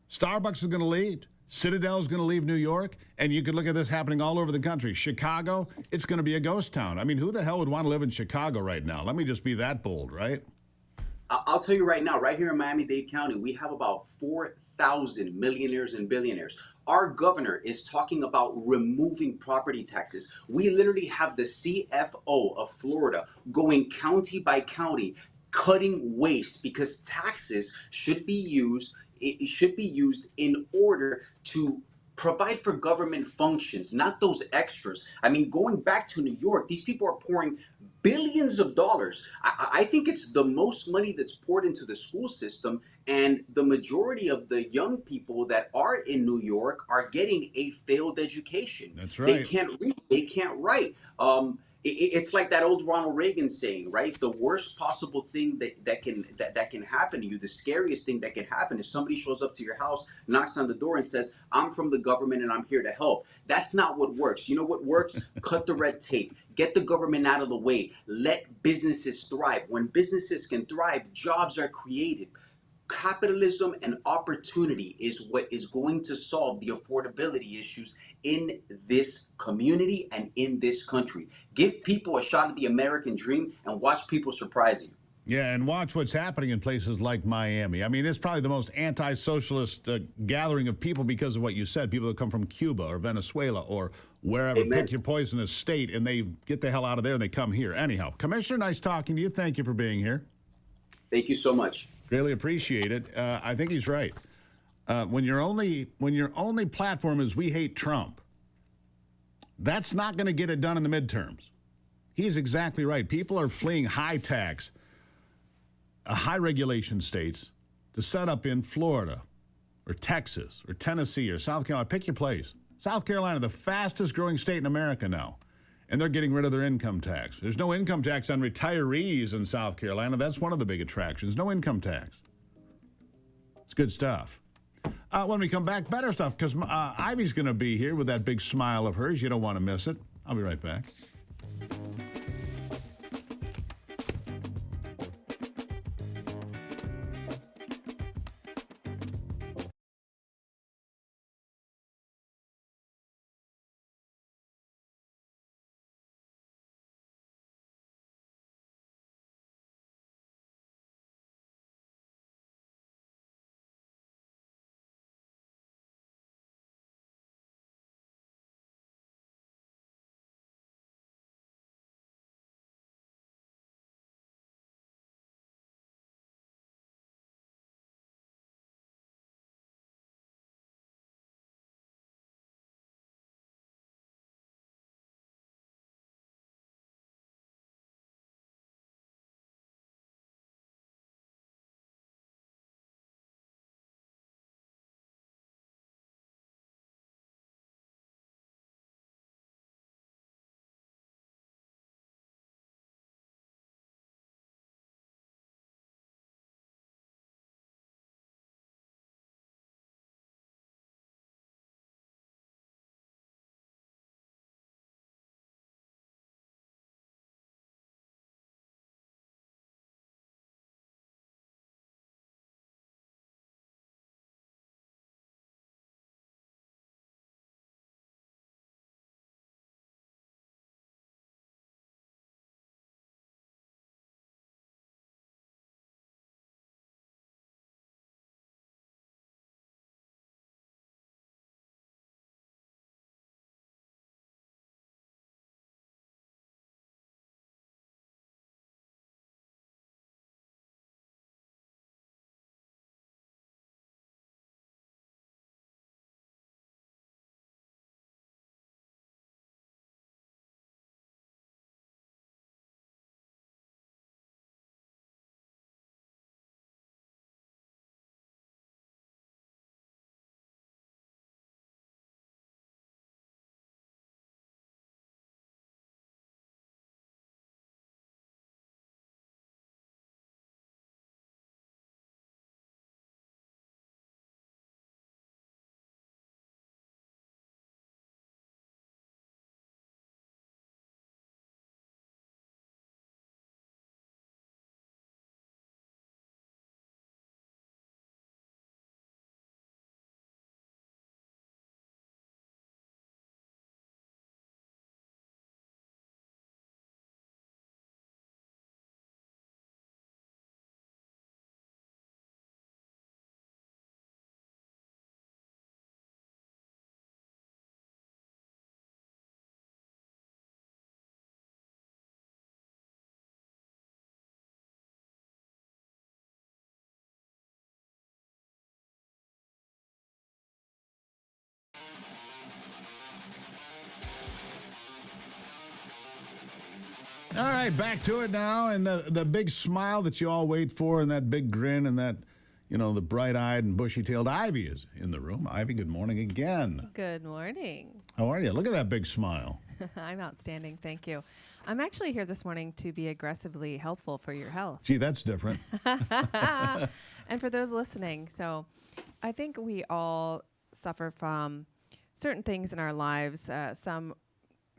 Starbucks is going to leave. Citadel is going to leave New York. And you could look at this happening all over the country. Chicago, it's going to be a ghost town. I mean, who the hell would want to live in Chicago right now? Let me just be that bold, right? I'll tell you right now, right here in Miami-Dade County, we have about 4,000 millionaires and billionaires. Our governor is talking about removing property taxes. We literally have the CFO of Florida going county by county, cutting waste because taxes should be used. It should be used in order to provide for government functions, not those extras. I mean, going back to New York, these people are pouring billions of dollars. I think it's the most money that's poured into the school system, and the majority of the young people that are in New York are getting a failed education. That's right. They can't read, they can't write. It's like that old Ronald Reagan saying, right? The worst possible thing that can happen to you, the scariest thing that can happen is somebody shows up to your house, knocks on the door and says, "I'm from the government and I'm here to help." That's not what works. You know what works? Cut the red tape. Get the government out of the way. Let businesses thrive. When businesses can thrive, jobs are created. Capitalism and opportunity is what is going to solve the affordability issues in this community and in this country. Give people a shot at the American dream and watch people surprise you. Yeah, and watch what's happening in places like Miami. I mean, it's probably the most anti-socialist gathering of people because of what you said. People that come from Cuba or Venezuela or wherever. Amen. Pick your poisonous state, and they get the hell out of there and they come here. Anyhow, Commissioner, nice talking to you. Thank you for being here. Thank you so much. Really appreciate it. I think he's right. When your only platform is "we hate Trump," that's not going to get it done in the midterms. He's exactly right. People are fleeing high tax, high regulation states to set up in Florida or Texas or Tennessee or South Carolina. Pick your place. South Carolina, the fastest growing state in America now. And they're getting rid of their income tax. There's no income tax on retirees in South Carolina. That's one of the big attractions. No income tax. It's good stuff. When we come back, better stuff, because Ivy's going to be here with that big smile of hers. You don't want to miss it. I'll be right back. All right, back to it now, and the big smile that you all wait for, and that big grin, and that, the bright-eyed and bushy-tailed Ivy is in the room. Ivy, good morning again. Good morning. How are you? Look at that big smile. I'm outstanding, thank you. I'm actually here this morning to be aggressively helpful for your health. Gee, that's different. And for those listening, so I think we all suffer from certain things in our lives. Some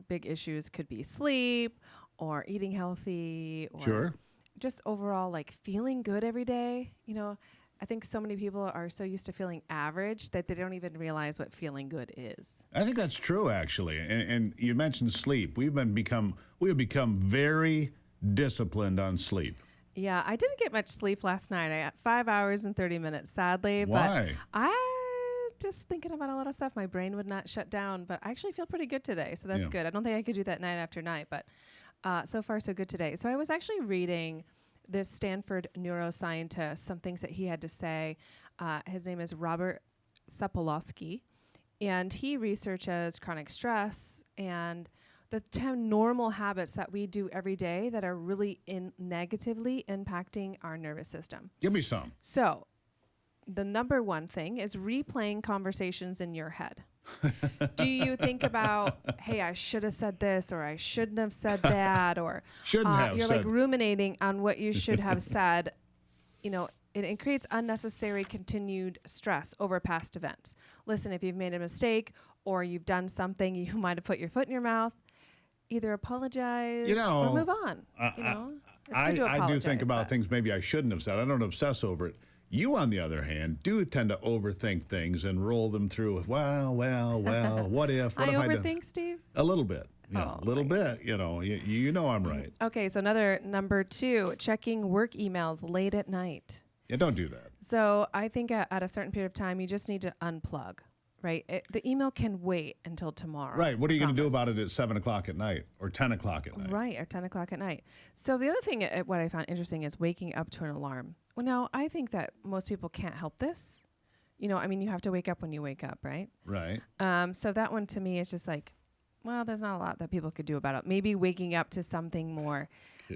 big issues could be sleep, or eating healthy, or just overall like feeling good every day. I think so many people are so used to feeling average that they don't even realize what feeling good is. I think that's true, actually. And you mentioned sleep. We have become very disciplined on sleep. Yeah, I didn't get much sleep last night. I got 5 hours and 30 minutes, sadly. Why? But I just thinking about a lot of stuff. My brain would not shut down, but I actually feel pretty good today, so that's good. I don't think I could do that night after night, but so far so good today. So I was actually reading this Stanford neuroscientist, some things that he had to say. His name is Robert Sapolsky, and he researches chronic stress and the 10 normal habits that we do every day that are really negatively impacting our nervous system. Give me some. So the number one thing is replaying conversations in your head. Do you think about, hey, I should have said this, or I shouldn't have said that, or you're like ruminating on what you should have said? It creates unnecessary continued stress over past events. Listen, if you've made a mistake or you've done something, you might have put your foot in your mouth, either apologize or move on. It's good to apologize, I do think about things maybe I shouldn't have said. I don't obsess over it. You, on the other hand, do tend to overthink things and roll them through with, well, what if? What I if overthink, Steve? A little bit. A little bit. You know I'm right. Okay, so number 2, checking work emails late at night. Yeah, don't do that. So I think at a certain period of time, you just need to unplug, right? The email can wait until tomorrow. Right. What are you going to do about it at 7 o'clock at night or 10 o'clock at night? Right, or 10 o'clock at night. So the other thing, what I found interesting is waking up to an alarm. Well, now, I think that most people can't help this. You have to wake up when you wake up, right? Right. So that one to me is just like, well, there's not a lot that people could do about it. Maybe waking up to something more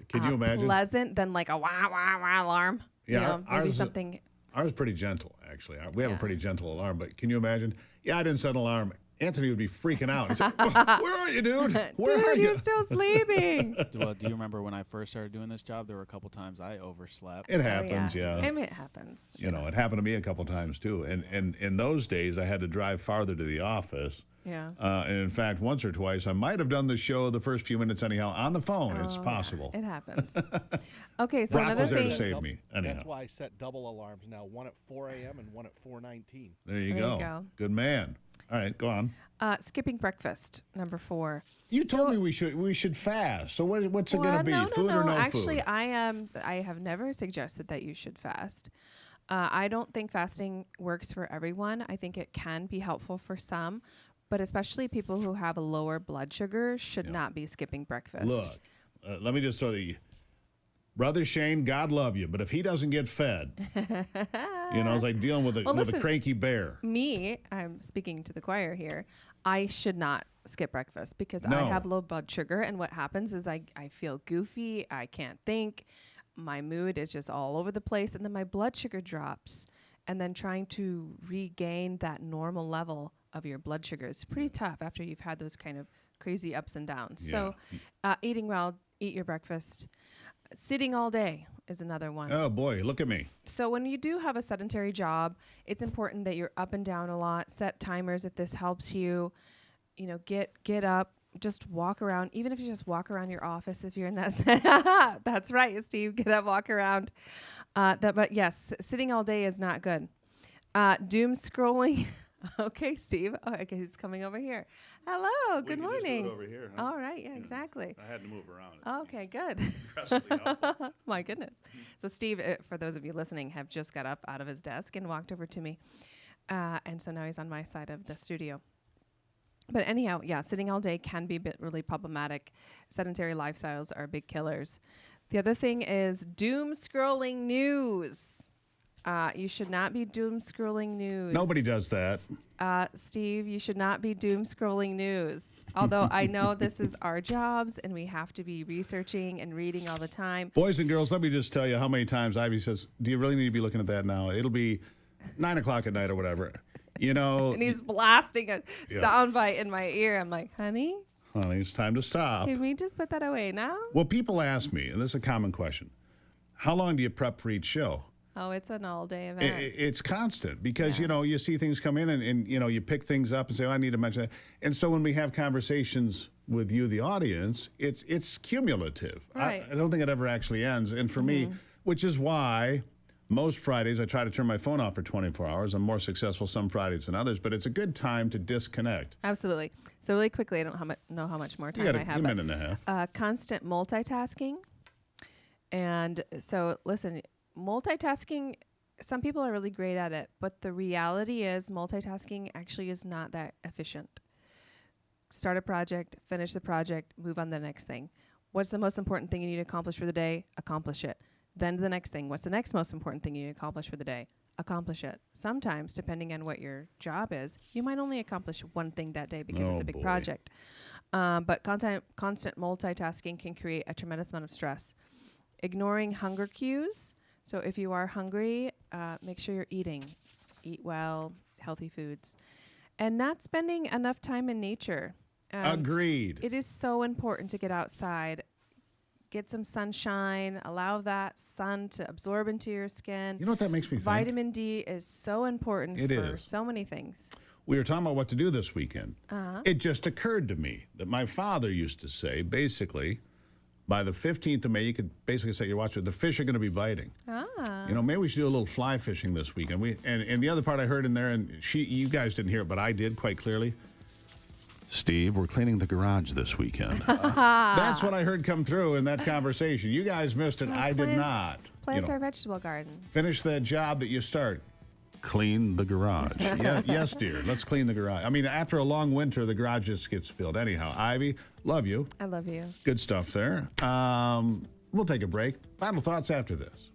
Can you imagine? Pleasant than like a wah, wah, wah alarm. Yeah, maybe something. Ours is pretty gentle, actually. We have a pretty gentle alarm, but can you imagine? Yeah, I didn't set an alarm. Anthony would be freaking out. He'd say, where are you, dude? Where are you? You're still sleeping. Well, do you remember when I first started doing this job, there were a couple times I overslept? It happens, yeah. I mean, it happens. It happened to me a couple times, too. And in those days, I had to drive farther to the office. Yeah. And in fact, once or twice, I might have done the show the first few minutes anyhow on the phone. It's possible. Yeah, it happens. Okay, so Brock another was there thing. to save me. Anyhow. That's why I set double alarms now, one at 4 a.m. and one at 4:19. There you go. Good man. All right, go on. Skipping breakfast, number 4. You told me we should fast. So what's it going to be? Food or no Actually, food? I have never suggested that you should fast. I don't think fasting works for everyone. I think it can be helpful for some, but especially people who have a lower blood sugar should not be skipping breakfast. Look, let me just throw Brother Shane, God love you, but if he doesn't get fed, it's like dealing with a cranky bear. Me, I'm speaking to the choir here, I should not skip breakfast because I have low blood sugar, and what happens is I feel goofy, I can't think, my mood is just all over the place, and then my blood sugar drops, and then trying to regain that normal level of your blood sugar is pretty tough after you've had those kind of crazy ups and downs. Yeah. So eating well, eat your breakfast. Sitting all day is another one. Oh, boy, look at me. So when you do have a sedentary job, it's important that you're up and down a lot. Set timers if this helps you. Get up, just walk around. Even if you just walk around your office, if you're in that. That's right, Steve. Get up, walk around. But yes, sitting all day is not good. Doom scrolling. Okay, Steve. Oh, okay, he's coming over here. Hello. Good morning. Just do it over here, huh? All right. Yeah, exactly. I had to move around. Okay, good. My goodness. So Steve, for those of you listening, have just got up out of his desk and walked over to me. And so now he's on my side of the studio. But anyhow, yeah, sitting all day can be really problematic. Sedentary lifestyles are big killers. The other thing is doom scrolling news. You should not be doom scrolling news. Nobody does that. Steve, you should not be doom scrolling news. Although I know this is our jobs and we have to be researching and reading all the time. Boys and girls, let me just tell you how many times Ivy says, do you really need to be looking at that now? It'll be 9 o'clock at night or whatever. You know. And he's blasting a soundbite in my ear. I'm like, honey, it's time to stop. can we just put that away now? Well, people ask me, and this is a common question, how long do you prep for each show? Oh, it's an all-day event. It's constant because, you know, you see things come in and, you know, you pick things up and say, oh, I need to mention that. And so when we have conversations with you, the audience, it's cumulative. Right. I don't think it ever actually ends. And for me, which is why most Fridays I try to turn my phone off for 24 hours. I'm more successful some Fridays than others, but it's a good time to disconnect. Absolutely. So really quickly, I don't know how much more time I have. A minute and a half. Constant multitasking. And so, listen, multitasking, some people are really great at it, but the reality is multitasking actually is not that efficient. Start a project, finish the project, move on to the next thing. What's the most important thing you need to accomplish for the day? Accomplish it. Then the next thing. What's the next most important thing you need to accomplish for the day? Accomplish it. Sometimes, depending on what your job is, you might only accomplish one thing that day because it's a big project. But constant multitasking can create a tremendous amount of stress. Ignoring hunger cues. So if you are hungry, make sure you're eating. Eat well, healthy foods. And not spending enough time in nature. Agreed. It is so important to get outside, get some sunshine, allow that sun to absorb into your skin. You know what that makes me think? Vitamin D is so important for so many things. We were talking about what to do this weekend. Uh-huh. It just occurred to me that my father used to say, basically, by the 15th of May, you could basically say, you're watching, the fish are going to be biting. Ah. You know, maybe we should do a little fly fishing this weekend. And the other part I heard in there, and you guys didn't hear it, but I did quite clearly. Steve, we're cleaning the garage this weekend. That's what I heard come through in that conversation. You guys missed it. I did not. Plant our vegetable garden. Finish that job that you start. Clean the garage. Yes, dear. Let's clean the garage. I mean, after a long winter, the garage just gets filled. Anyhow, Ivy, love you. I love you. Good stuff there. We'll take a break. Final thoughts after this.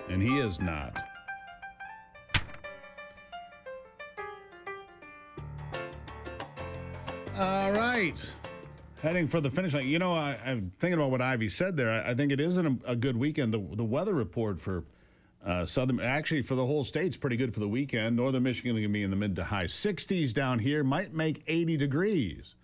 and he is not. All right. Heading for the finish line. You know, I'm thinking about what Ivy said there. I think it isn't a good weekend. The weather report for actually for the whole state's pretty good for the weekend. Northern Michigan going to be in the mid to high 60s down here. Might make 80 degrees.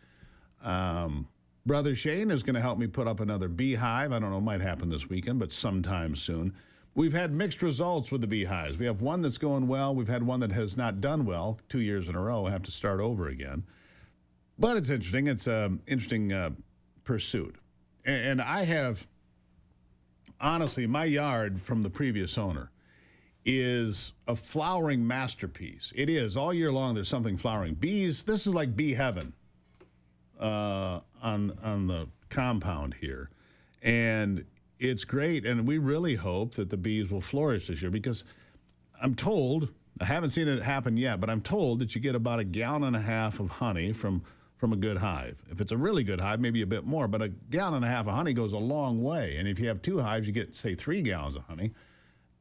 Brother Shane is going to help me put up another beehive. I don't know, it might happen this weekend, but sometime soon. We've had mixed results with the beehives. We have one that's going well. We've had one that has not done well 2 years in a row. I have to start over again. But it's interesting. It's an interesting pursuit. And I have, honestly, my yard from the previous owner is a flowering masterpiece. It is. All year long, there's something flowering. Bees, this is like bee heaven on the compound here. And it's great. And we really hope that the bees will flourish this year because I'm told, I haven't seen it happen yet, but I'm told that you get about 1.5 gallons of honey from a good hive. If it's a really good hive, maybe a bit more, but 1.5 gallons of honey goes a long way. And if you have 2 hives, you get, say, 3 gallons of honey.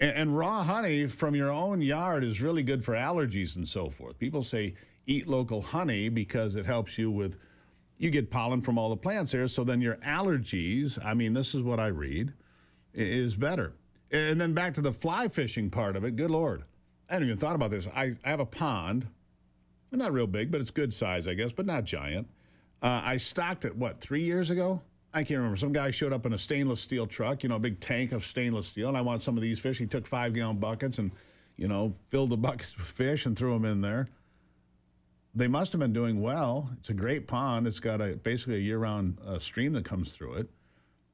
And raw honey from your own yard is really good for allergies and so forth. People say eat local honey because it helps you with, you get pollen from all the plants here, so then your allergies, I mean, this is what I read, is better. And then back to the fly fishing part of it, good Lord. I hadn't even thought about this. I have a pond. Not real big, but it's good size, I guess, but not giant. I stocked it, 3 years ago? I can't remember. Some guy showed up in a stainless steel truck, a big tank of stainless steel, and I want some of these fish. He took 5-gallon buckets and, filled the buckets with fish and threw them in there. They must have been doing well. It's a great pond. It's got basically a year-round stream that comes through it.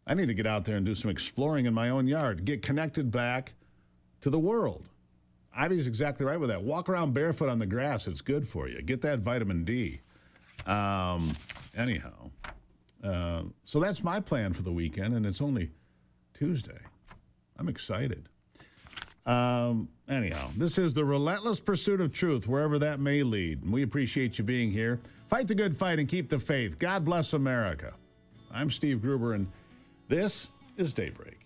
I need to get out there and do some exploring in my own yard, get connected back to the world. Ivy's exactly right with that. Walk around barefoot on the grass. It's good for you. Get that vitamin D. Anyhow, so that's my plan for the weekend, and it's only Tuesday. I'm excited. Anyhow, this is the relentless pursuit of truth, wherever that may lead. And we appreciate you being here. Fight the good fight and keep the faith. God bless America. I'm Steve Gruber, and this is Daybreak.